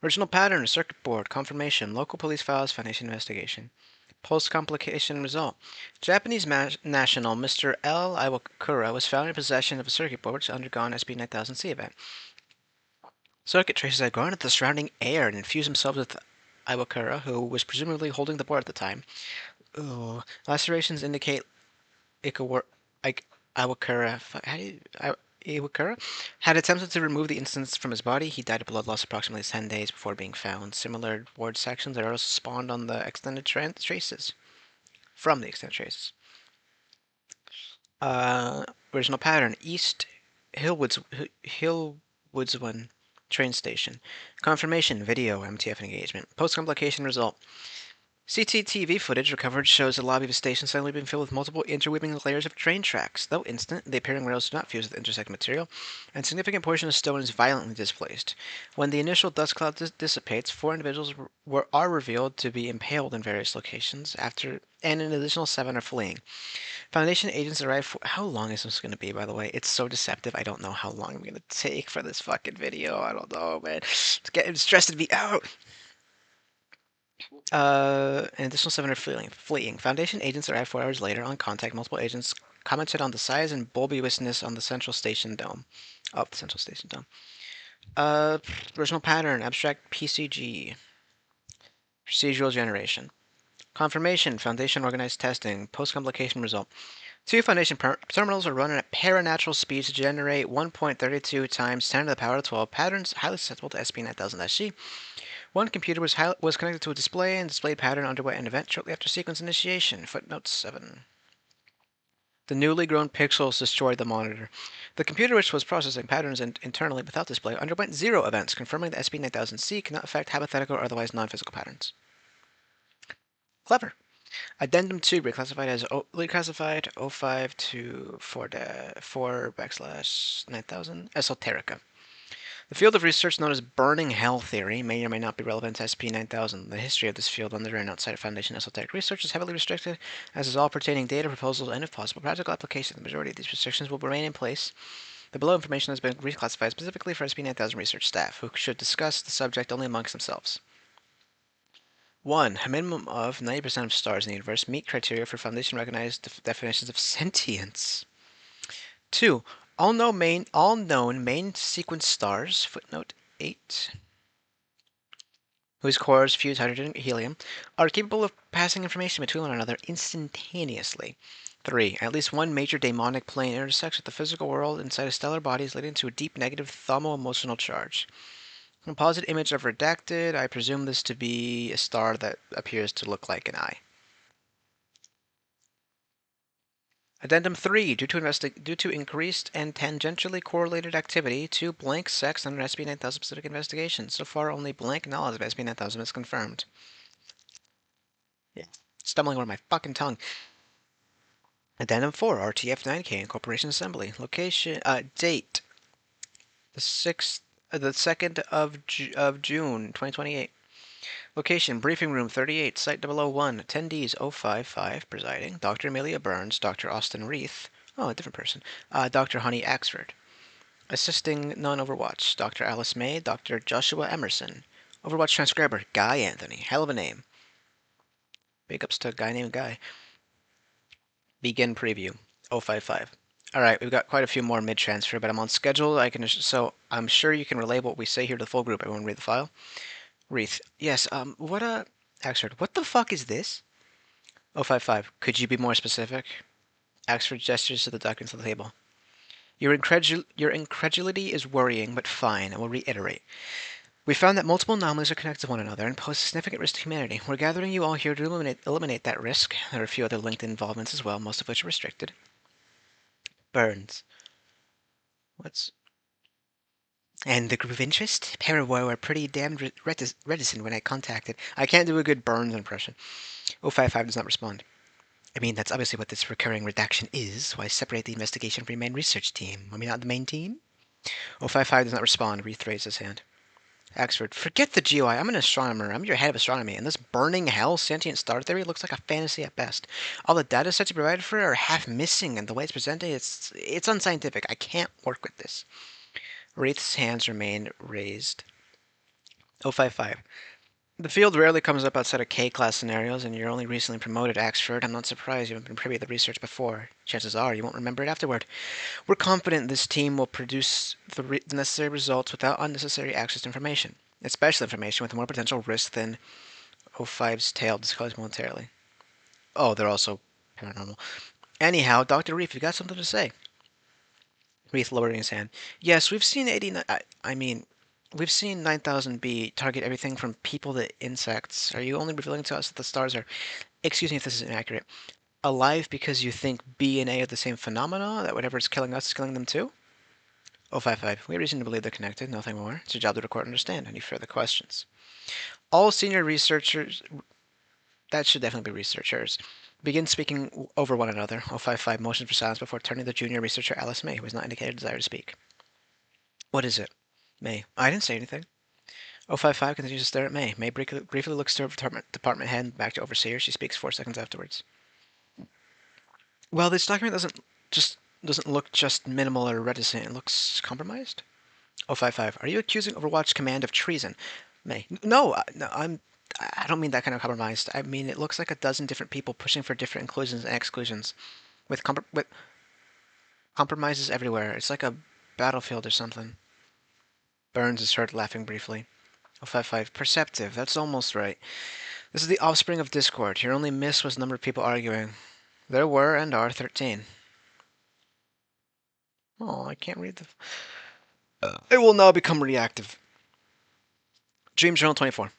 S1: Original pattern, circuit board, confirmation, local police files, Foundation investigation. Post-complication result. Japanese national Mr. L. Iwakura was found in possession of a circuit board which had undergone SCP-9000-C event. Circuit traces had grown into the surrounding air and infused themselves with Iwakura, who was presumably holding the board at the time. Lacerations indicate Iwakura had attempted to remove the instance from his body. He died of blood loss approximately 10 days before being found. Similar board sections are also spawned on the extended traces. From the extended traces. Original pattern: East Hillwoodswan train station. Confirmation: video, MTF engagement. Post-complication result. CCTV footage recovered shows the lobby of a station suddenly being filled with multiple interweaving layers of train tracks. Though instant, the appearing rails do not fuse with intersecting material, and a significant portion of stone is violently displaced. When the initial dust cloud dissipates, 4 individuals are revealed to be impaled in various locations, and an additional 7 are fleeing. Foundation agents arrive. How long is this going to be, by the way? It's so deceptive. I don't know how long I'm going to take for this fucking video. I don't know, man. It's getting stressed to be out. An additional 7 are fleeing. Foundation agents arrived 4 hours later. On contact, multiple agents commented on the size and bulbousness on the central station dome. Original pattern, abstract PCG. Procedural generation. Confirmation, Foundation organized testing. Post-complication result. 2 Foundation terminals are run at paranatural speeds to generate 1.32 times 10 to the power of 12 patterns highly susceptible to SCP-9000-C. 1 computer was connected to a display, and displayed pattern underwent an event shortly after sequence initiation. Footnote 7. The newly grown pixels destroyed the monitor. The computer, which was processing patterns internally without display, underwent 0 events, confirming that SCP-9000-C cannot affect hypothetical or otherwise non-physical patterns. Clever. Addendum 2, reclassified 05 to 4/9000, Esoterica. The field of research known as Burning Hell Theory may or may not be relevant to SCP-9000. The history of this field under and outside of Foundation esoteric research is heavily restricted, as is all pertaining data, proposals, and, if possible, practical application. The majority of these restrictions will remain in place. The below information has been reclassified specifically for SCP-9000 research staff, who should discuss the subject only amongst themselves. 1. A minimum of 90% of stars in the universe meet criteria for Foundation-recognized definitions of sentience. 2. All known main sequence stars, footnote 8, whose cores fuse hydrogen and helium, are capable of passing information between one another instantaneously. 3. At least one major daemonic plane intersects with the physical world inside of stellar bodies, leading to a deep negative thermo-emotional charge. Composite image of redacted. I presume this to be a star that appears to look like an eye. Addendum 3. Due to increased and tangentially correlated activity, 2 blank sex under SCP-9000 specific investigation. So far, only blank knowledge of SCP-9000 is confirmed. Yeah. Stumbling over my fucking tongue. Addendum 4. RTF-9K Incorporation Assembly. Location, date. The 6th the 2nd of June, 2028. Location, briefing room 38, site 001, attendees 055, presiding, Dr. Amelia Burns, Dr. Austin Reith, oh, a different person, Dr. Honey Axford. Assisting non-Overwatch, Dr. Alice May, Dr. Joshua Emerson. Overwatch transcriber, Guy Anthony, hell of a name. Big ups to a guy named Guy. Begin preview, 055. Alright, we've got quite a few more mid-transfer, but I'm on schedule. So I'm sure you can relay what we say here to the full group. Everyone read the file. Reith, yes, Axford, what the fuck is this? 055, could you be more specific? Axford gestures to the documents on the table. Your incredulity is worrying, but fine, I will reiterate. We found that multiple anomalies are connected to one another and pose a significant risk to humanity. We're gathering you all here to eliminate that risk. There are a few other linked involvements as well, most of which are restricted. Burns. What's... And the group of interest? Parawar were pretty damn reticent when I contacted. I can't do a good Burns impression. 055 does not respond. I mean, that's obviously what this recurring redaction is. Why separate the investigation from your main research team? Are we not the main team? 055 does not respond. Reith raises his hand. Axford, forget the GOI. I'm an astronomer. I'm your head of astronomy, and this burning hell sentient star theory looks like a fantasy at best. All the data sets you provided for it are half missing, and the way it's presented, it's unscientific. I can't work with this. Wraith's hands remain raised. 055. The field rarely comes up outside of K-class scenarios, and you're only recently promoted, Axford. I'm not surprised you haven't been privy to the research before. Chances are you won't remember it afterward. We're confident this team will produce the necessary results without unnecessary access to information, especially information with more potential risk than 05's tale disclosed momentarily. Oh, they're also paranormal. Anyhow, Dr. Reef, you got something to say? Reef lowering his hand. Yes, we've seen 89... we've seen 9000B target everything from people to insects. Are you only revealing to us that the stars are... Excuse me if this is inaccurate. Alive because you think B and A are the same phenomena? That whatever's killing us is killing them too? 055. We have reason to believe they're connected, nothing more. It's your job to record and understand. Any further questions? All senior researchers... That should definitely be researchers. Begin speaking over one another. 055 motions for silence before turning to junior researcher Alice May, who has not indicated a desire to speak. What is it? May. I didn't say anything. 055 continues to stare at May. May briefly looks to her department head and back to overseer. She speaks 4 seconds afterwards. Well, this document doesn't look just minimal or reticent. It looks compromised. 055. Are you accusing Overwatch Command of treason? May. No, I don't mean that kind of compromised. I mean it looks like a dozen different people pushing for different inclusions and exclusions, with compromises everywhere. It's like a battlefield or something. Burns is heard laughing briefly. 055. Perceptive. That's almost right. This is the offspring of discord. Your only miss was the number of people arguing. There were and are 13. Oh, I can't read the... It will now become reactive. Dream Journal 24.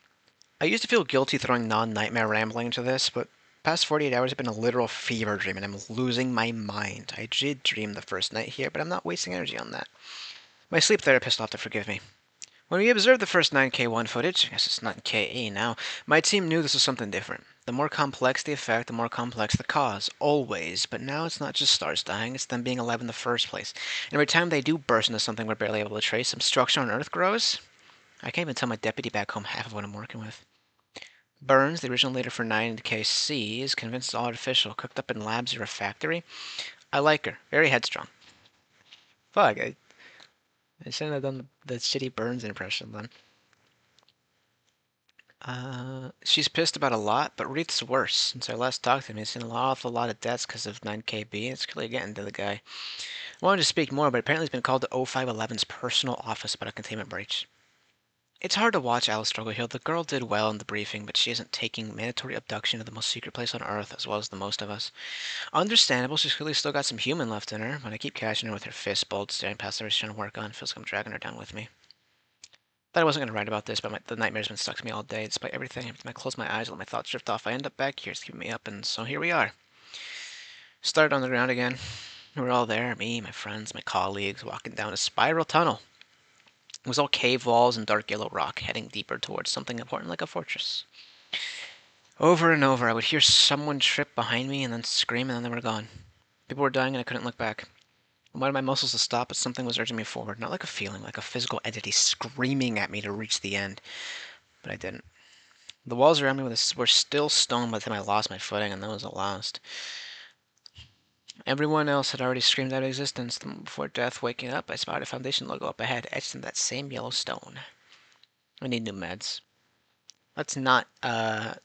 S1: I used to feel guilty throwing non-nightmare rambling into this, but past 48 hours have been a literal fever dream, and I'm losing my mind. I did dream the first night here, but I'm not wasting energy on that. My sleep therapist will have to forgive me. When we observed the first 9K1 footage, I guess it's 9KA now, my team knew this was something different. The more complex the effect, the more complex the cause. Always. But now it's not just stars dying, it's them being alive in the first place. And every time they do burst into something we're barely able to trace, some structure on Earth grows. I can't even tell my deputy back home half of what I'm working with. Burns, the original leader for 9KC, is convinced it's all artificial, cooked up in labs or a factory. I like her. Very headstrong. Fuck, I shouldn't have done the shitty Burns impression then. She's pissed about a lot, but Reith's worse. Since I last talked to him, he's seen an awful lot of deaths because of 9KB, and it's clearly getting to the guy. I wanted to speak more, but apparently he's been called to 0511's personal office about a containment breach. It's hard to watch Alice struggle here. The girl did well in the briefing, but she isn't taking mandatory abduction to the most secret place on Earth, as well as the most of us. Understandable, she's clearly still got some human left in her, but I keep catching her with her fist bulged, staring past her she's trying to work on. Feels like I'm dragging her down with me. Thought I wasn't going to write about this, but the nightmare's been stuck to me all day. Despite everything, every time I close my eyes, let my thoughts drift off. I end up back here, it's keeping me up, and so here we are. Started on the ground again. We're all there, me, my friends, my colleagues, walking down a spiral tunnel. It was all cave walls and dark yellow rock, heading deeper towards something important like a fortress. Over and over, I would hear someone trip behind me and then scream, and then they were gone. People were dying, and I couldn't look back. I wanted my muscles to stop, but something was urging me forward. Not like a feeling, like a physical entity screaming at me to reach the end. But I didn't. The walls around me were still stone by the time I lost my footing, and that was the last. Everyone else had already screamed out of existence. Before death, waking up, I spotted a Foundation logo up ahead, etched in that same yellow stone. I need new meds. Let's not, fuck.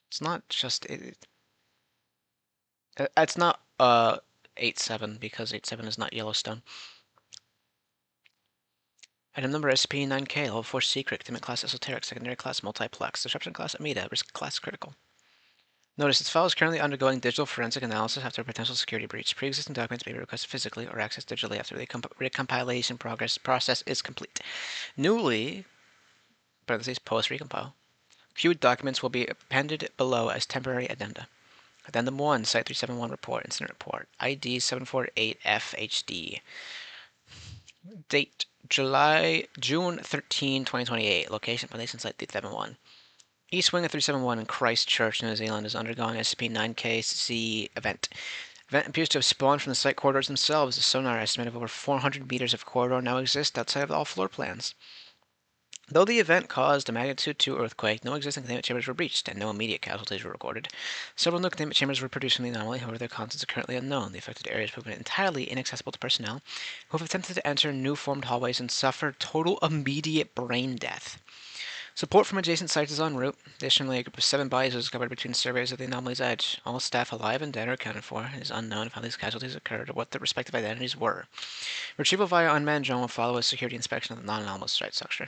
S1: It's not just, it's not, 8-7, because 8-7 is not Yellowstone. Item number SCP-9K, level 4 secret, containment class esoteric, secondary class multiplex, disruption class Amida, risk class critical. Notice this file is currently undergoing digital forensic analysis after a potential security breach. Pre-existing documents may be requested physically or accessed digitally after the recompilation process is complete. Newly, parentheses, post-recompile. Queued documents will be appended below as temporary addenda. Addendum 1, Site 371 Report, Incident Report, ID 748FHD. Date, June 13, 2028. Location, Foundation Site 371. East Wing of 371 in Christchurch, New Zealand has undergone SCP-9KC event. Event appears to have spawned from the site corridors themselves. The sonar estimate of over 400 meters of corridor now exists outside of all floor plans. Though the event caused a magnitude 2 earthquake, no existing containment chambers were breached, and no immediate casualties were recorded. Several new containment chambers were produced from the anomaly, however their contents are currently unknown. The affected area is proven entirely inaccessible to personnel, who have attempted to enter new formed hallways and suffer total immediate brain death. Support from adjacent sites is en route. Additionally, a group of 7 bodies was discovered between surveys of the anomaly's edge. All staff alive and dead are accounted for. It is unknown if how these casualties occurred or what their respective identities were. Retrieval via unmanned drone will follow a security inspection of the non-anomalous site structure.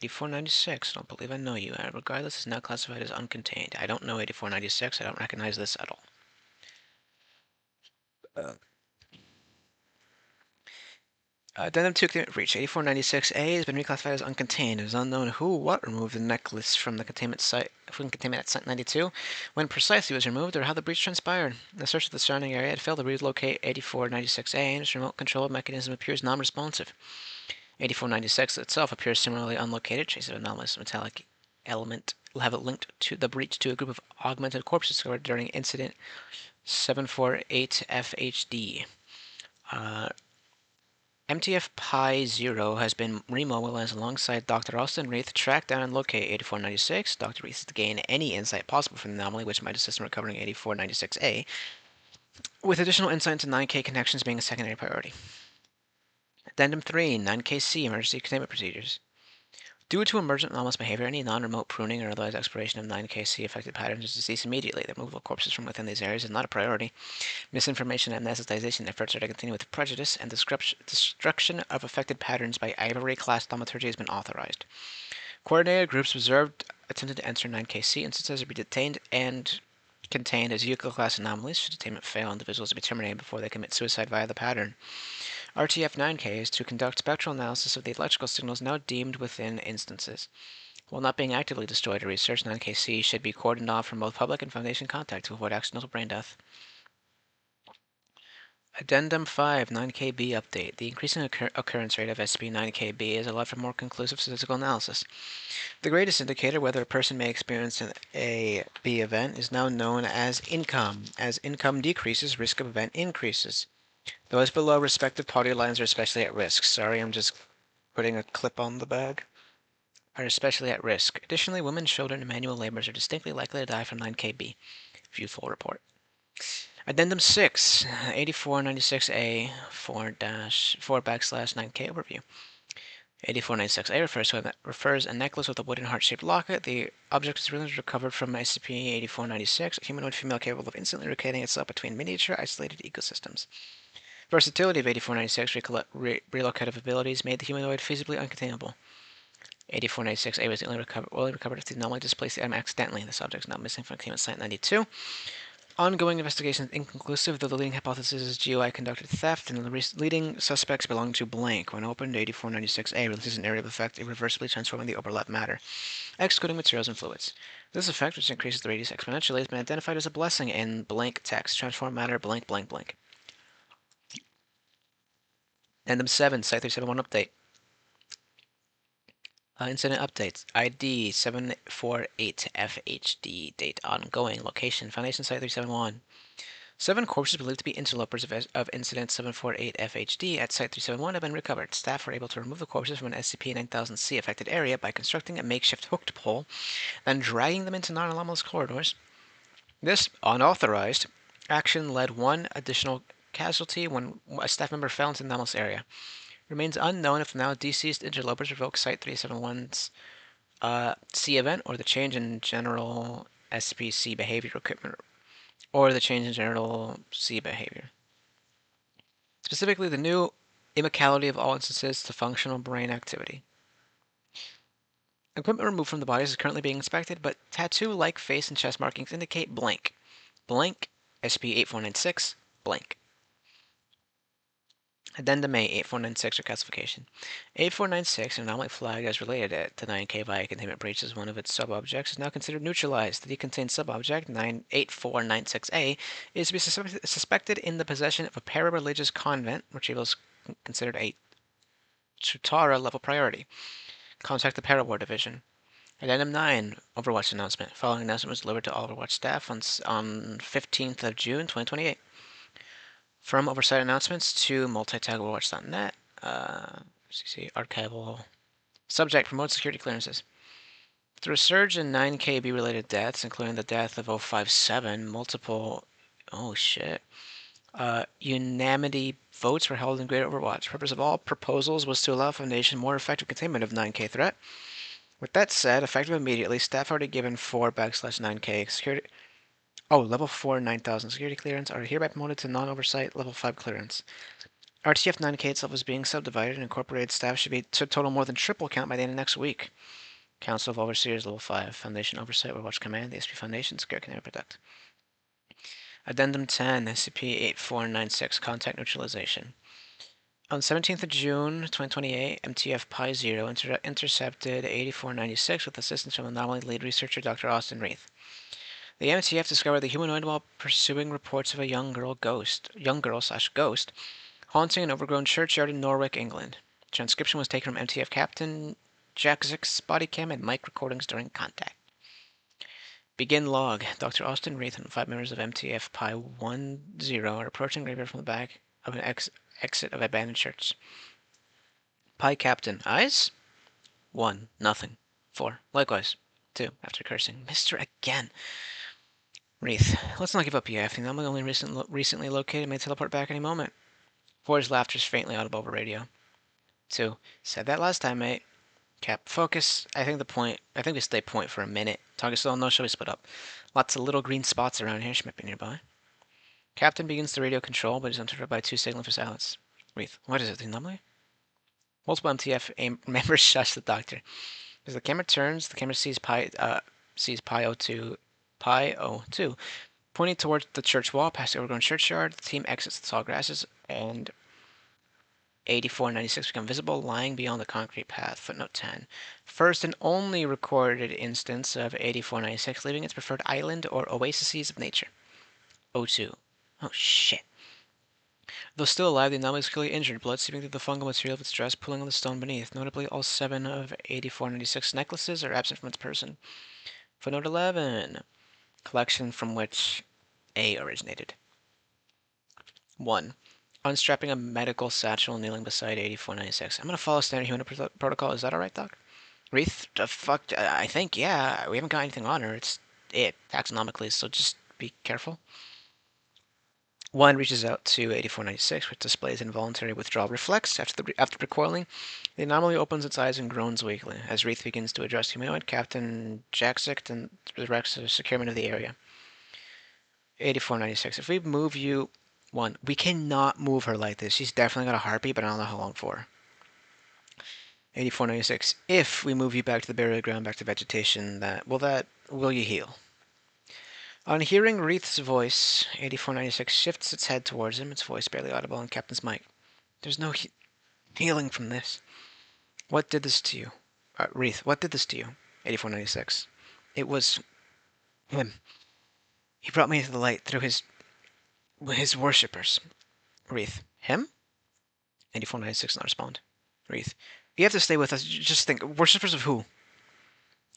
S1: 8496, I don't believe I know you. Regardless, is now classified as uncontained. I don't know 8496. I don't recognize this at all. Addendum 2 containment breach. 8496A has been reclassified as uncontained. It is unknown who or what removed the necklace from the containment site at Site 92, when precisely it was removed, or how the breach transpired. The search of the surrounding area had failed to relocate 8496A, and its remote control mechanism appears non-responsive. 8496 itself appears similarly unlocated. Traces of anomalous metallic element have linked to the breach to a group of augmented corpses discovered during incident 748FHD. MTF Pi 0 has been remobilized alongside Dr. Austin Reith to track down and locate 8496. Dr. Reith is to gain any insight possible from the anomaly, which might assist in recovering 8496A, with additional insight into 9K connections being a secondary priority. Addendum 3, 9KC Emergency Containment Procedures. Due to emergent anomalous behavior, any non-remote pruning or otherwise exploration of 9KC affected patterns is to cease immediately. The removal of corpses from within these areas is not a priority. Misinformation and anesthetization efforts are to continue with prejudice, and destruction of affected patterns by Ivory-class thaumaturgy has been authorized. Coordinated groups observed attempted to enter 9KC instances or be detained and contained as Yuko-class anomalies. Should detainment fail, individuals will be terminated before they commit suicide via the pattern. RTF-9K is to conduct spectral analysis of the electrical signals now deemed within instances. While not being actively destroyed or researched, 9KC should be cordoned off from both public and Foundation contact to avoid accidental brain death. Addendum 5, 9KB update. The increasing occurrence rate of SCP-9KB is allowed for more conclusive statistical analysis. The greatest indicator whether a person may experience an A-B event is now known as income. As income decreases, risk of event increases. Those below respective party lines are especially at risk. Sorry, I'm just putting a clip on the bag. Are especially at risk. Additionally, women, children, and manual laborers are distinctly likely to die from 9KB. View full report. Addendum 6, 8496A 4-4/9K overview. 8496A refers a necklace with a wooden heart-shaped locket. The object is recently recovered from SCP-8496, a humanoid female capable of instantly locating itself between miniature isolated ecosystems. Versatility of 8496 relocative abilities made the humanoid feasibly uncontainable. 8496A was only recovered if the anomaly displaced the item accidentally. This object is now missing from containment Site 92. Ongoing investigation is inconclusive, though the leading hypothesis is GUI conducted theft, and the leading suspects belong to blank. When opened, 8496A releases an area of effect, irreversibly transforming the overlapped matter, excluding materials and fluids. This effect, which increases the radius exponentially, has been identified as a blessing in blank text. Transform matter blank blank blank. Addendum 7, Site 371 update. Incident updates. ID 748FHD. Date ongoing. Location Foundation Site 371. 7 corpses believed to be interlopers of Incident 748-FHD at Site 371 have been recovered. Staff were able to remove the corpses from an SCP-9000-C affected area by constructing a makeshift hooked pole, then dragging them into non-anomalous corridors. This unauthorized action led one additional casualty when a staff member fell into the anomalous area. It remains unknown if the now deceased interlopers revoked Site 371's C event or the change in general SCP-C behavior equipment or the change in general C behavior. Specifically, the new immortality of all instances to functional brain activity. Equipment removed from the bodies is currently being inspected, but tattoo-like face and chest markings indicate blank. Blank, SCP-8496, blank. Addendum A, 8496 reclassification. 8496, an anomaly flagged as related to 9K via containment breach as one of its sub-objects, is now considered neutralized. The decontained sub-object, 8496A, is to be suspected in the possession of a para-religious convent, retrieval is considered a Chutara level priority. Contact the Para-War Division. Addendum 9, Overwatch announcement. Following announcement was delivered to all Overwatch staff on 15th of June, 2028. From oversight announcements to multitagoverwatch.net, CC archival. Subject, promote security clearances. Through a surge in 9KB related deaths, including the death of 057, multiple, unanimity votes were held in Greater Overwatch. The purpose of all proposals was to allow Foundation more effective containment of 9K threat. With that said, effective immediately, staff already given 4/9K security. Level 4 9000 security clearance are hereby promoted to non-oversight level 5 clearance. RTF 9K itself is being subdivided, and incorporated staff should total more than triple count by the end of next week. Council of Overseers level 5, Foundation Oversight Overwatch Command, the SP Foundation, Secure Canary Protect. Addendum 10, SCP-8496, Contact Neutralization. On 17th of June, 2028, MTF Pi 0 intercepted 8496 with assistance from Anomaly Lead Researcher Dr. Austin Reith. The MTF discovered the humanoid while pursuing reports of a young girl/ghost, haunting an overgrown churchyard in Norwich, England. Transcription was taken from MTF Captain Jack's body cam and mic recordings during contact. Begin log. Dr. Austin Reith and 5 members of MTF Pi 10 are approaching graveyard from the back of an exit of abandoned church. Pi Captain. Eyes? 1. Nothing. 4. Likewise. 2. After cursing. Mister again. Reith. Let's not give up yet. The anomaly only recently located may teleport back any moment. 4's laughter is faintly audible over radio. 2. Said that last time, mate. Cap. Focus. I think we stay point for a minute. Target still no, shall we split up? Lots of little green spots around here. She might be nearby. Captain begins the radio control, but is interrupted by 2 signaling for silence. Reith. What is it, the anomaly? Multiple MTF members shush the doctor. As the camera turns, the camera sees Pi 02, pointing towards the church wall past the overgrown churchyard. The team exits the tall grasses, and 8496 become visible, lying beyond the concrete path. Footnote 10. First and only recorded instance of 8496 leaving its preferred island or oases of nature. 02. Oh, shit. Though still alive, the anomaly is clearly injured, blood seeping through the fungal material of its dress, pulling on the stone beneath. Notably, all 7 of 8496 necklaces are absent from its person. Footnote 11. Collection from which A originated. 1. Unstrapping a medical satchel, kneeling beside 8496. I'm going to follow standard human protocol. Is that alright, Doc? Reith? The fuck? I think, yeah. We haven't got anything on her. It's taxonomically, so just be careful. 1 reaches out to 8496, which displays involuntary withdrawal reflex. After recoiling, the anomaly opens its eyes and groans weakly. As Reith begins to address humanoid, Captain Jacksick and directs the securement of the area. 8496. If we move you... 1. We cannot move her like this. She's definitely got a heartbeat, but I don't know how long for. 8496. If we move you back to the burial ground, back to vegetation, will you heal? On hearing Reith's voice, 8496 shifts its head towards him, its voice barely audible on Captain's mic. There's no healing from this. What did this to you? Reith, what did this to you? 8496. It was him. He brought me into the light through his worshippers. Reith. Him? 8496 not respond. Reith. You have to stay with us. Just think. Worshippers of who?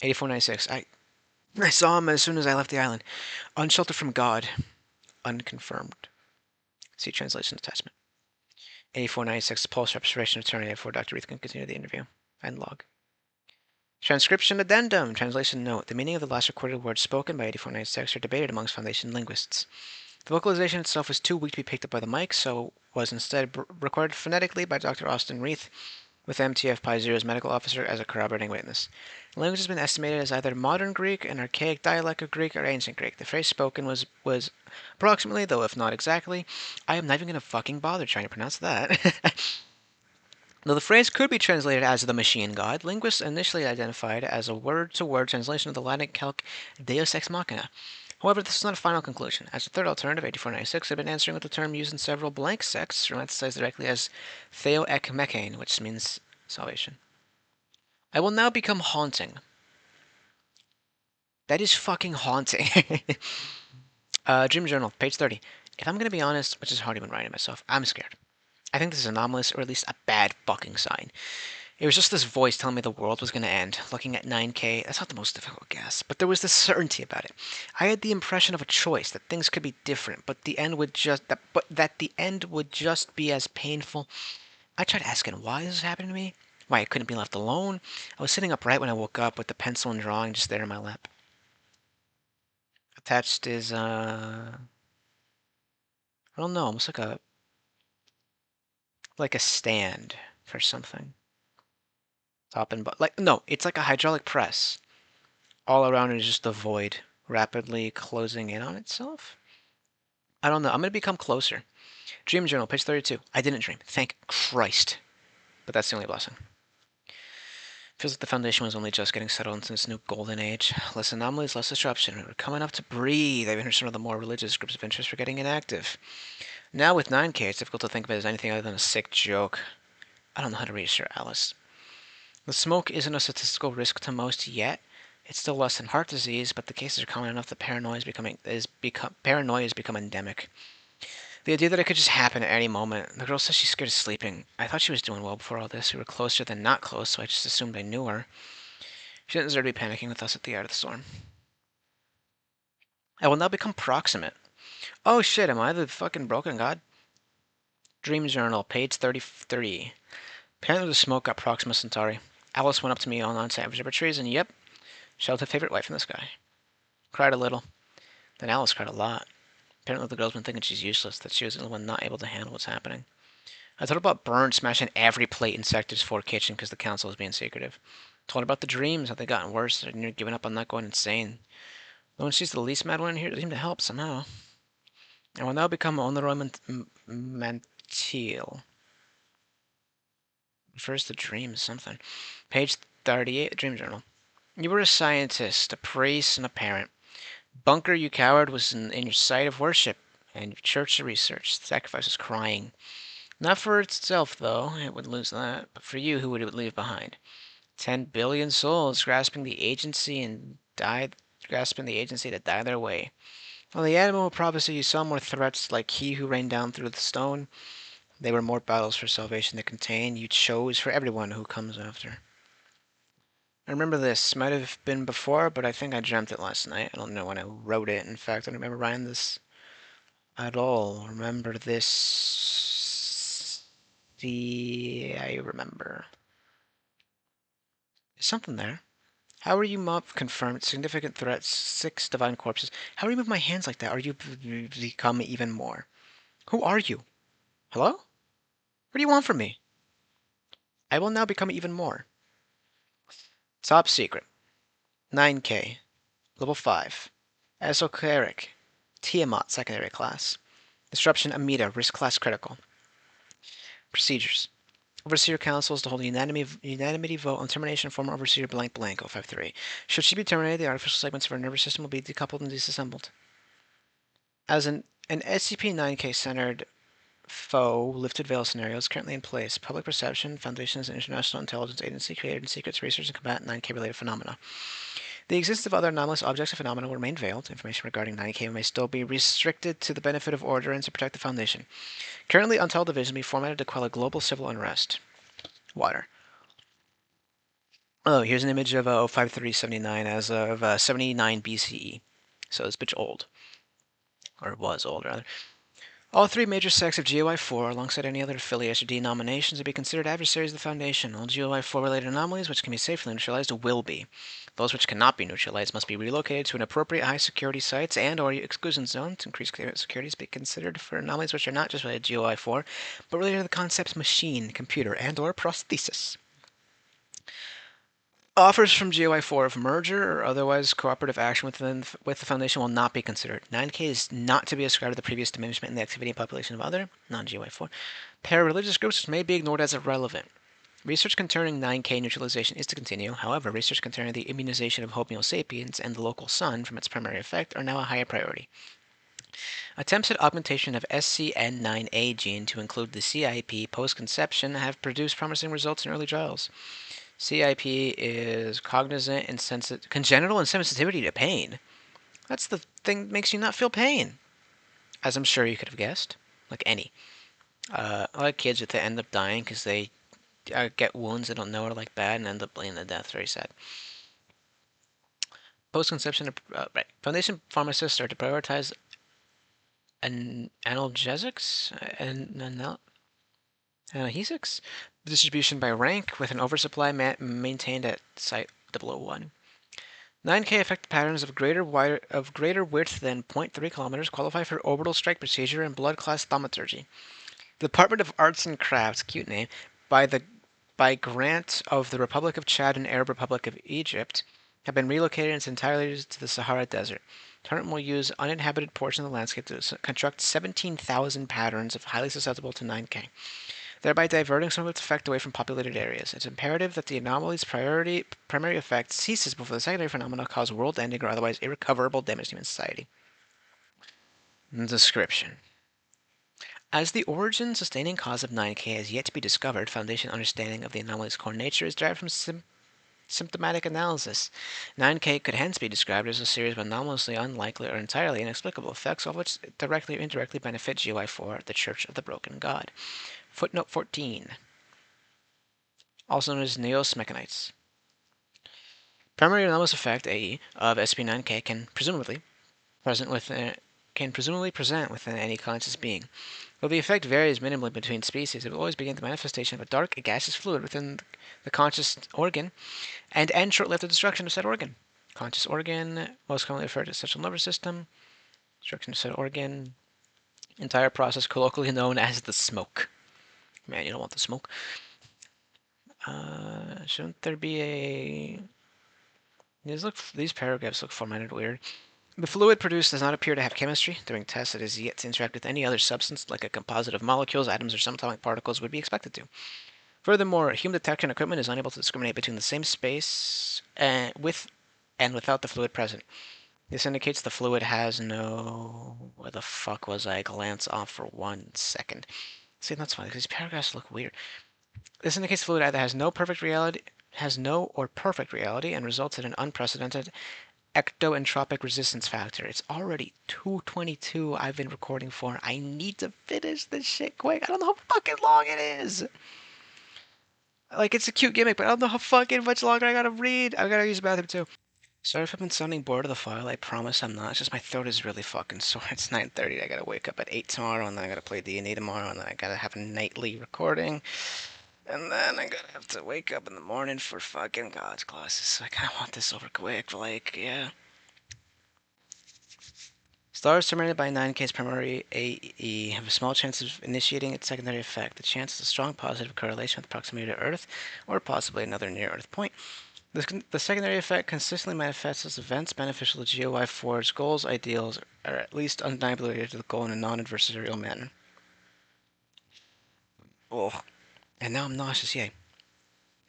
S1: 8496. I saw him as soon as I left the island. Unsheltered from God. unconfirmed. See translation attachment. 8496 pulse respiration of turn 84. Dr. Reith can continue the interview. End log. Transcription addendum. Translation note. The meaning of the last recorded words spoken by 8496 are debated amongst Foundation linguists. The vocalization itself was too weak to be picked up by the mic, so was instead recorded phonetically by Dr. Austin Reith, with MTF Pi Zero's medical officer as a corroborating witness. The language has been estimated as either modern Greek, an archaic dialect of Greek, or ancient Greek. The phrase spoken was approximately, though if not exactly, I am not even going to fucking bother trying to pronounce that. Though the phrase could be translated as the machine god, linguists initially identified as a word-to-word translation of the Latin calque deus ex machina. However, this is not a final conclusion, as the third alternative, 8496, had been answering with the term used in several blank sects, romanticized directly as Theo ek mekain, which means salvation. I will now become haunting. That is fucking haunting. Dream Journal, page 30. If I'm going to be honest, which is hard even writing myself, I'm scared. I think this is anomalous, or at least a bad fucking sign. It was just this voice telling me the world was going to end. Looking at 9K, that's not the most difficult guess, but there was this certainty about it. I had the impression of a choice, that things could be different, but the end would just be as painful. I tried asking why this was happening to me, why I couldn't be left alone. I was sitting upright when I woke up with the pencil and drawing just there in my lap. Attached is I don't know, almost like a stand for something. Top and bottom. No, it's like a hydraulic press. All around it is just the void, rapidly closing in on itself. I don't know. I'm going to become closer. Dream Journal, page 32. I didn't dream. Thank Christ. But that's the only blessing. Feels like the Foundation was only just getting settled into this new golden age. Less anomalies, less disruption. We're coming up to breathe. I've heard some of the more religious groups of interest were getting inactive. Now with 9K, it's difficult to think of it as anything other than a sick joke. I don't know how to reassure Alice. The smoke isn't a statistical risk to most yet. It's still less than heart disease, but the cases are common enough that paranoia has become endemic. The idea that it could just happen at any moment. The girl says she's scared of sleeping. I thought she was doing well before all this. We were closer than not close, so I just assumed I knew her. She didn't deserve to be panicking with us at the eye of the storm. I will now become proximate. Oh shit, am I the fucking broken god? Dream Journal, page 33. Apparently the smoke got Proxima Centauri. Alice went up to me on on-site observatories, and yep, shelled her favorite wife in the sky. Cried a little. Then Alice cried a lot. Apparently the girl's been thinking she's useless, that she was the only one not able to handle what's happening. I told her about Byrne smashing every plate in Sector's 4 kitchen because the council was being secretive. Told her about the dreams, how they gotten worse, that I'd nearly given up on not going insane. Though when she's the least mad one in here, it seemed to help somehow. I will now become Onoroi Mantil. Refers to dreams, something. Page 38, Dream Journal. You were a scientist, a priest, and a parent. Bunker, you coward, was in your site of worship, and your church of research. The sacrifice was crying. Not for itself, though, it would lose that, but for you, who would it leave behind? 10 billion souls grasping the agency to die their way. On the animal prophecy, you saw more threats like he who rained down through the stone. They were more battles for salvation to contain. You chose for everyone who comes after. I remember this. Might have been before, but I think I dreamt it last night. I don't know when I wrote it. In fact, I don't remember writing this at all. Remember this? I remember. There's something there. How are you mob confirmed? Significant threats. 6 divine corpses. How do you move my hands like that? Are you become even more? Who are you? Hello? What do you want from me? I will now become even more. Top secret. 9K. Level 5. Esoteric. Tiamat secondary class. Disruption Amida. Risk class critical. Procedures. Overseer councils to hold a unanimity vote on termination of former Overseer blank blank 053. Should she be terminated, the artificial segments of her nervous system will be decoupled and disassembled. As an SCP-9K centered foe lifted veil scenario is currently in place. Public perception, Foundation is an international intelligence agency created in secret to research and combat 9K related phenomena. The existence of other anomalous objects and phenomena will remain veiled. Information regarding 9K may still be restricted to the benefit of order and to protect the Foundation. Currently, Untel Division be formatted to quell a global civil unrest. Water. Oh, here's an image of 05379 as of 79 BCE. So this bitch old. or was old rather. All three major sects of GOI-4, alongside any other affiliates or denominations, would be considered adversaries of the Foundation. All GOI-4-related anomalies which can be safely neutralized will be. Those which cannot be neutralized must be relocated to an appropriate high-security sites and/or exclusion zones to increase security to be considered for anomalies which are not just related to GOI-4, but related to the concepts machine, computer, and/or prosthesis. Offers from GOI-4 of merger or otherwise cooperative action with the Foundation will not be considered. 9K is not to be ascribed to the previous diminishment in the activity and population of other, non-GOI-4, para-religious groups which may be ignored as irrelevant. Research concerning 9K neutralization is to continue. However, research concerning the immunization of Homo sapiens and the local sun from its primary effect are now a higher priority. Attempts at augmentation of SCN9A gene to include the CIP post-conception have produced promising results in early trials. CIP is congenital insensitivity to pain. That's the thing that makes you not feel pain, as I'm sure you could have guessed. Like any. A lot of kids that end up dying because they get wounds they don't know are like bad and end up bleeding to death. Very sad. Post-conception, right. Foundation pharmacists are to prioritize analgesics and analgesics distribution by rank, with an oversupply maintained at Site 001. 9K effective patterns of greater width than 0.3 kilometers qualify for orbital strike procedure and blood class thaumaturgy. The Department of Arts and Crafts, cute name, by grant of the Republic of Chad and Arab Republic of Egypt, have been relocated in its entirety to the Sahara Desert. Tarrant will use uninhabited portions of the landscape to construct 17,000 patterns of highly susceptible to 9K, thereby diverting some of its effect away from populated areas. It's imperative that the anomaly's primary effect ceases before the secondary phenomena cause world-ending or otherwise irrecoverable damage to human society. Description. As the origin sustaining cause of 9K has yet to be discovered, Foundation understanding of the anomaly's core nature is derived from symptomatic analysis. 9K could hence be described as a series of anomalously unlikely or entirely inexplicable effects, all of which directly or indirectly benefit GOI-4, the Church of the Broken God. Footnote 14. Also known as Neos Mechanites. Primary anomalous effect, AE, of SCP-9K can presumably present within any conscious being. Though the effect varies minimally between species, it will always begin the manifestation of a dark gaseous fluid within the conscious organ and end shortly after destruction of said organ. Conscious organ, most commonly referred to as central nervous system. Destruction of said organ. Entire process colloquially known as the smoke. Man, you don't want the smoke. Shouldn't there be a... These paragraphs look formatted weird. The fluid produced does not appear to have chemistry. During tests, it is yet to interact with any other substance, like a composite of molecules, atoms, or subatomic particles would be expected to. Furthermore, human detection equipment is unable to discriminate between the same space with and without the fluid present. This indicates the fluid has no... Where the fuck was I? Glance off for 1 second. See, that's fine, because these paragraphs look weird. This indicates the fluid either has no or perfect reality and results in an unprecedented ectoentropic resistance factor. It's already 2:22. I've been recording for. I need to finish this shit quick. I don't know how fucking long it is. Like, it's a cute gimmick, but I don't know how fucking much longer I gotta read. I gotta use the bathroom too. Sorry if I've been sounding bored of the file. I promise I'm not. It's just my throat is really fucking sore. It's 9:30. I gotta wake up at 8 tomorrow, and then I gotta play D&D tomorrow, and then I gotta have a nightly recording. And then I gotta have to wake up in the morning for fucking God's classes. So I kinda want this over quick. Like, yeah. Stars terminated by 9K's primary AE have a small chance of initiating its secondary effect. The chance is a strong positive correlation with proximity to Earth, or possibly another near-Earth point. The secondary effect consistently manifests as events beneficial to GOI-4's goals, ideals, or at least undeniably related to the goal in a non-adversarial manner. Ugh. And now I'm nauseous, yay.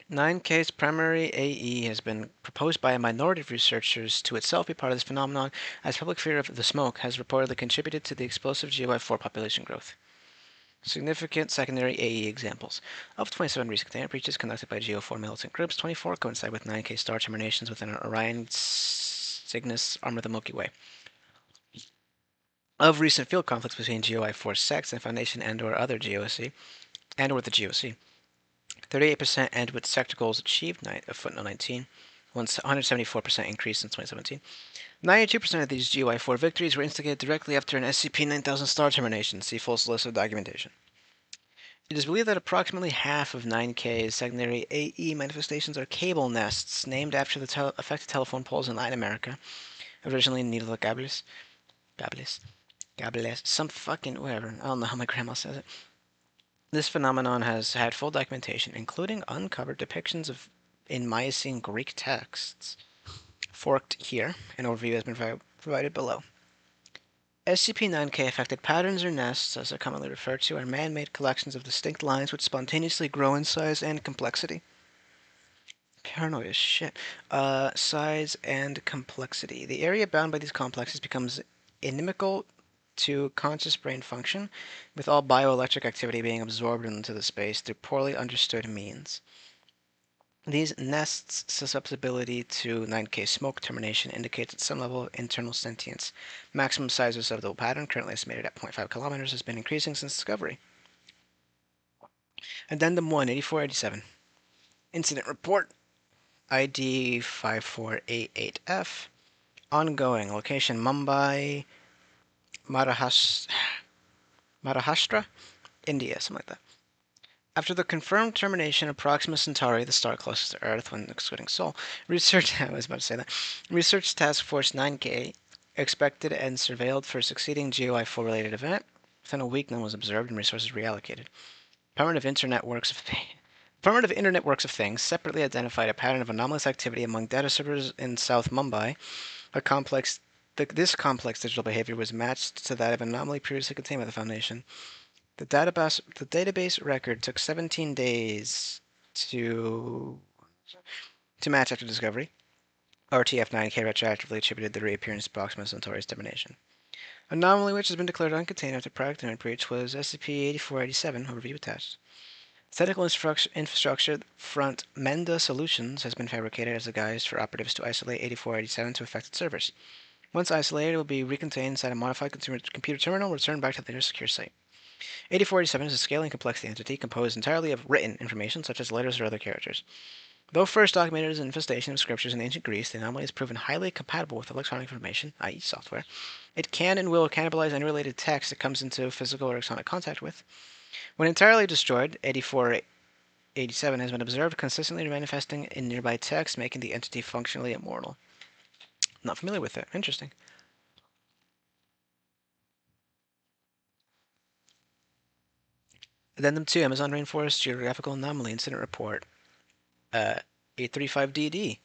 S1: 9K's primary AE has been proposed by a minority of researchers to itself be part of this phenomenon, as public fear of the smoke has reportedly contributed to the explosive GOI-4 population growth. Significant secondary AE examples. Of 27 recent containment breaches conducted by GO4 militant groups, 24 coincide with 9K star terminations within Orion Cygnus arm of the Milky Way. Of recent field conflicts between GOI-4 sects and Foundation and/or the GOC, 38% end with sect goals achieved, footnote 19. 174% increase since 2017. 92% of these GY4 victories were instigated directly after an SCP-9000 star termination. See full list of documentation. It is believed that approximately half of 9K's secondary AE manifestations are cable nests, named after the affected telephone poles in Latin America, originally needle cables. Cables. Some fucking whatever. I don't know how my grandma says it. This phenomenon has had full documentation, including uncovered depictions of in Miocene Greek texts. Forked here, an overview has been provided below. SCP-9K affected patterns or nests, as they're commonly referred to, are man-made collections of distinct lines which spontaneously grow in size and complexity. Paranoid as shit. Size and complexity. The area bound by these complexes becomes inimical to conscious brain function, with all bioelectric activity being absorbed into the space through poorly understood means. These nests' susceptibility to 9K smoke termination indicates at some level of internal sentience. Maximum sizes of the pattern, currently estimated at 0.5 kilometers, has been increasing since discovery. Addendum 1, 8487. Incident Report, ID 5488F. Ongoing. Location Mumbai, Maharashtra, India, something like that. After the confirmed termination of Proxima Centauri, the star closest to Earth when excluding Sol, Research Task Force 9K expected and surveilled for a succeeding GOI4 related event. Within a week, none was observed and resources reallocated. Department of Internet Works of Things separately identified a pattern of anomalous activity among data servers in South Mumbai. This complex digital behavior was matched to that of an anomaly previously contained by the Foundation. The database record took 17 days to match after discovery. RTF-9K retroactively attributed the reappearance of Proxima Centauri's termination. Anomaly which has been declared uncontained after prior internet breach was SCP-8487, overview attached. Technical infrastructure front Menda Solutions has been fabricated as a guise for operatives to isolate 8487 to affected servers. Once isolated, it will be recontained inside a modified computer terminal and returned back to the nearest secure site. 8487 is a scaling complexity entity composed entirely of written information, such as letters or other characters. Though first documented as an infestation of scriptures in ancient Greece, the anomaly has proven highly compatible with electronic information, i.e. software. It can and will cannibalize any related text it comes into physical or electronic contact with. When entirely destroyed, 8487 has been observed consistently manifesting in nearby text, making the entity functionally immortal. Not familiar with it. Interesting. Addendum 2, Amazon Rainforest Geographical Anomaly Incident Report. 835DD.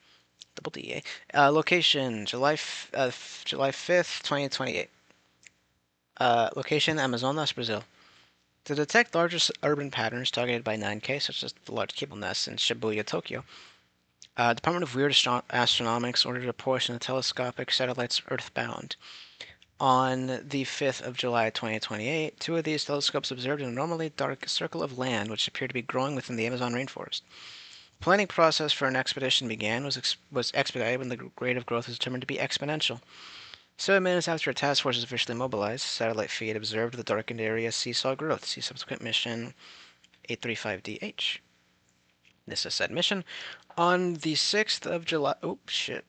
S1: Double DA. Location, July 5th, 2028. Location, Amazonas, Brazil. To detect larger urban patterns targeted by 9K, such as the large cable nests in Shibuya, Tokyo, Department of Weird Astronomics ordered a portion of telescopic satellites earthbound. On the 5th of July 2028, two of these telescopes observed an abnormally dark circle of land which appeared to be growing within the Amazon rainforest. Planning process for an expedition began was expedited when the rate of growth was determined to be exponential. 7 minutes after a task force was officially mobilized, satellite feed observed the darkened area seesaw growth. See subsequent mission 835DH. This is said mission. On the 6th of July... Oh, shit.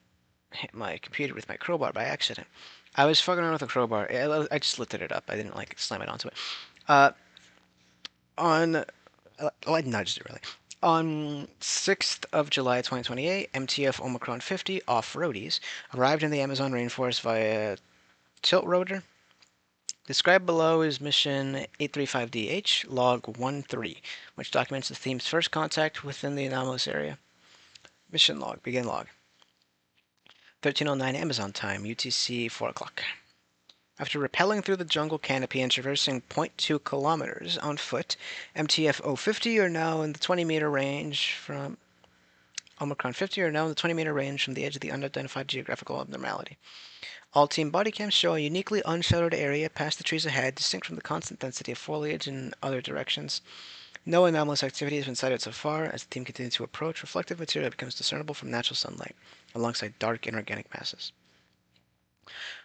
S1: Hit my computer with my crowbar by accident. I was fucking around with a crowbar. I just lifted it up. I didn't, slam it onto it. I nudged it, really. On 6th of July 2028, MTF Omicron 50 off-roadies arrived in the Amazon rainforest via tilt rotor. Described below is mission 835DH, log 13, which documents the team's first contact within the anomalous area. Mission log, begin log. 1309 Amazon time, UTC 4 o'clock. After rappelling through the jungle canopy and traversing 0.2 kilometers on foot, MTF 050 are now in the 20-meter range from Omicron 50 are now in the 20-meter range from the edge of the unidentified geographical abnormality. All team body cams show a uniquely unshadowed area past the trees ahead, distinct from the constant density of foliage in other directions. No anomalous activity has been sighted so far. As the team continues to approach, reflective material becomes discernible from natural sunlight, alongside dark inorganic masses.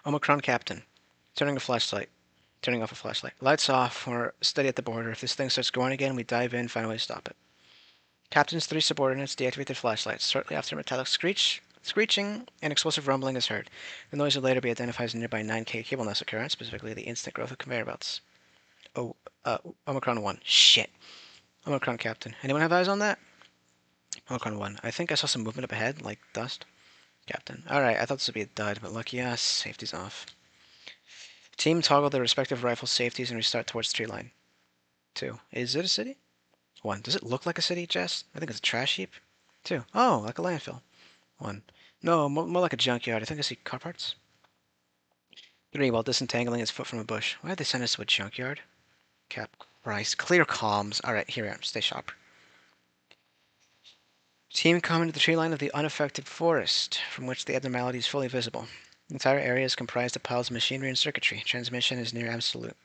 S1: Omicron Captain. Turning off a flashlight. Lights off, or steady at the border. If this thing starts going again, we dive in, find a way to stop it. Captain's three subordinates deactivated flashlights. Shortly after, a metallic screeching and explosive rumbling is heard. The noise will later be identified as a nearby 9K cable nest occurrence, specifically the instant growth of conveyor belts. Oh, Omicron 1. Shit. Omicron Captain. Anyone have eyes on that? Omicron 1. I think I saw some movement up ahead, like dust. Captain. Alright, I thought this would be a dud, but lucky us. Safety's off. Team toggle their respective rifle safeties and restart towards the tree line. 2. Is it a city? 1. Does it look like a city, Jess? I think it's a trash heap. 2. Oh, like a landfill. 1. No, more like a junkyard. I think I see car parts. 3. While disentangling his foot from a bush. Why did they send us to a junkyard? Cap. Christ. Clear comms. Alright, here I am. Stay sharp. Team come to the tree line of the unaffected forest, from which the abnormality is fully visible. The entire area is comprised of piles of machinery and circuitry. Transmission is near absolute.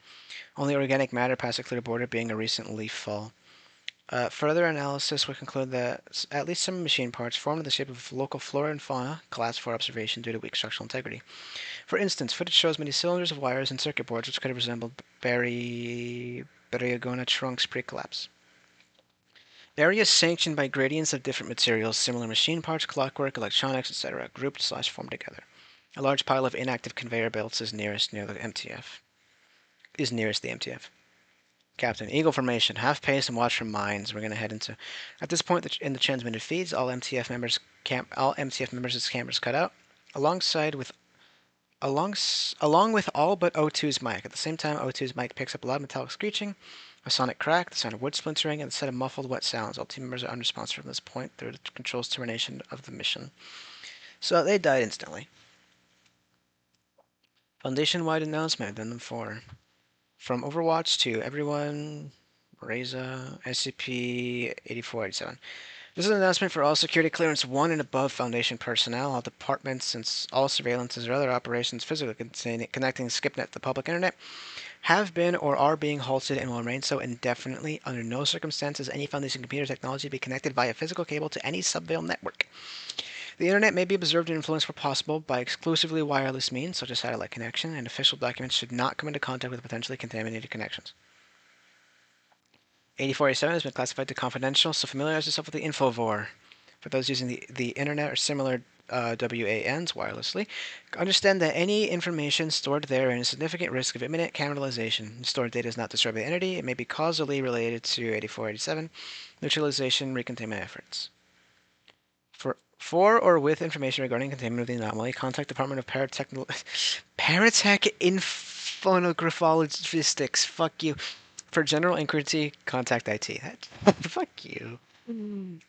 S1: Only organic matter past a clear border, being a recent leaf fall. Further analysis would conclude that at least some machine parts formed in the shape of local flora and fauna collapsed for observation due to weak structural integrity. For instance, footage shows many cylinders of wires and circuit boards which could have resembled Berriagona trunks pre-collapse. Areas sanctioned by gradients of different materials, similar machine parts, clockwork, electronics, etc., grouped/formed together. A large pile of inactive conveyor belts is nearest the MTF. Captain, Eagle formation, half pace and watch for mines. We're gonna head into. At this point in the transmitted feeds, all MTF members' cameras cut out, along with all but O2's mic. At the same time, O2's mic picks up a loud metallic screeching, a sonic crack, the sound of wood splintering, and a set of muffled wet sounds. All team members are unresponsive from this point through the control's termination of the mission. So they died instantly. Foundation-wide announcement, Addendum 4. From Overwatch to everyone, Reza, SCP-8487. This is an announcement for all Security Clearance 1 and above Foundation personnel, all departments, and all surveillances or other operations physically connecting SkipNet to the public internet have been or are being halted and will remain so indefinitely. Under no circumstances any Foundation computer technology be connected via physical cable to any subveil network. The internet may be observed and influenced where possible by exclusively wireless means, such as satellite connection, and official documents should not come into contact with potentially contaminated connections. 8487 has been classified to confidential, so familiarize yourself with the Infovore. For those using the internet or similar WANs wirelessly, understand that any information stored therein is a significant risk of imminent cannibalization. Stored data is not destroyed by the entity. It may be causally related to 8487 neutralization recontainment efforts. For or with information regarding containment of the anomaly, contact Department of Paratech Infonographologistics. Fuck you. For general inquiry, contact IT. Fuck you. Han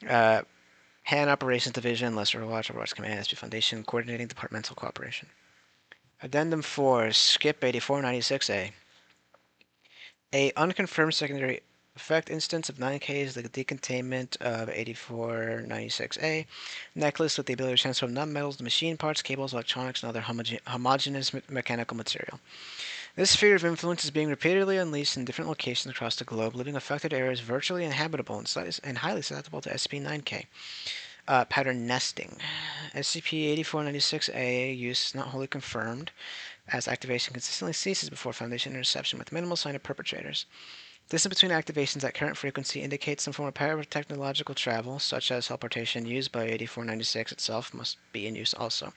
S1: Operations Division, Lesser Overwatch Command, SP Foundation, coordinating departmental cooperation. Addendum 4, Skip 8496A. A unconfirmed secondary effect instance of 9K is the decontainment of 8496A. Necklace with the ability to transform non-metals to machine parts, cables, electronics, and other homogeneous mechanical material. This sphere of influence is being repeatedly unleashed in different locations across the globe, leaving affected areas virtually inhabitable and highly susceptible to SCP-9K. Pattern nesting. SCP-8496A use is not wholly confirmed, as activation consistently ceases before Foundation interception with minimal sign of perpetrators. Distance between activations at current frequency indicates some form of paratechnological travel, such as teleportation used by 8496 itself must be in use also.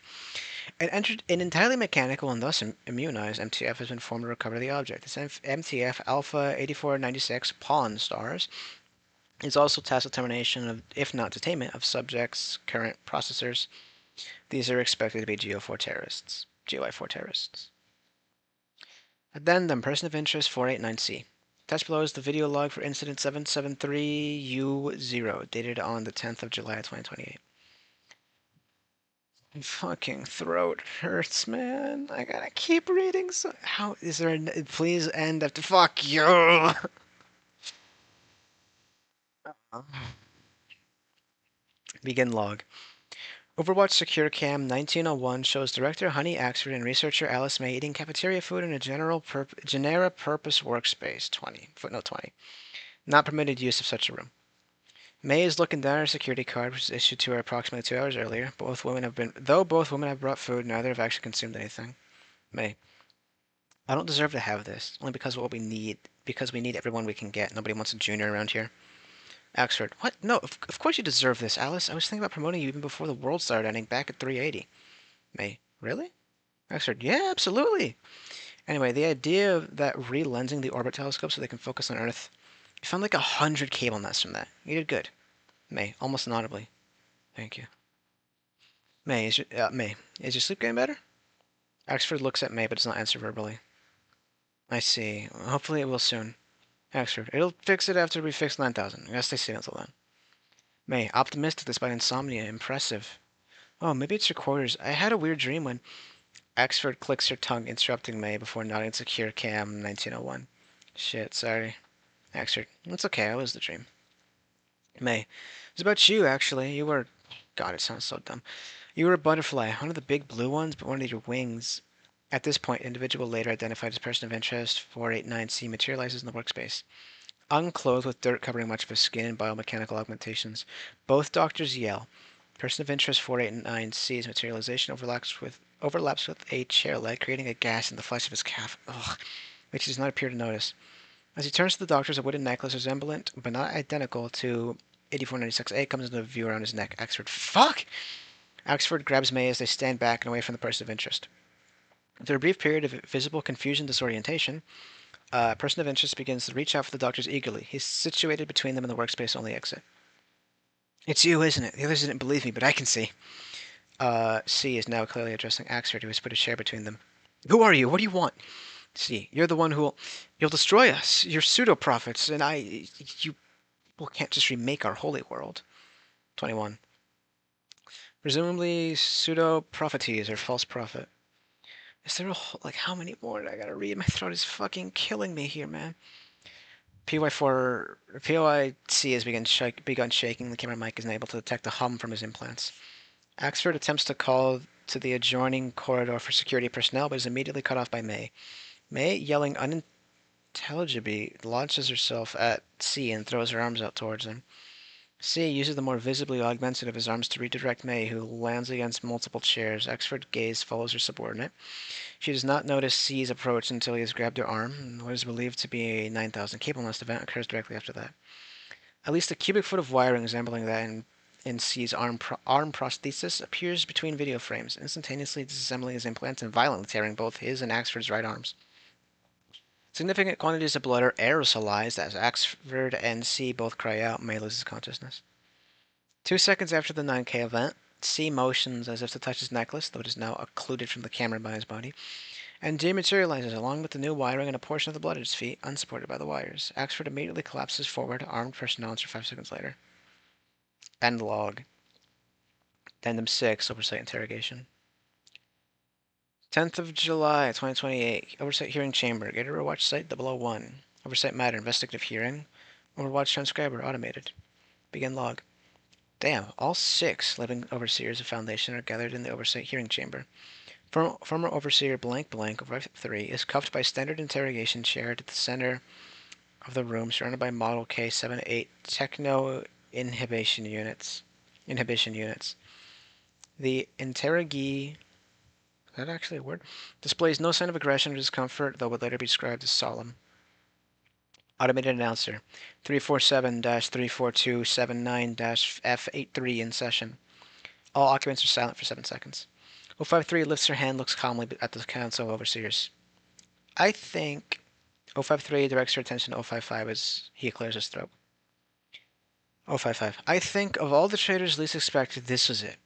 S1: An entirely mechanical and thus immunized MTF has been formed to recover the object. This MTF Alpha 8496 Pawn Stars is also tasked with termination of, if not detainment, of subjects' current processors. These are expected to be GO4 terrorists. GOI4 terrorists. Addendum, Person of Interest 489C. Attached below is the video log for Incident 773U0, dated on the 10th of July 2028. My fucking throat hurts, man. I gotta keep reading. How is there? Please end after. Fuck you. Begin log. Overwatch Secure Cam 1901 shows Director Honey Axford and researcher Alice May eating cafeteria food in a genera purpose workspace. 20. Footnote 20. Not permitted use of such a room. May is looking down at her security card, which was issued to her approximately 2 hours earlier. Though both women have brought food, neither have actually consumed anything. May. I don't deserve to have this, only because we need everyone we can get. Nobody wants a junior around here. Axford. What? No, of course you deserve this, Alice. I was thinking about promoting you even before the world started ending back at 380. May. Really? Axford. Yeah, absolutely. Anyway, the idea of that re-lensing the orbit telescope so they can focus on Earth. You found like 100 cable nests from that. You did good. May. Almost inaudibly. Thank you. May, is your sleep getting better? Axford looks at May but does not answer verbally. I see. Hopefully it will soon. Axford, it'll fix it after we fix 9000. I gotta stay safe until then. May, optimistic despite insomnia. Impressive. Oh, maybe it's your quarters. I had a weird dream when Axford clicks her tongue, interrupting May before nodding secure cam 1901. Shit, sorry. Axford, it's okay, I was the dream. May, it's about you, actually. You were... God, it sounds so dumb. You were a butterfly, one of the big blue ones, but one of your wings. At this point, individual later identified as person of interest 489C materializes in the workspace. Unclothed with dirt covering much of his skin and biomechanical augmentations, both doctors yell. Person of interest 489C's materialization overlaps with a chair leg, creating a gash in the flesh of his calf, which he does not appear to notice. As he turns to the doctors, a wooden necklace resemblant, but not identical to 8496A, comes into view around his neck. Axford, fuck! Axford grabs May as they stand back and away from the person of interest. After a brief period of visible confusion disorientation, a person of interest begins to reach out for the doctors eagerly. He's situated between them and the workspace-only exit. It's you, isn't it? The others didn't believe me, but I can see. C is now clearly addressing Axford, who has put a chair between them. Who are you? What do you want? C, you're the one you'll destroy us. You're pseudo-prophets, and you can't just remake our holy world. 21. Presumably pseudo-propheties or false prophet. Is there like, how many more did I gotta read? My throat is fucking killing me here, man. PYC has begun shaking. The camera mic is unable to detect a hum from his implants. Axford attempts to call to the adjoining corridor for security personnel, but is immediately cut off by May. May, yelling unintelligibly, launches herself at C and throws her arms out towards him. C uses the more visibly augmented of his arms to redirect May, who lands against multiple chairs. Axford's gaze follows her subordinate. She does not notice C's approach until he has grabbed her arm, and what is believed to be a 9000 cable nest event occurs directly after that. At least a cubic foot of wiring resembling that in C's arm prosthesis appears between video frames, instantaneously disassembling his implants and violently tearing both his and Axford's right arms. Significant quantities of blood are aerosolized as Axford and C both cry out. May loses consciousness. 2 seconds after the 9K event, C motions as if to touch his necklace, though it is now occluded from the camera by his body, and dematerializes along with the new wiring and a portion of the blood at his feet, unsupported by the wires. Axford immediately collapses forward, armed personnel enter 5 seconds later. End log. Addendum 6, Oversight Interrogation. 10th of July, 2028. Oversight Hearing Chamber. Gator Overwatch Site 001. Oversight Matter. Investigative Hearing. Overwatch Transcriber. Automated. Begin log. Damn, all 6 living overseers of Foundation are gathered in the Oversight Hearing Chamber. Former Overseer blank blank of 3 is cuffed by standard interrogation chair at the center of the room, surrounded by Model K78 techno inhibition units. The interrogee, is that actually a word? Displays no sign of aggression or discomfort, though would later be described as solemn. Automated announcer 347-34279-F83 in session. All occupants are silent for 7 seconds. 053 lifts her hand, looks calmly at the Council of Overseers. I think 053 directs her attention to 055 as he clears his throat. 055. I think of all the traitors least expected, this was it.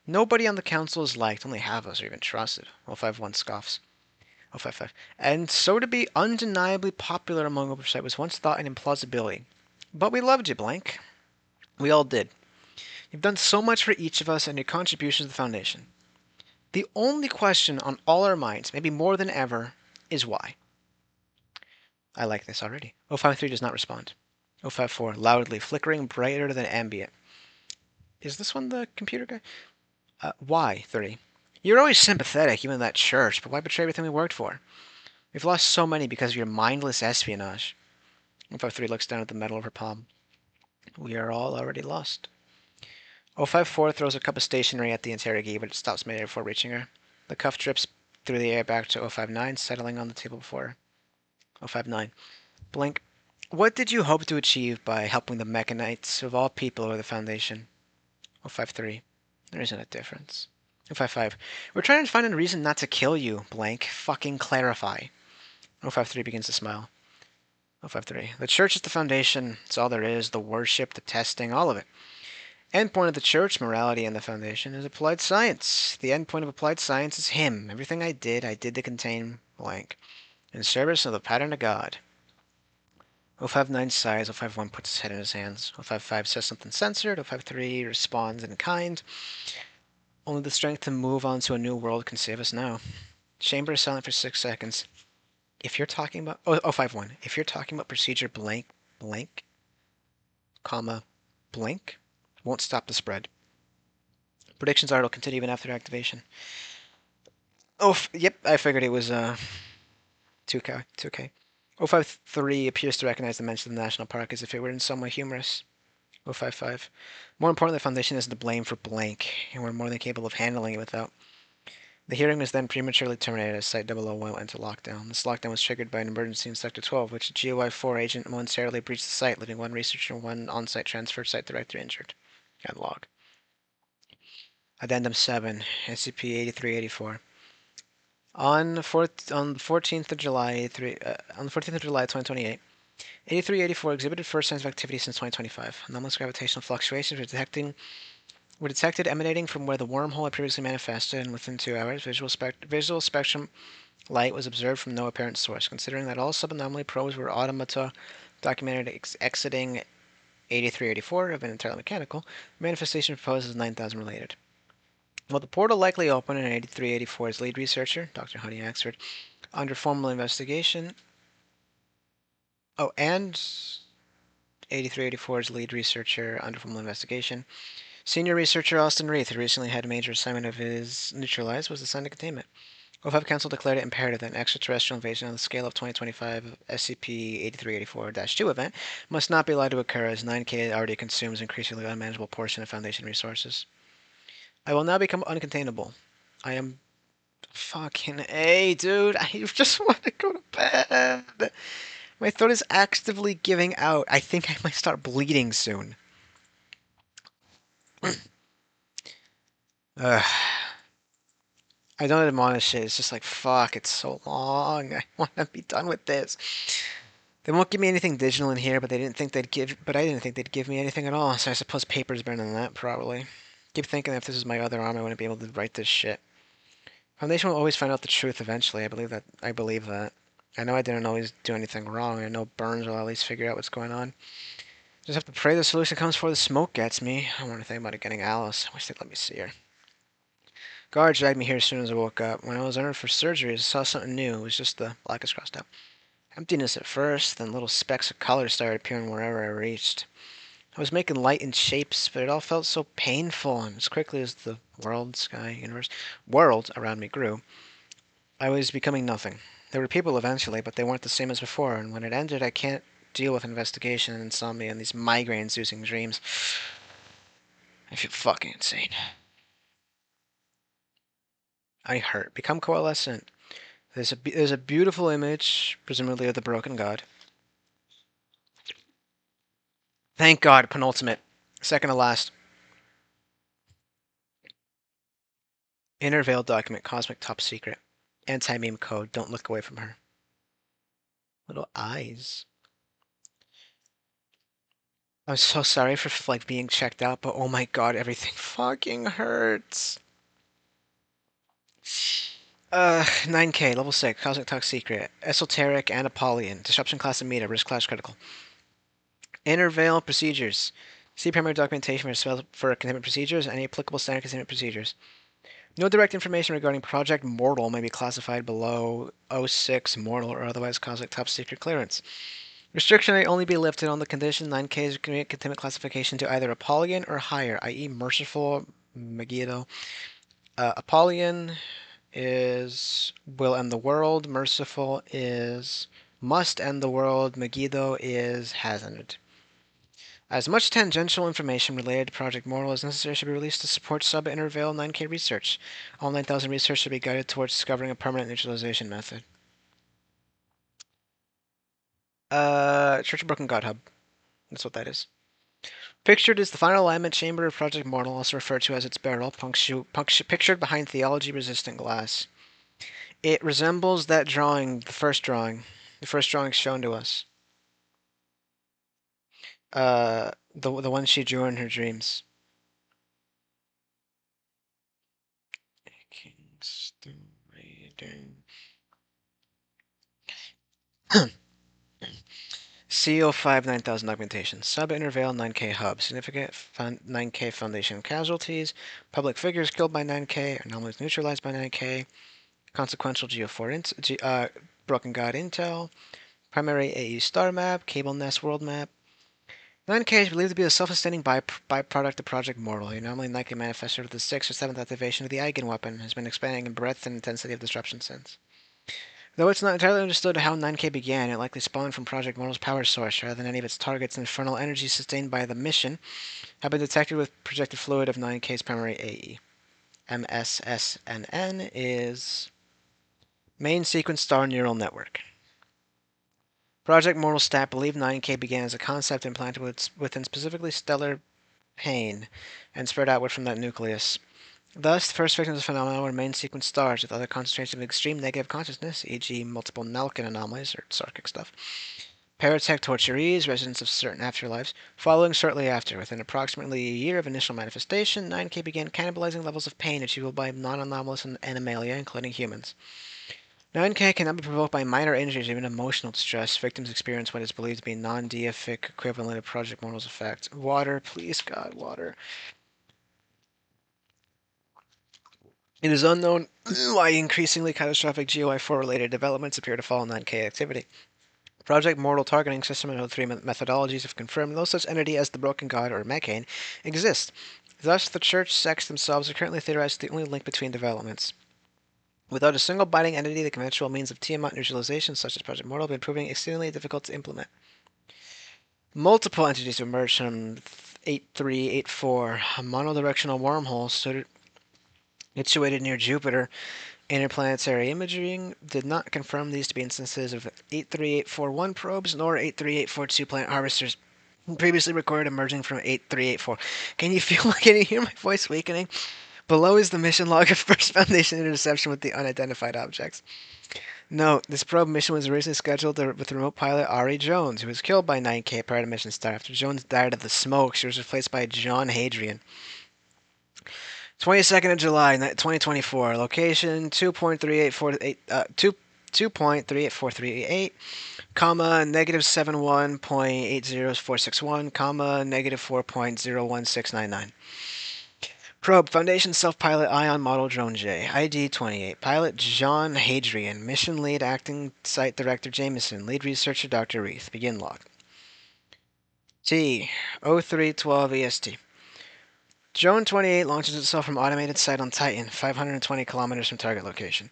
S1: Nobody on the council is liked, only half of us are even trusted. 051 scoffs. 055. And so to be undeniably popular among Oversight was once thought an implausibility. But we loved you, blank. We all did. You've done so much for each of us and your contributions to the Foundation. The only question on all our minds, maybe more than ever, is why. I like this already. 053 does not respond. 054, loudly, flickering brighter than ambient. Is this one the computer guy? Why, 30? You're always sympathetic, even in that church, but why betray everything we worked for? We've lost so many because of your mindless espionage. 053 looks down at the metal of her palm. We are all already lost. 054 throws a cup of stationery at the interrogee, but it stops mid-air before reaching her. The cuff drips through the air back to 059, settling on the table before her. 059. Blink. What did you hope to achieve by helping the Mechanites, of all people, or the Foundation? 053. There isn't a difference. 055. We're trying to find a reason not to kill you, blank. Fucking clarify. 053 begins to smile. 053. The church is the foundation. It's all there is. The worship, the testing, all of it. Endpoint of the church, morality, and the foundation is applied science. The endpoint of applied science is him. Everything I did to contain blank. In service of the pattern of God. 059 sighs. 051 puts his head in his hands. 055 says something censored. 053 responds in kind. Only the strength to move on to a new world can save us now. Chamber is silent for 6 seconds. If you're talking about... Oh, 51. If you're talking about procedure blank, blank, comma, blank, won't stop the spread. Predictions are it'll continue even after activation. Oh, yep, I figured it was 2K. 2K. 053 appears to recognize the mention of the national park as if it were in some way humorous. 055. More importantly, the Foundation isn't to blame for blank, and we're more than capable of handling it without. The hearing was then prematurely terminated as Site-00 went into lockdown. This lockdown was triggered by an emergency in Sector 12, which a GOI-4 agent momentarily breached the site, leaving one researcher and one on-site transfer site director injured. And log. Addendum 7, SCP-8384. On the 14th of July, 2028, 8384 exhibited first signs of activity since 2025. Anomalous gravitational fluctuations were detected emanating from where the wormhole had previously manifested, and within 2 hours, visual spectrum light was observed from no apparent source. Considering that all subanomaly probes were automata documented exiting 8384 have been entirely mechanical, the manifestation proposed is 9000 related. While the portal likely opened and 8384's lead researcher, Dr. Honey Axford, under formal investigation. Oh, and 8384's lead researcher under formal investigation. Senior researcher Austin Reith, who recently had a major assignment of his neutralized, was assigned to containment. OFAB Council declared it imperative that an extraterrestrial invasion on the scale of 2025 SCP-8384-2 event must not be allowed to occur, as 9K already consumes an increasingly unmanageable portion of Foundation resources. I will now become uncontainable. I am fucking A, dude. I just want to go to bed. My throat is actively giving out. I think I might start bleeding soon. Ugh. I don't admonish it. It's just like, fuck, it's so long. I want to be done with this. They won't give me anything digital in here, but I didn't think they'd give me anything at all. So I suppose paper's better than that, probably. Keep thinking if this was my other arm, I wouldn't be able to write this shit. Foundation will always find out the truth eventually. I believe that. I know I didn't always do anything wrong. I know Burns will at least figure out what's going on. Just have to pray the solution comes before the smoke gets me. I want to think about it getting Alice. I wish they'd let me see her. Guard dragged me here as soon as I woke up. When I was ordered for surgery, I saw something new. It was just the blackest crossed out. Emptiness at first, then little specks of color started appearing wherever I reached. I was making light and shapes, but it all felt so painful, and as quickly as the world around me grew, I was becoming nothing. There were people eventually, but they weren't the same as before, and when it ended, I can't deal with investigation and insomnia and these migraine-inducing dreams. I feel fucking insane. I hurt. Become coalescent. There's a beautiful image, presumably of the broken god. Thank God, penultimate. Second to last. Inner veil document, cosmic top secret. Anti-meme code, don't look away from her. Little eyes. I'm so sorry for like being checked out, but oh my god, everything fucking hurts. 9K, level 6, cosmic top secret. Esoteric and Apollyon. Disruption class and meta, risk class critical. Inner veil procedures. See primary documentation for containment procedures and any applicable standard containment procedures. No direct information regarding Project Mortal may be classified below 06 Mortal or otherwise cosmic top secret clearance. Restriction may only be lifted on the condition 9K's containment classification to either Apollyon or higher, i.e. Merciful Megiddo. Apollyon is will end the world. Merciful is must end the world. Megiddo is has ended. As much tangential information related to Project Mortal as necessary should be released to support sub-interval 9K research. All 9000 research should be guided towards discovering a permanent neutralization method. Church of Broken God Hub. That's what that is. Pictured is the final alignment chamber of Project Mortal, also referred to as its barrel, pictured behind theology-resistant glass. It resembles that drawing, the first drawing shown to us. The one she drew in her dreams. CO5 9000 augmentation. Sub-intervale 9K hub. Significant 9K Foundation casualties. Public figures killed by 9K. Anomalies neutralized by 9K. Consequential Geo4 Broken God intel. Primary AE star map. Cable Nest world map. 9K is believed to be a self-sustaining byproduct of Project Mortal. The anomaly 9K manifested with the 6th or 7th activation of the Eigen weapon has been expanding in breadth and intensity of disruption since. Though it's not entirely understood how 9K began, it likely spawned from Project Mortal's power source rather than any of its targets. Infernal energy sustained by the mission have been detected with projected fluid of 9K's primary AE. MSSNN is Main Sequence Star Neural Network. Project Mortal Stat believed 9K began as a concept implanted within specifically stellar pain and spread outward from that nucleus. Thus, the first victims of the phenomenon were main sequence stars with other concentrations of extreme negative consciousness, e.g., multiple Nalkin anomalies or Sarkic stuff. Paratech torturees, residents of certain afterlives. Following shortly after, within approximately a year of initial manifestation, 9K began cannibalizing levels of pain achievable by non-anomalous animalia, including humans. 9K cannot be provoked by minor injuries or even emotional distress. Victims experience what is believed to be non-deific equivalent of Project Mortal's effect. Water, please God, water. It is unknown why increasingly catastrophic GOI4 related developments appear to fall in 9K activity. Project Mortal targeting system and O3 methodologies have confirmed no such entity as the Broken God or Mechane exists. Thus, the church sects themselves are currently theorized the only link between developments. Without a single binding entity, the conventional means of Tiamat neutralization, such as Project Mortal, have been proving exceedingly difficult to implement. Multiple entities emerged from 8384, a monodirectional wormhole situated near Jupiter. Interplanetary imaging did not confirm these to be instances of 83841 probes nor 83842 planet harvesters previously recorded emerging from 83884. Can you hear my voice weakening? Below is the mission log of First Foundation interception with the unidentified objects. Note, this probe mission was originally scheduled with remote pilot Ari Jones, who was killed by 9K prior to mission start. After Jones died of the smoke, she was replaced by John Hadrian. 22nd of July, 2024. Location 2.38438, comma, negative 71.80461, comma, negative 4.01699. Probe, Foundation Self-Pilot Ion Model Drone J, ID 28. Pilot John Hadrian. Mission Lead Acting Site Director Jameson. Lead Researcher Dr. Reith. Begin log. T. 0312 EST. Drone 28 launches itself from automated site on Titan, 520 kilometers from target location.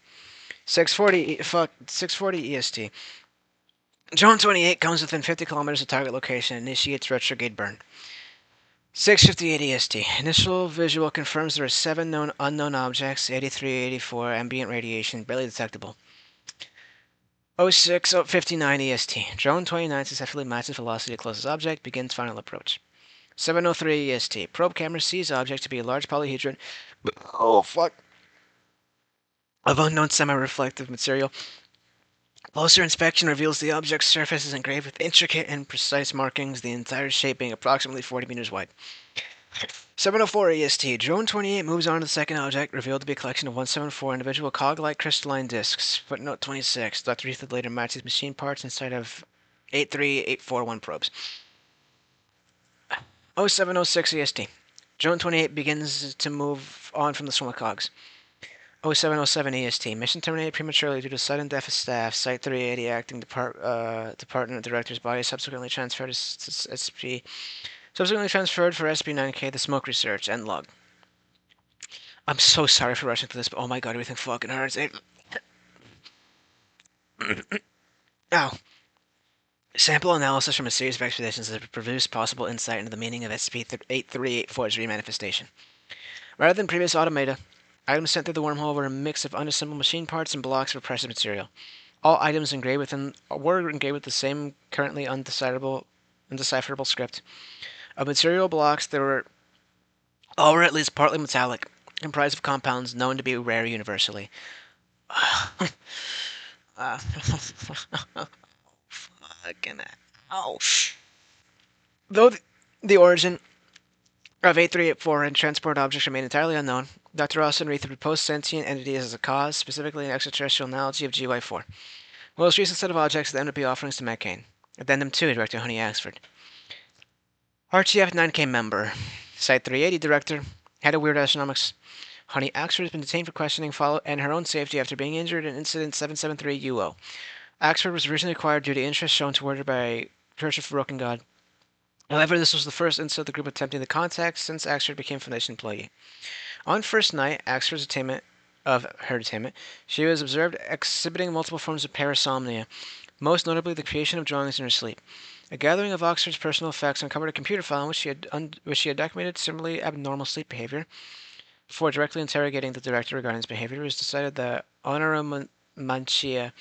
S1: 640 EST. Drone 28 comes within 50 kilometers of target location and initiates retrograde burn. 658 EST. Initial visual confirms there are 7 known unknown objects, 83, 84, ambient radiation, barely detectable. 59 EST. Drone 29 successfully matches velocity to closest object, begins final approach. 703 EST. Probe camera sees object to be a large polyhedron. Oh, fuck. Of unknown semi-reflective material. Closer inspection reveals the object's surface is engraved with intricate and precise markings, the entire shape being approximately 40 meters wide. 704 EST. Drone 28 moves on to the second object, revealed to be a collection of 174 individual cog-like crystalline discs. Footnote 26. Dr. Ethan later matches machine parts inside of 83841 probes. 0706 EST. Drone 28 begins to move on from the swarm of cogs. 0707 EST. Mission terminated prematurely due to sudden death of staff. Site 380 acting department director's body subsequently transferred to SCP. Subsequently transferred for SCP-9K, the smoke research. End log. I'm so sorry for rushing through this, but oh my god, everything fucking hurts. Ow. Sample analysis from a series of expeditions has produced possible insight into the meaning of SCP-8384's remanifestation. Rather than previous automata, items sent through the wormhole were a mix of unassembled machine parts and blocks of oppressive material. All items were engraved with the same currently undecipherable script. Of material blocks, they were all were at least partly metallic, comprised of compounds known to be rare universally. Fucking hell. Though the origin of 8384 and transport objects remain entirely unknown, Dr. Austin Reith proposed sentient entities as a cause, specifically an extraterrestrial analogy of GY4. Most recent set of objects that end up be offerings to Matt Kane. Addendum 2, Director Honey Axford. RTF 9K member. Site 380 Director. Head of Weird Astronomics. Honey Axford has been detained for questioning and her own safety after being injured in Incident 773 UO. Axford was originally acquired due to interest shown toward her by Church of Broken God. However, this was the first instance of the group attempting the contact since Axford became Foundation employee. On first night of her detainment, she was observed exhibiting multiple forms of parasomnia, most notably the creation of drawings in her sleep. A gathering of Oxford's personal effects uncovered a computer file in which she had documented similarly abnormal sleep behavior. Before directly interrogating the director regarding his behavior, it was decided that Onoromanchia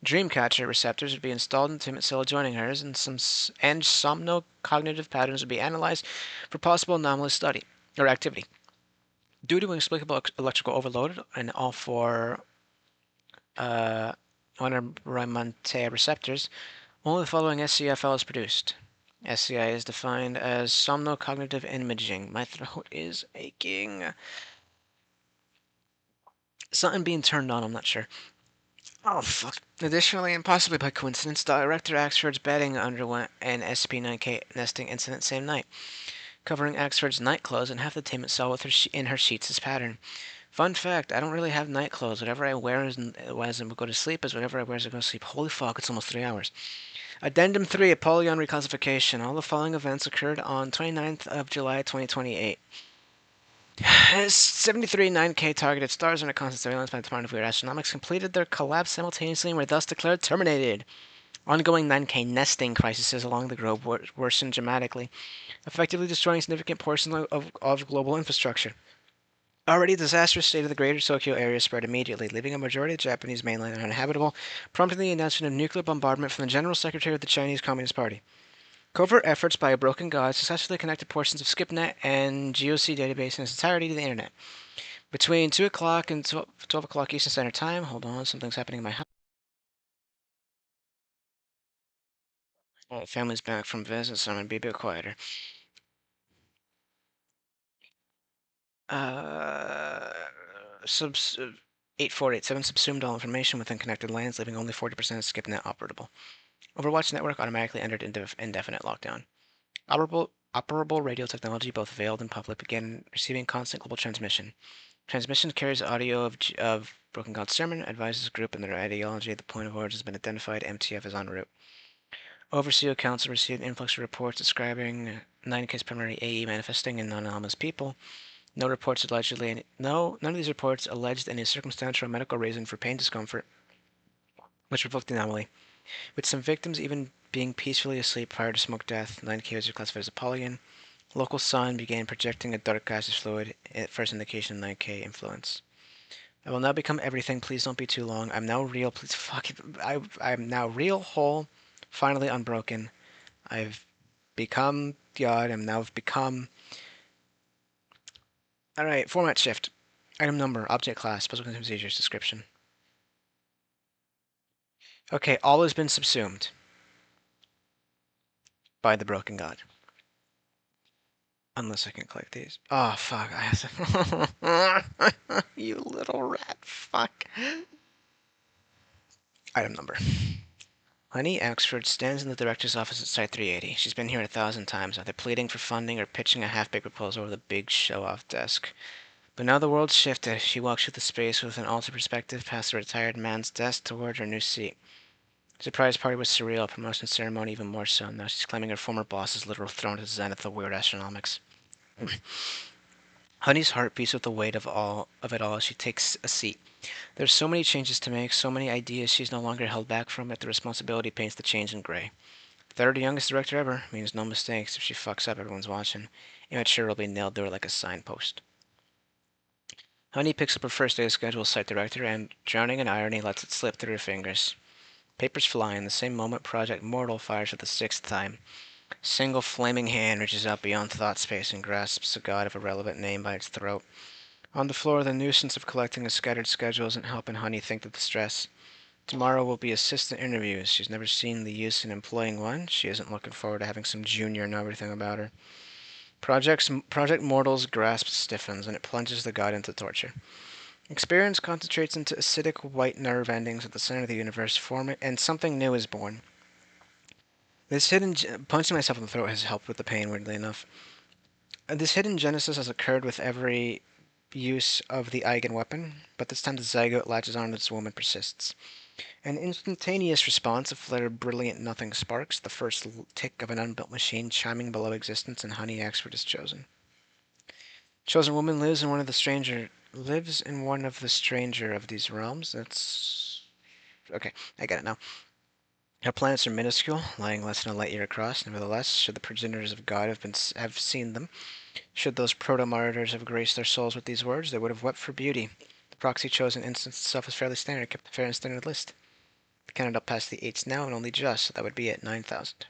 S1: Dreamcatcher receptors would be installed in the intimate cell adjoining hers, and somnocognitive patterns would be analyzed for possible anomalous study or activity. Due to inexplicable electrical overload in all four Onoromanchia receptors, only the following SCI file is produced. SCI is defined as somnocognitive imaging. My throat is aching. Something being turned on, I'm not sure. Oh, fuck. Additionally, and possibly by coincidence, Director Axford's bedding underwent an SCP-9000 nesting incident same night, covering Axford's night clothes and half the tenement cell with in her sheets as pattern. Fun fact, I don't really have night clothes. Whatever I wear as I go to sleep is whatever I wear as I go to sleep. Holy fuck, it's almost 3 hours. Addendum 3, Apollyon Reclassification. All the following events occurred on 29th of July, 2028. 73 9K targeted stars under constant surveillance by the Department of Weird Astronomics completed their collapse simultaneously and were thus declared terminated. Ongoing 9K nesting crises along the globe worsened dramatically, effectively destroying significant portions of global infrastructure. Already disastrous state of the greater Tokyo area spread immediately, leaving a majority of the Japanese mainland uninhabitable, prompting the announcement of nuclear bombardment from the General Secretary of the Chinese Communist Party. Covert efforts by a broken god successfully connected portions of SkipNet and GOC database in its entirety to the internet. Between 2 o'clock and 12 o'clock Eastern Standard Time, hold on, something's happening in my house. Family's back from visit, so I'm going to be a bit quieter. 8487 subsumed all information within connected lanes, leaving only 40% of SkipNet operable. Overwatch network automatically entered indefinite lockdown. Operable radio technology, both veiled and public, began receiving constant global transmission. Transmission carries audio of Broken God's sermon, advises the group and their ideology. The point of origin has been identified. MTF is en route. Overseer Council received influx of reports describing 9K's primary AE manifesting in non-anomalous people. None of these reports alleged any circumstantial or medical reason for pain discomfort, which provoked the anomaly. With some victims even being peacefully asleep prior to smoke death, 9K was reclassified as Apollyon. Local sun began projecting a dark gaseous fluid, first indication of 9K influence. I will now become everything. Please don't be too long. I'm now real. Please fuck it. I'm now real, whole, finally unbroken. I've become God. I'm now become. Alright, format shift. Item number, object class, special consumer seizures, description. Okay, all has been subsumed by the broken god. Unless I can click these. Oh, fuck. I have to. You little rat fuck. Item number. Honey Axford stands in the director's office at Site 380. She's been here 1,000 times, either pleading for funding or pitching a half-baked proposal over the big show-off desk. But now the world's shifted. She walks through the space with an altered perspective past the retired man's desk toward her new seat. The surprise party was surreal, promotion ceremony even more so. Now she's claiming her former boss's literal throne to the zenith of weird astronomics. Honey's heart beats with the weight of it all as she takes a seat. There's so many changes to make, so many ideas she's no longer held back from, yet the responsibility paints the change in gray. Third youngest director ever means no mistakes. If she fucks up, everyone's watching. Immature will be nailed to her like a signpost. Honey picks up her first day of schedule as site director and, drowning in irony, lets it slip through her fingers. Papers fly in the same moment Project Mortal fires for the sixth time. Single flaming hand reaches out beyond thought space and grasps a god of irrelevant name by its throat. On the floor, the nuisance of collecting a scattered schedule isn't helping Honey think of the stress. Tomorrow will be assistant interviews. She's never seen the use in employing one. She isn't looking forward to having some junior know everything about her. Project Mortal's grasp stiffens, and it plunges the god into torture. Experience concentrates into acidic white nerve endings at the center of the universe, and something new is born. Punching myself in the throat has helped with the pain, weirdly enough. This hidden genesis has occurred with every use of the Eigen weapon, but this time the zygote latches on its womb and persists. An instantaneous response, a flare of brilliant nothing sparks, the first tick of an unbuilt machine chiming below existence, and Honey Expert is chosen. Chosen woman lives in one of the stranger of these realms. That's okay. I get it now. Our planets are minuscule, lying less than a light year across. Nevertheless, should the progenitors of God have seen them, should those proto-martyrs have graced their souls with these words, they would have wept for beauty. The proxy chosen instance itself is fairly standard, kept a fair and standard list. We counted up past the 8s now, and only just, so that would be at 9,000.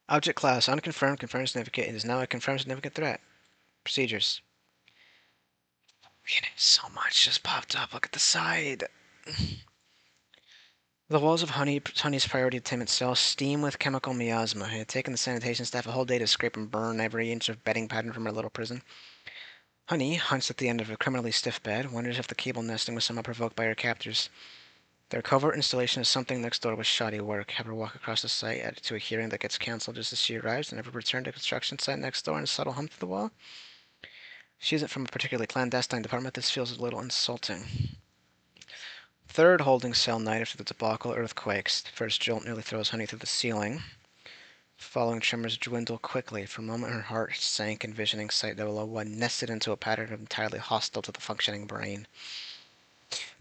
S1: Object class, unconfirmed, confirmed significant. It is now a confirmed significant threat. Procedures. So much just popped up. Look at the side. The walls of Honey's priority attainment cell steam with chemical miasma. It had taken the sanitation staff a whole day to scrape and burn every inch of bedding pattern from her little prison. Honey, hunched at the end of a criminally stiff bed, wonders if the cable nesting was somehow provoked by her captors. Their covert installation of something next door was shoddy work. Have her walk across the site, added to a hearing that gets cancelled just as she arrives, and never return to construction site next door and a subtle hump to the wall. She isn't from a particularly clandestine department. This feels a little insulting. Third holding cell night after the debacle earthquakes. The first jolt nearly throws Honey through the ceiling. Following tremors dwindle quickly. For a moment her heart sank, envisioning Site-001 nested into a pattern entirely hostile to the functioning brain.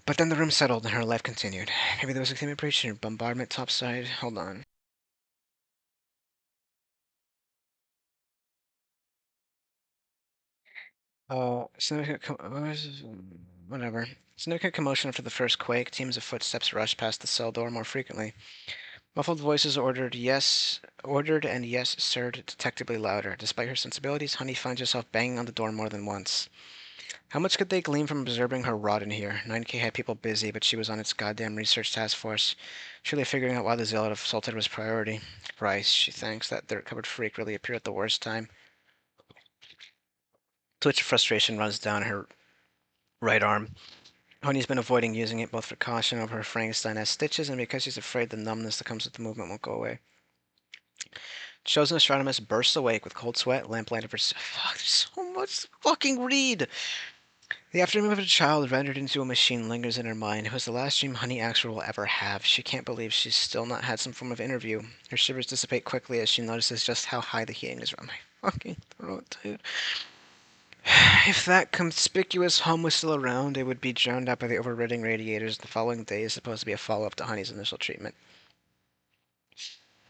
S1: But then the room settled and her life continued. Maybe there was a containment breach or bombardment topside. Hold on. Whatever. Significant commotion after the first quake. Teams of footsteps rushed past the cell door more frequently. Muffled voices ordered and yes, sir, detectably louder. Despite her sensibilities, Honey finds herself banging on the door more than once. How much could they glean from observing her rot in here? 9K had people busy, but she was on its goddamn research task force. Surely figuring out why the zealot assaulted was priority. Bryce, she thinks, that dirt-covered freak really appeared at the worst time. Twitch of frustration runs down her right arm. Honey's been avoiding using it both for caution over her Frankenstein-esque stitches and because she's afraid the numbness that comes with the movement won't go away. Chosen astronomist bursts awake with cold sweat, lamplight of her... Fuck, there's so much fucking read! The afternoon of a child rendered into a machine lingers in her mind. It was the last dream Honey Axel will ever have. She can't believe she's still not had some form of interview. Her shivers dissipate quickly as she notices just how high the heating is around my fucking throat, dude. If that conspicuous hum was still around, it would be drowned out by the overriding radiators. The following day is supposed to be a follow-up to Honey's initial treatment.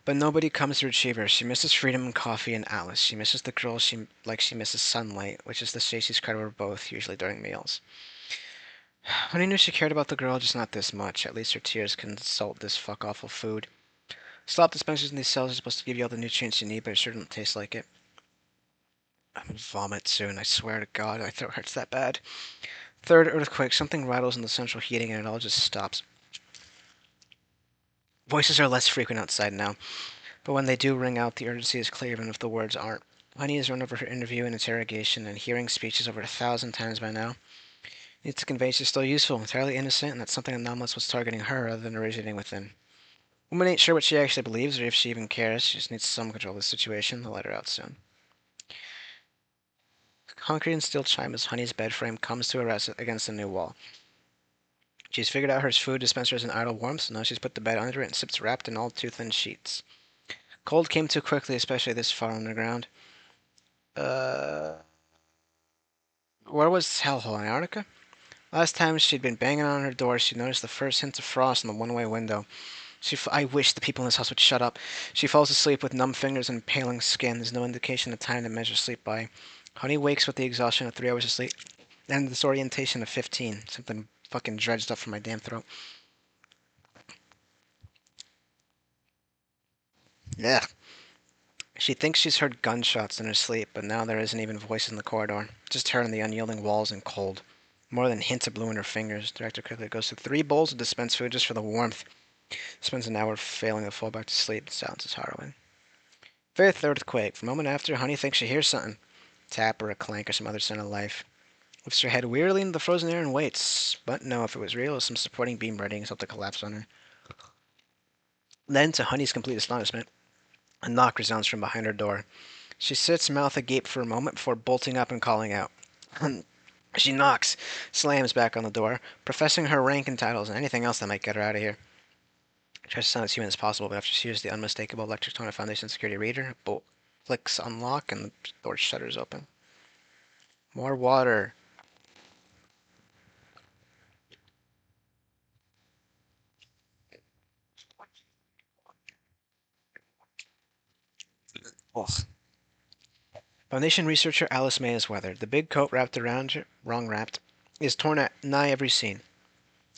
S1: But nobody comes to retrieve her. She misses freedom and coffee and Alice. She misses the girl she misses sunlight, which is the Stacy's credit over both, usually during meals. Honey knew she cared about the girl, just not this much. At least her tears can salt this fuck-awful food. Slop dispensers in these cells are supposed to give you all the nutrients you need, but it sure doesn't taste like it. I'm gonna vomit soon, I swear to God, my throat hurts that bad. Third earthquake, something rattles in the central heating and it all just stops. Voices are less frequent outside now, but when they do ring out, the urgency is clear even if the words aren't. Honey has run over her interview and interrogation and hearing speeches over 1,000 times by now. Needs to convey she's still useful, entirely innocent, and that something anomalous was targeting her rather than originating within. Woman ain't sure what she actually believes or if she even cares. She just needs some control of the situation. They'll let her out soon. Concrete and steel chime as Honey's bed frame comes to a rest against a new wall. She's figured out her food dispenser is an idle warmth, so now she's put the bed under it and sits wrapped in all too thin sheets. Cold came too quickly, especially this far underground. Where was this hellhole, Antarctica? Last time she'd been banging on her door, she noticed the first hints of frost in the one-way window. I wish the people in this house would shut up. She falls asleep with numb fingers and paling skin. There's no indication of time to measure sleep by. Honey wakes with the exhaustion of 3 hours of sleep and the disorientation of 15. Something fucking dredged up from my damn throat. Ugh. She thinks she's heard gunshots in her sleep, but now there isn't even a voice in the corridor. Just her and the unyielding walls and cold. More than hints of blue in her fingers. Director quickly goes through 3 bowls of dispensed food just for the warmth. Spends an hour failing to fall back to sleep. The silence is harrowing. Fifth earthquake. For a moment after, Honey thinks she hears something. Tap or a clank or some other sign of life. Lifts her head wearily into the frozen air and waits. But no, if it was real, it was some supporting beam readying itself to collapse on her. Then, to Honey's complete astonishment, a knock resounds from behind her door. She sits, mouth agape for a moment before bolting up and calling out. She knocks, slams back on the door, professing her rank and titles and anything else that might get her out of here. Tries to sound as human as possible, but after she hears the unmistakable electric tone of Foundation security reader, a bolt clicks unlock and the door shutters open. More water. Ugh. Foundation researcher Alice May is weathered. The big coat wrapped around her, wrong wrapped, is torn at nigh every seam.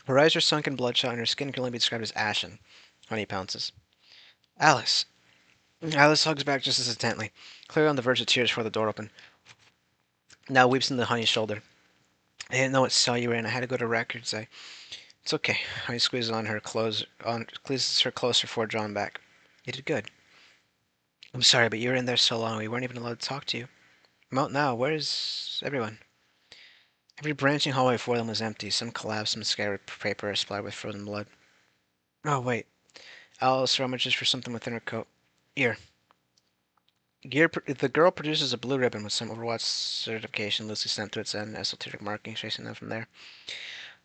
S1: Her eyes are sunken, bloodshot, and her skin can only be described as ashen. Honey pounces. Alice. Alice hugs back just as intently, clearly on the verge of tears before the door opened. Now weeps into Honey's shoulder. I didn't know what cell you were in. I had to go to records. It's okay. Honey squeezes squeezes her closer before drawing back. You did good. I'm sorry, but you were in there so long we weren't even allowed to talk to you. I'm out now. Where is everyone? Every branching hallway before them was empty. Some collapsed, some scattered paper splattered with frozen blood. Oh, wait. Alice rummages for something within her coat. Here. The girl produces a blue ribbon with some Overwatch certification loosely stamped to its end, esoteric markings tracing them from there.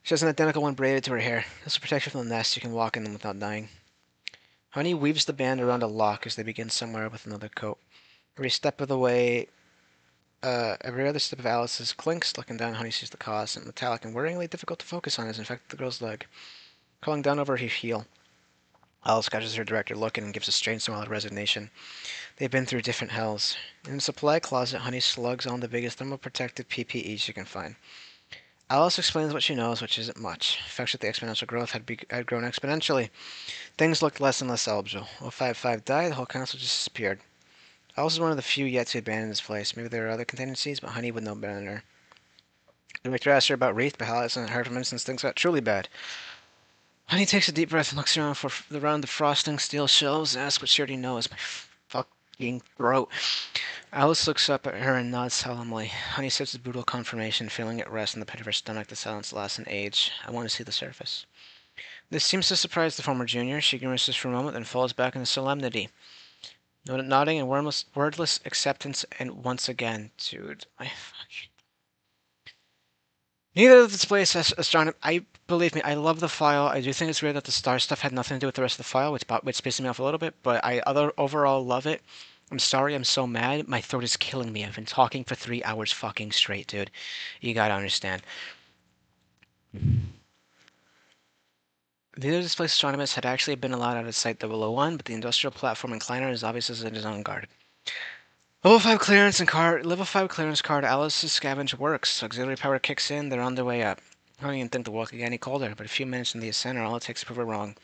S1: She has an identical one braided to her hair. This will protect you from the nest. You can walk in them without dying. Honey weaves the band around a lock as they begin somewhere with another coat. Every step of the way, every other step of Alice's clinks. Looking down, Honey sees the cause, and metallic and worryingly difficult to focus on is in fact the girl's leg. Crawling down over her heel, Alice catches her director looking and gives a strange smile of resignation. They've been through different hells. In the supply closet, Honey slugs on the biggest thermoprotective PPE she can find. Alice explains what she knows, which isn't much. The fact that the exponential growth had grown exponentially. Things looked less and less eligible. When 5-5 died, the whole council just disappeared. Alice is one of the few yet to abandon this place. Maybe there are other contingencies, but Honey would know better than her. The director asks her about Wraith, but Alice hasn't heard from him since things got truly bad. Honey takes a deep breath and looks around the frosting steel shelves and asks what she already knows. My fucking throat. Alice looks up at her and nods solemnly. Honey sips the brutal confirmation, feeling at rest in the pit of her stomach. The silence lasts an age. I want to see the surface. This seems to surprise the former junior. She grimaces for a moment, then falls back into solemnity. Nodding in wordless acceptance, and once again, dude, neither of this place has astronomy. Believe me, I love the file. I do think it's weird that the star stuff had nothing to do with the rest of the file, which pisses me off a little bit. But I overall love it. I'm sorry, I'm so mad. My throat is killing me. I've been talking for 3 hours fucking straight, dude. You gotta understand. Neither of this place astronomers had actually been allowed out of sight 001, but the industrial platform incliner is obvious as it is on guard. Level 5 clearance card Alice's scavenge works. Auxiliary power kicks in, they're on their way up. I don't even think the walk will get any colder, but a few minutes in the ascent are all it takes to prove it wrong.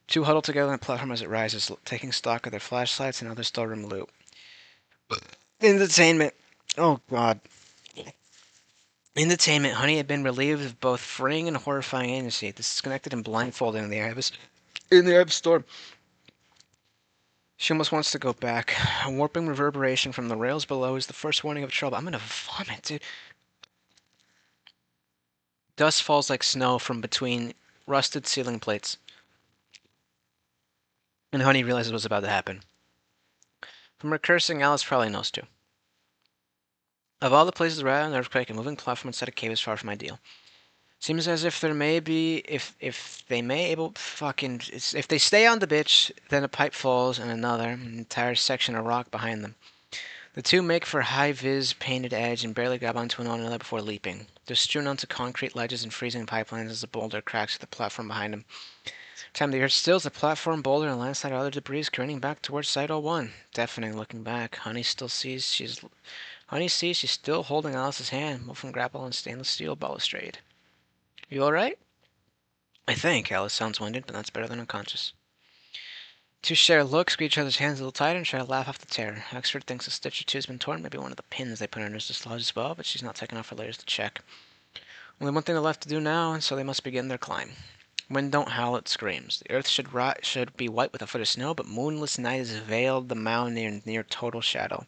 S1: 2 huddle together on the platform as it rises, taking stock of their flashlights and other storeroom loot. Entertainment. Oh god. Entertainment. Honey had been relieved of both freeing and horrifying agency, disconnected and blindfolded in the Abyss storm. She almost wants to go back. A warping reverberation from the rails below is the first warning of trouble. I'm gonna vomit, dude. Dust falls like snow from between rusted ceiling plates. And Honey realizes what's about to happen. From her cursing, Alice probably knows too. Of all the places around an earthquake, a moving platform inside a cave is far from ideal. Seems as if there may be, if they stay on the bitch, then a pipe falls and an entire section of rock behind them. The two make for a high-vis painted edge and barely grab onto one another before leaping. They're strewn onto concrete ledges and freezing pipelines as the boulder cracks at the platform behind them. Time the earth stills, the platform, boulder, and landslide other debris careening back towards Site 01. Deafening looking back. Honey sees she's still holding Alice's hand, moved from grapple and stainless steel balustrade. You alright? I think. Alice sounds winded, but that's better than unconscious.
S2: Two share looks, squeeze each other's hands a little tighter, and try to laugh off the terror. Oxford thinks a stitch or two has been torn, maybe one of the pins they put under his dislodged as well, but she's not taking off her layers to check. Only one thing left to do now, and so they must begin their climb. Wind don't howl, it screams. The earth should be white with a foot of snow, but moonless night has veiled the mound near total shadow.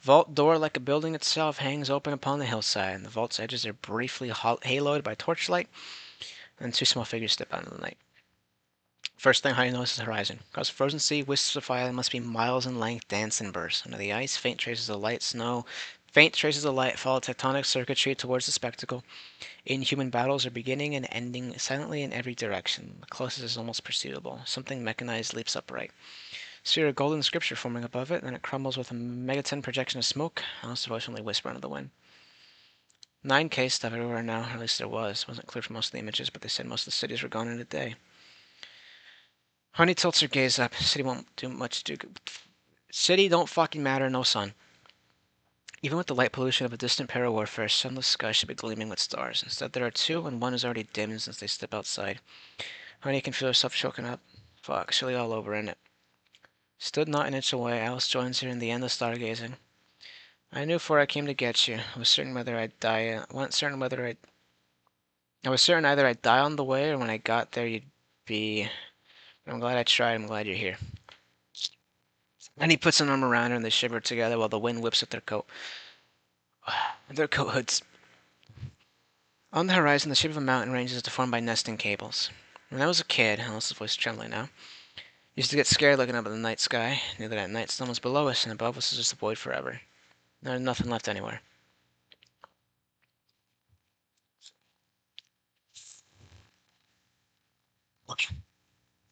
S2: Vault door, like a building itself, hangs open upon the hillside, and the vault's edges are briefly haloed by torchlight, and two small figures step out into the night. First thing Heidi notices is the horizon. Across the frozen sea, wisps of fire that must be miles in length dance and burst. Under the ice, faint traces of light follow tectonic circuitry towards the spectacle. Inhuman battles are beginning and ending silently in every direction. The closest is almost perceivable. Something mechanized leaps upright. See a golden scripture forming above it, then it crumbles with a megaton projection of smoke. Alice's voice only whisper under the wind. 9K stuff everywhere now, or at least there was. It wasn't clear from most of the images, but they said most of the cities were gone in a day. Honey tilts her gaze up. City won't do much to do. City don't fucking matter, no sun. Even with the light pollution of a distant para warfare, sunless sky should be gleaming with stars. Instead, there are two, and one is already dim since they step outside. Honey can feel herself choking up. Fuck, chilly all over in it. Stood not an inch away, Alice joins her in the endless stargazing. I knew before I came to get you. I was certain whether I'd die. I was certain either I'd die on the way, or when I got there, you'd be. I'm glad I tried. I'm glad you're here. And he puts an arm around her, and they shiver together while the wind whips at their coat hoods. On the horizon, the shape of a mountain range is deformed by nesting cables. When I was a kid, Alice's voice trembling now, used to get scared looking up at the night sky. Knew that at night sun was below us, and above us was just the void forever. There's nothing left anywhere.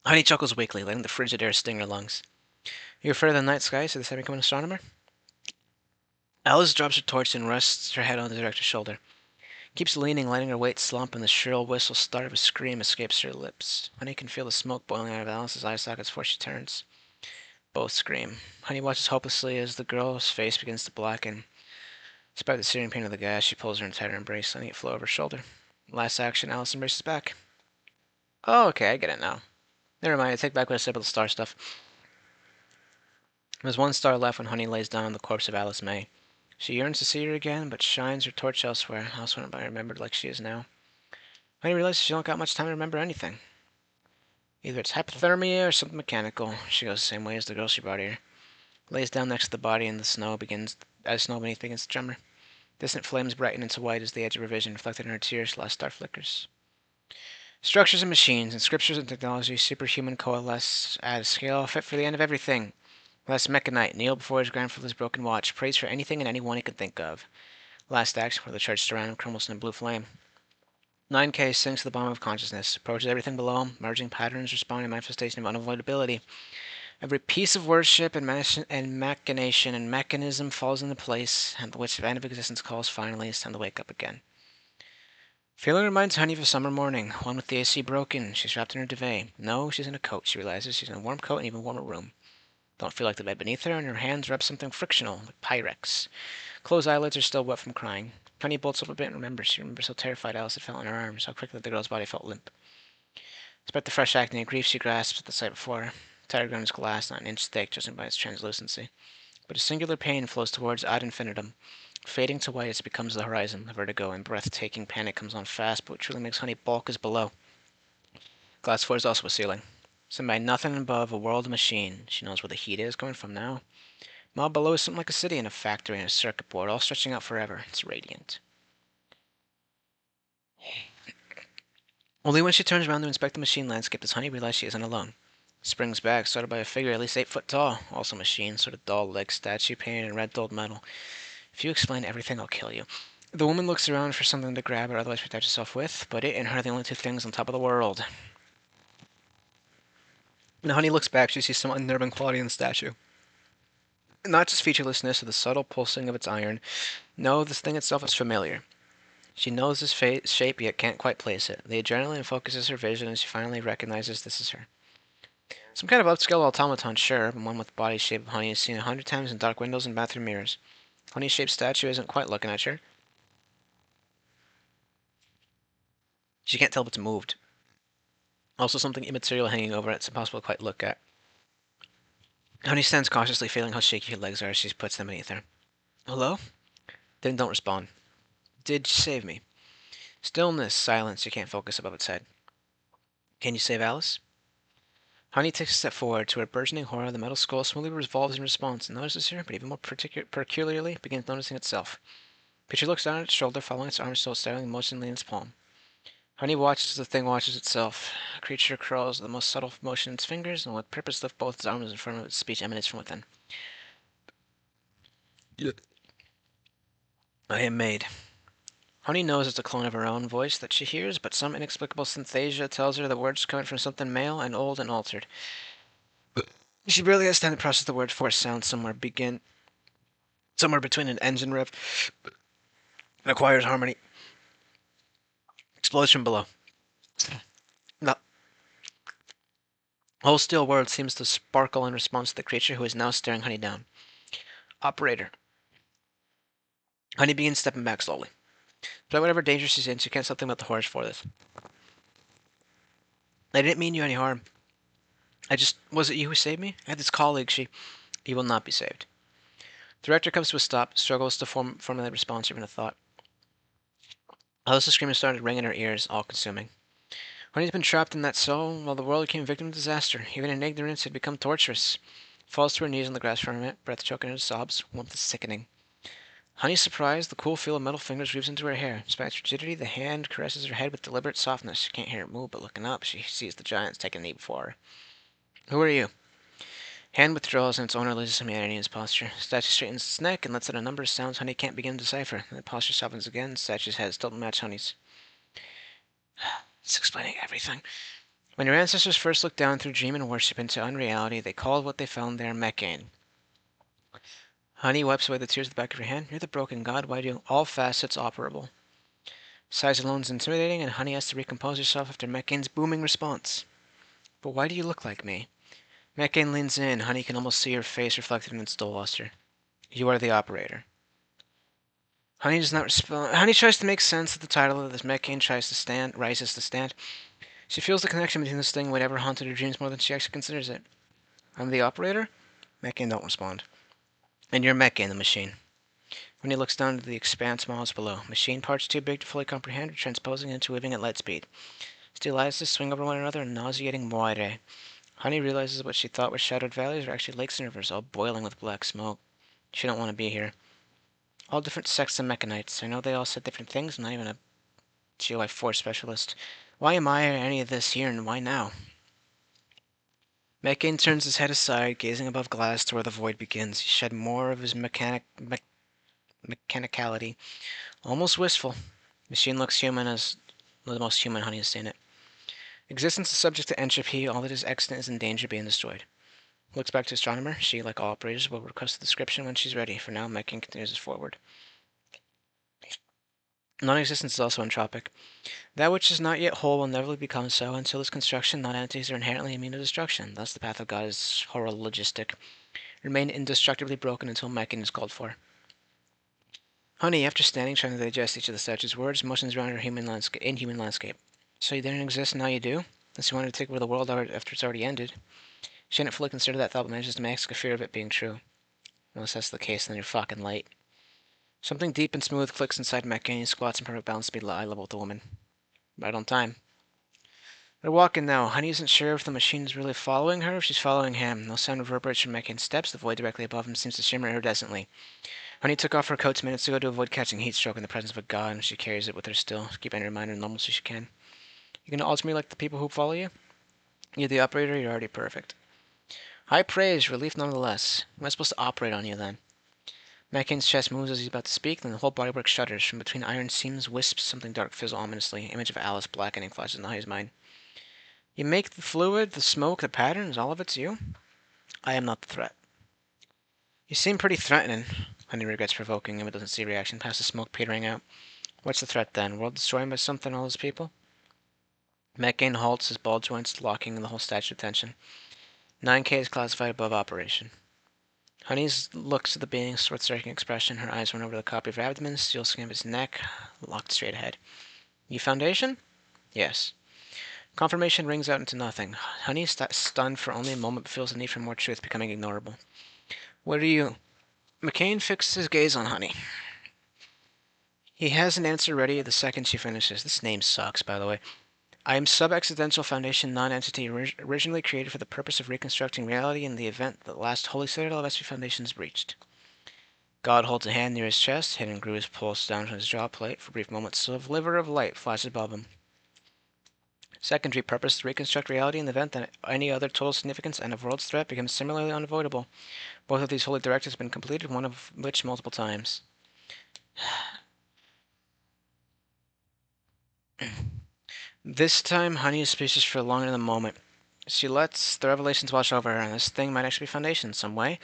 S2: Honey chuckles weakly, letting the frigid air sting her lungs. You afraid of the night sky? Said the semi-becoming astronomer. Alice drops her torch and rests her head on the director's shoulder. Keeps leaning, letting her weight slump, and the shrill whistle start of a scream escapes her lips. Honey can feel the smoke boiling out of Alice's eye sockets before she turns. Both scream. Honey watches hopelessly as the girl's face begins to blacken. Despite the searing pain of the gas, she pulls her in tighter embrace, letting it flow over her shoulder. Last action, Alice embraces back. Oh, okay, I get it now. Never mind, I take back what I said about the star stuff. There's one star left when Honey lays down on the corpse of Alice May. She yearns to see her again, but shines her torch elsewhere, elsewhere not remembered like she is now. Honey realizes she don't got much time to remember anything. Either it's hypothermia or something mechanical. She goes the same way as the girl she brought here. Lays down next to the body, and the snow beneath begins to tremor. Distant flames brighten into white as the edge of her vision, reflected in her tears. Last star flickers. Structures and machines, and scriptures and technology, superhuman coalesce at a scale fit for the end of everything. Last Mechanite, kneel before his grandfather's broken watch, prays for anything and anyone he could think of. Last action, where the church surrounded him crumbles in a blue flame. 9K sinks to the bottom of consciousness, approaches everything below him, merging patterns, responding to manifestation of unavoidability. Every piece of worship and machination and mechanism falls into place, and which the end of existence calls finally, it's time to wake up again. Feeling reminds Honey of a summer morning, one with the AC broken. She's wrapped in her duvet. No, she's in a coat, she realizes. She's in a warm coat and even warmer room. Don't feel like the bed beneath her, and her hands rub something frictional, like Pyrex. Closed eyelids are still wet from crying. Honey bolts up a bit and remembers. She remembers how terrified Alice had felt in her arms, how quickly the girl's body felt limp. Despite the fresh agony and grief she grasps at the sight before her, the tired ground is glass, not an inch thick, judging by its translucency. But a singular pain flows towards ad infinitum. Fading to white as it becomes the horizon, the vertigo and breathtaking panic comes on fast, but what truly makes Honey balk is below. Glass floor is also a ceiling. Seen by nothing above a world machine. She knows where the heat is coming from now. Mile below is something like a city and a factory and a circuit board, all stretching out forever. It's radiant. Only when she turns around to inspect the machine landscape does Honey realize she isn't alone. Springs back, started by a figure at least 8 foot tall, also machine, sort of doll-like statue painted in red dulled metal. If you explain everything, I'll kill you. The woman looks around for something to grab or otherwise protect herself with, but it and her are the only two things on top of the world. When Honey looks back, she sees some unnerving quality in the statue. Not just featurelessness or the subtle pulsing of its iron. No, this thing itself is familiar. She knows this shape, yet can't quite place it. The adrenaline focuses her vision, and she finally recognizes this is her. Some kind of upscale automaton, sure, but one with the body shape of Honey is seen 100 times in dark windows and bathroom mirrors. Honey-shaped statue isn't quite looking at her. She can't tell if it's moved. Also something immaterial hanging over it, it's impossible to quite look at. Honey stands cautiously, feeling how shaky her legs are as she puts them beneath her. Hello? Then don't respond. Did you save me? Stillness, silence, you can't focus above its head. Can you save Alice? Honey takes a step forward. To her burgeoning horror, the metal skull smoothly revolves in response and notices her, but even more peculiarly begins noticing itself. Picture looks down at its shoulder, following its arm still staring motionlessly in its palm. Honey watches as the thing watches itself. The creature curls with the most subtle motion in its fingers, and with purpose lifts both its arms in front of its speech emanates from within. Yeah. I am made. Honey knows it's a clone of her own voice that she hears, but some inexplicable synthesia tells her the words coming from something male and old and altered. She barely has time to process the word for a sound somewhere between an engine rev and a choir's harmony. Explodes from below. The whole still world seems to sparkle in response to the creature who is now staring Honey down. Operator. Honey begins stepping back slowly. Despite whatever danger she's in, she can't stop thinking about the horrors for this. I didn't mean you any harm. Was it you who saved me? I had this colleague, he will not be saved. The director comes to a stop, struggles to formulate a response or even a thought. Alice's screaming started ringing in her ears, all-consuming. Honey's been trapped in that cell while the world became victim to disaster. Even in ignorance, it had become torturous. Falls to her knees on the grass for a minute, breath choking into sobs, warmth is sickening. Honey's surprised, the cool feel of metal fingers weaves into her hair. Despite its rigidity, the hand caresses her head with deliberate softness. She can't hear it move, but looking up, she sees the giants taking a knee before her. Who are you? Hand withdraws and its owner loses humanity in his posture. Statue straightens its neck and lets out a number of sounds Honey can't begin to decipher. The posture softens again, Statue's head still doesn't match Honey's. It's explaining everything. When your ancestors first looked down through dream and worship into unreality, they called what they found there beggin. Honey wipes away the tears at the back of her hand. You're the broken god. Why do all facets operable? Size alone is intimidating, and Honey has to recompose herself after Becgin's booming response. But why do you look like me? Beggin leans in. Honey can almost see her face reflected in its dull luster. You are the operator. Honey does not respond. Honey tries to make sense of the title of this. Beggin rises to stand. She feels the connection between this thing and whatever haunted her dreams more than she actually considers it. I'm the operator? Beggin don't respond. And you're Beggin, the machine. When he looks down to the expanse miles below, machine parts too big to fully comprehend are transposing into weaving at light speed. Steel lattices swing over one another in nauseating moire. Honey realizes what she thought were shadowed valleys are actually lakes and rivers, all boiling with black smoke. She don't want to be here. All different sects of mechanites. I know they all said different things. I'm not even a GOI4 specialist. Why am I or any of this here, and why now? Beggin turns his head aside, gazing above glass to where the void begins. He shed more of his mechanicality, almost wistful. Machine looks human as the most human Honey has seen it. Existence is subject to entropy. All that is extant is in danger of being destroyed. Looks back to astronomer. She, like all operators, will request the description when she's ready. For now, Beggin continues forward. Non-existence is also entropic. That which is not yet whole will never become so. Until this construction, non-entities are inherently immune to destruction. Thus, the path of God is horologistic. Remain indestructibly broken until Beggin is called for. Honey, after standing, trying to digest each of the statue's words, motions around her inhuman landscape. So you didn't exist, now you do? Unless you wanted to take over the world after it's already ended. She hadn't fully considered that thought, but manages to mask a fear of it being true. Unless that's the case, then you're fucking late. Something deep and smooth clicks inside Beggin. He squats in perfect balance to be eye level with the woman. Right on time. They're walking now. Honey isn't sure if the machine is really following her or if she's following him. No sound reverberates from Becgin's steps. The void directly above him seems to shimmer iridescently. Honey took off her coat minutes ago to avoid catching heat stroke in the presence of a god, and she carries it with her still, keeping her mind as normal as she can. You gonna alter me like the people who follow you? You're the operator, you're already perfect. High praise, relief nonetheless. Am I supposed to operate on you then? Becgin's chest moves as he's about to speak, then the whole bodywork shudders. From between iron seams wisps something dark fizzle ominously. Image of Alice blackening flashes in Honey's mind. You make the fluid, the smoke, the patterns, all of it's you? I am not the threat. You seem pretty threatening. Honey regrets provoking him, but doesn't see reaction past the smoke petering out. What's the threat then? World destroyed by something, all those people? Beggin halts, his ball joints locking the whole statue of tension. 9K is classified above operation. Honey's looks at the being's sword-striking expression. Her eyes went over the copy of her abdomen, steel skin of his neck, locked straight ahead. You Foundation? Yes. Confirmation rings out into nothing. Honey, stunned for only a moment, but feels the need for more truth becoming ignorable. What are you? McCain fixes his gaze on Honey. He has an answer ready the second she finishes. This name sucks, by the way. I am Sub-Existential Foundation non-entity originally created for the purpose of reconstructing reality in the event that the last holy citadel of SCP Foundation is breached. God holds a hand near his chest. Hidden grooves pulse down from his jaw plate. For brief moments, a sliver of light flashes above him. Secondary purpose to reconstruct reality in the event that any other total significance and of world's threat becomes similarly unavoidable. Both of these holy directives have been completed, one of which multiple times. This time, Honey is speechless for longer than a moment. She lets the revelations wash over her, and this thing might actually be Foundation in some way.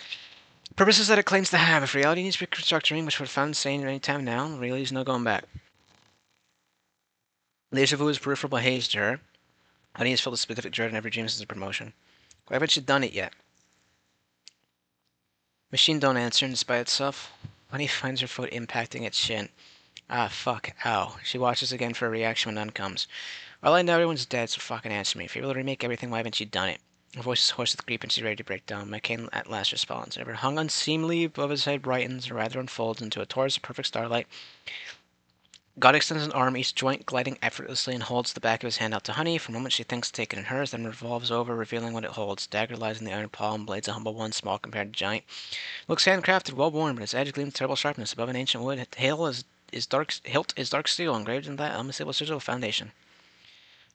S2: Purposes that it claims to have. If reality needs reconstructing, which would have found insane at any time now, really is no going back. Deja vu is peripheral but haze to her. Honey has felt a specific dread in every dream since the promotion. Why haven't you done it yet? Machine don't answer, and despite itself, Honey finds her foot impacting its shin. Ah, fuck, ow. She watches again for a reaction when none comes. Well, I know everyone's dead, so fucking answer me. If you're able to remake everything, why haven't you done it? Her voice is hoarse with grief and she's ready to break down. McCain at last responds. Ever hung unseemly above his head brightens, or rather unfolds into a torus of perfect starlight. God extends an arm, each joint gliding effortlessly, and holds the back of his hand out to Honey. For a moment she thinks to take it in hers, then revolves over, revealing what it holds. Dagger lies in the iron palm, blades a humble one, small compared to giant. Looks handcrafted, well worn, but its edge gleams terrible sharpness. Above an ancient wood, hilt is dark steel, engraved in that unmistakable sigil of Foundation.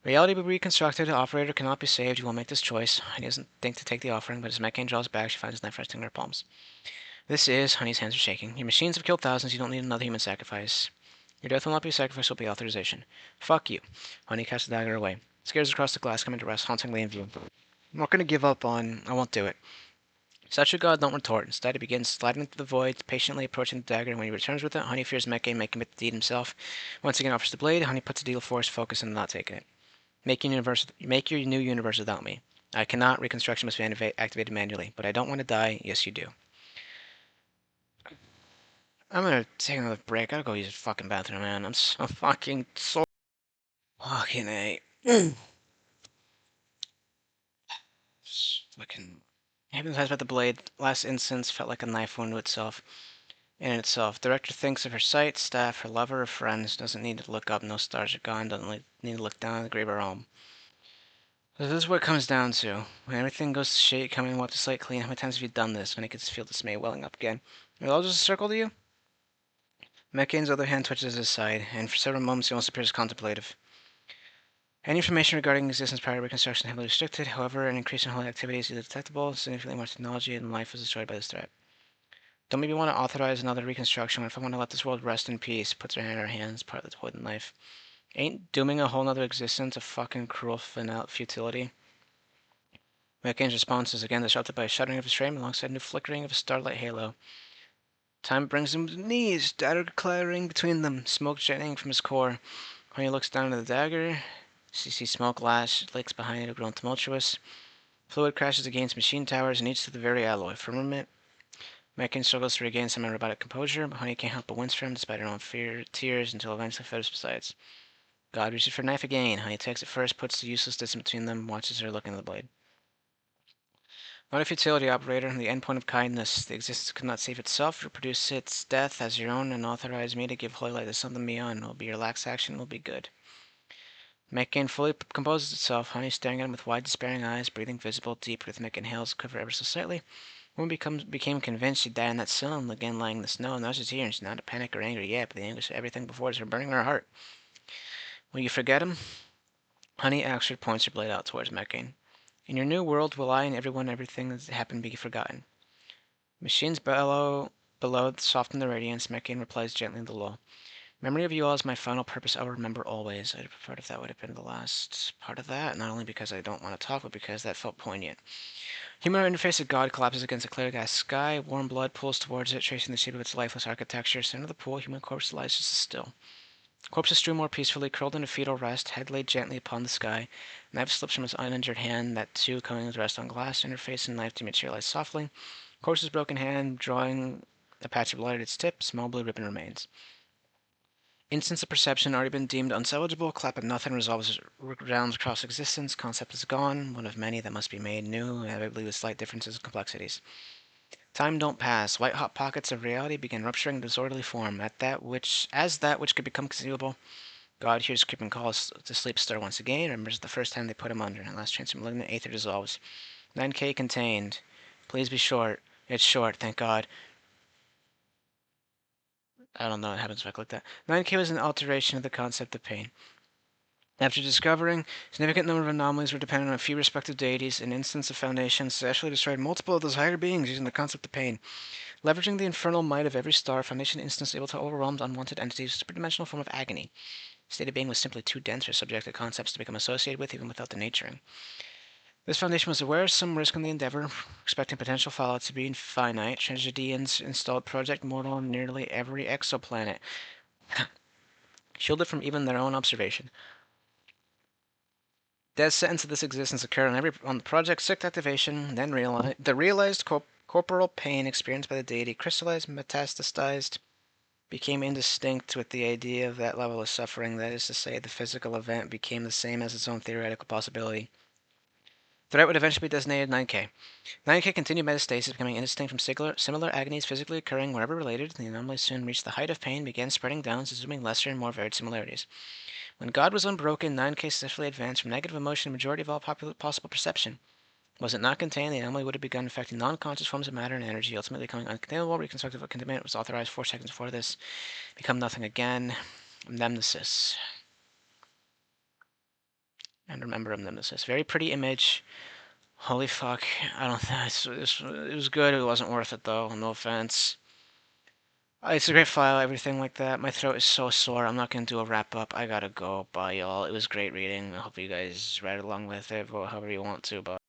S2: Reality will be reconstructed. The operator cannot be saved. You will make this choice. Honey doesn't think to take the offering, but as McCain draws back, she finds his knife resting in her palms. This is, Honey's hands are shaking. Your machines have killed thousands. You don't need another human sacrifice. Your death will not be a sacrifice, it will be authorization. Fuck you. Honey casts the dagger away. Scares across the glass, coming to rest, hauntingly in view. I'm not going to give up on. I won't do it. Statue God don't retort. Instead, he begins sliding into the void, patiently approaching the dagger, and when he returns with it, Honey fears McCain may commit the deed himself. Once again offers the blade, Honey puts a deal force focus on not taking it. Make your new universe without me. I cannot. Reconstruction must be activated manually. But I don't want to die. Yes, you do. I'm gonna take another break. I gotta go use the fucking bathroom, man. I'm so fucking so fucking A. Fucking. Hypnotized by the blade. Last instance felt like a knife wound to itself. In itself. Director thinks of her sight, staff, her lover, her friends. Doesn't need to look up. No stars are gone. Doesn't need to look down at the grave of her home. So this is what it comes down to. When everything goes to shit, come in and wipe the slate clean. How many times have you done this? When it gets feel dismay welling up again. Are they all just a circle to you? McCain's other hand twitches his side, and for several moments he almost appears contemplative. Any information regarding existence prior to reconstruction is heavily restricted. However, an increase in holy activity is either detectable, significantly more technology, and life is destroyed by this threat. Don't maybe want to authorize another reconstruction. What if I want to let this world rest in peace? Puts her hand in her hands, part of the poison knife. Ain't dooming a whole nother existence a fucking cruel futility? McCain's response is again disrupted by a shuddering of his frame alongside a new flickering of a starlight halo. Time brings him to his knees, dagger clattering between them, smoke jetting from his core. When he looks down at the dagger, she sees smoke lash, lakes behind it have grown tumultuous. Fluid crashes against machine towers and eats through the very alloy. For a moment, McCain struggles to regain some robotic composure, but Honey can't help but wince for him despite her own tears until eventually Fed subsides. God reaches for a knife again. Honey takes it first, puts the useless distance between them, watches her looking at the blade. Not a futility operator, the endpoint of kindness. The existence could not save itself, reproduce its death as your own, and authorize me to give holy light to something beyond. It will be your lax action, will be good. McCain fully composes itself, Honey staring at him with wide, despairing eyes, breathing visible, deep, rhythmic inhales quiver ever so slightly. Woman became convinced she'd die in that cell, and again lying in the snow, and now she's here, and she's not in panic or anger yet, but the anguish of everything before is her burning her heart. Will you forget him? Honey actually points her blade out towards McCain. In your new world will I and everything that's happened be forgotten. Machines below soften the radiance. McCain replies gently in the lull. Memory of you all is my final purpose. I will remember always. I'd have preferred if that would have been the last part of that, not only because I don't want to talk, but because that felt poignant. Human interface of God collapses against a clear gas sky. Warm blood pulls towards it, tracing the shape of its lifeless architecture. Center of the pool, human corpse lies just as still. Corpses strew more peacefully, curled into fetal rest, head laid gently upon the sky. Knife slips from his uninjured hand, that too coming to rest on glass. Interface and knife dematerialize softly. Corpse's broken hand, drawing a patch of blood at its tip, small blue ribbon remains. Instance of perception already been deemed unsalvageable. Clap of nothing resolves realms across existence. Concept is gone. One of many that must be made new, inevitably with slight differences and complexities. Time don't pass. White-hot pockets of reality begin rupturing disorderly form. As that which could become conceivable, God hears creeping calls to sleep stir once again. Remembers the first time they put him under. And last chance of malignant aether dissolves. 9K contained. Please be short. It's short, thank God. I don't know what happens if I click that. 9K was an alteration of the concept of pain. After discovering a significant number of anomalies were dependent on a few respective deities, an instance of Foundation successfully destroyed multiple of those higher beings using the concept of pain. Leveraging the infernal might of every star, Foundation instance able to overwhelm unwanted entities, a superdimensional form of agony. State of being was simply too dense for subjective concepts to become associated with, even without the naturing. This Foundation was aware of some risk in the endeavor, expecting potential fallout to be infinite. Tragedians installed Project Mortal on nearly every exoplanet, shielded from even their own observation. Death sentence of this existence occurred on the project's sixth activation, then realized corporal pain experienced by the deity crystallized, metastasized, became indistinct with the idea of that level of suffering. That is to say, the physical event became the same as its own theoretical possibility. Threat would eventually be designated 9K. 9K continued metastasis, becoming indistinct from similar agonies physically occurring wherever related. The anomaly soon reached the height of pain, began spreading down, assuming lesser and more varied similarities. When God was unbroken, 9K successfully advanced from negative emotion to majority of all possible perception. Was it not contained, the anomaly would have begun affecting non-conscious forms of matter and energy, ultimately becoming uncontainable. Reconstructive containment was authorized 4 seconds before this. Become nothing again. Nemesis. And remember Nemesis. Very pretty image. Holy fuck. I don't think it was good. It wasn't worth it though. No offense. It's a great file, everything like that. My throat is so sore. I'm not gonna do a wrap up. I gotta go. Bye, y'all. It was great reading. I hope you guys read along with it, or however you want to. Bye.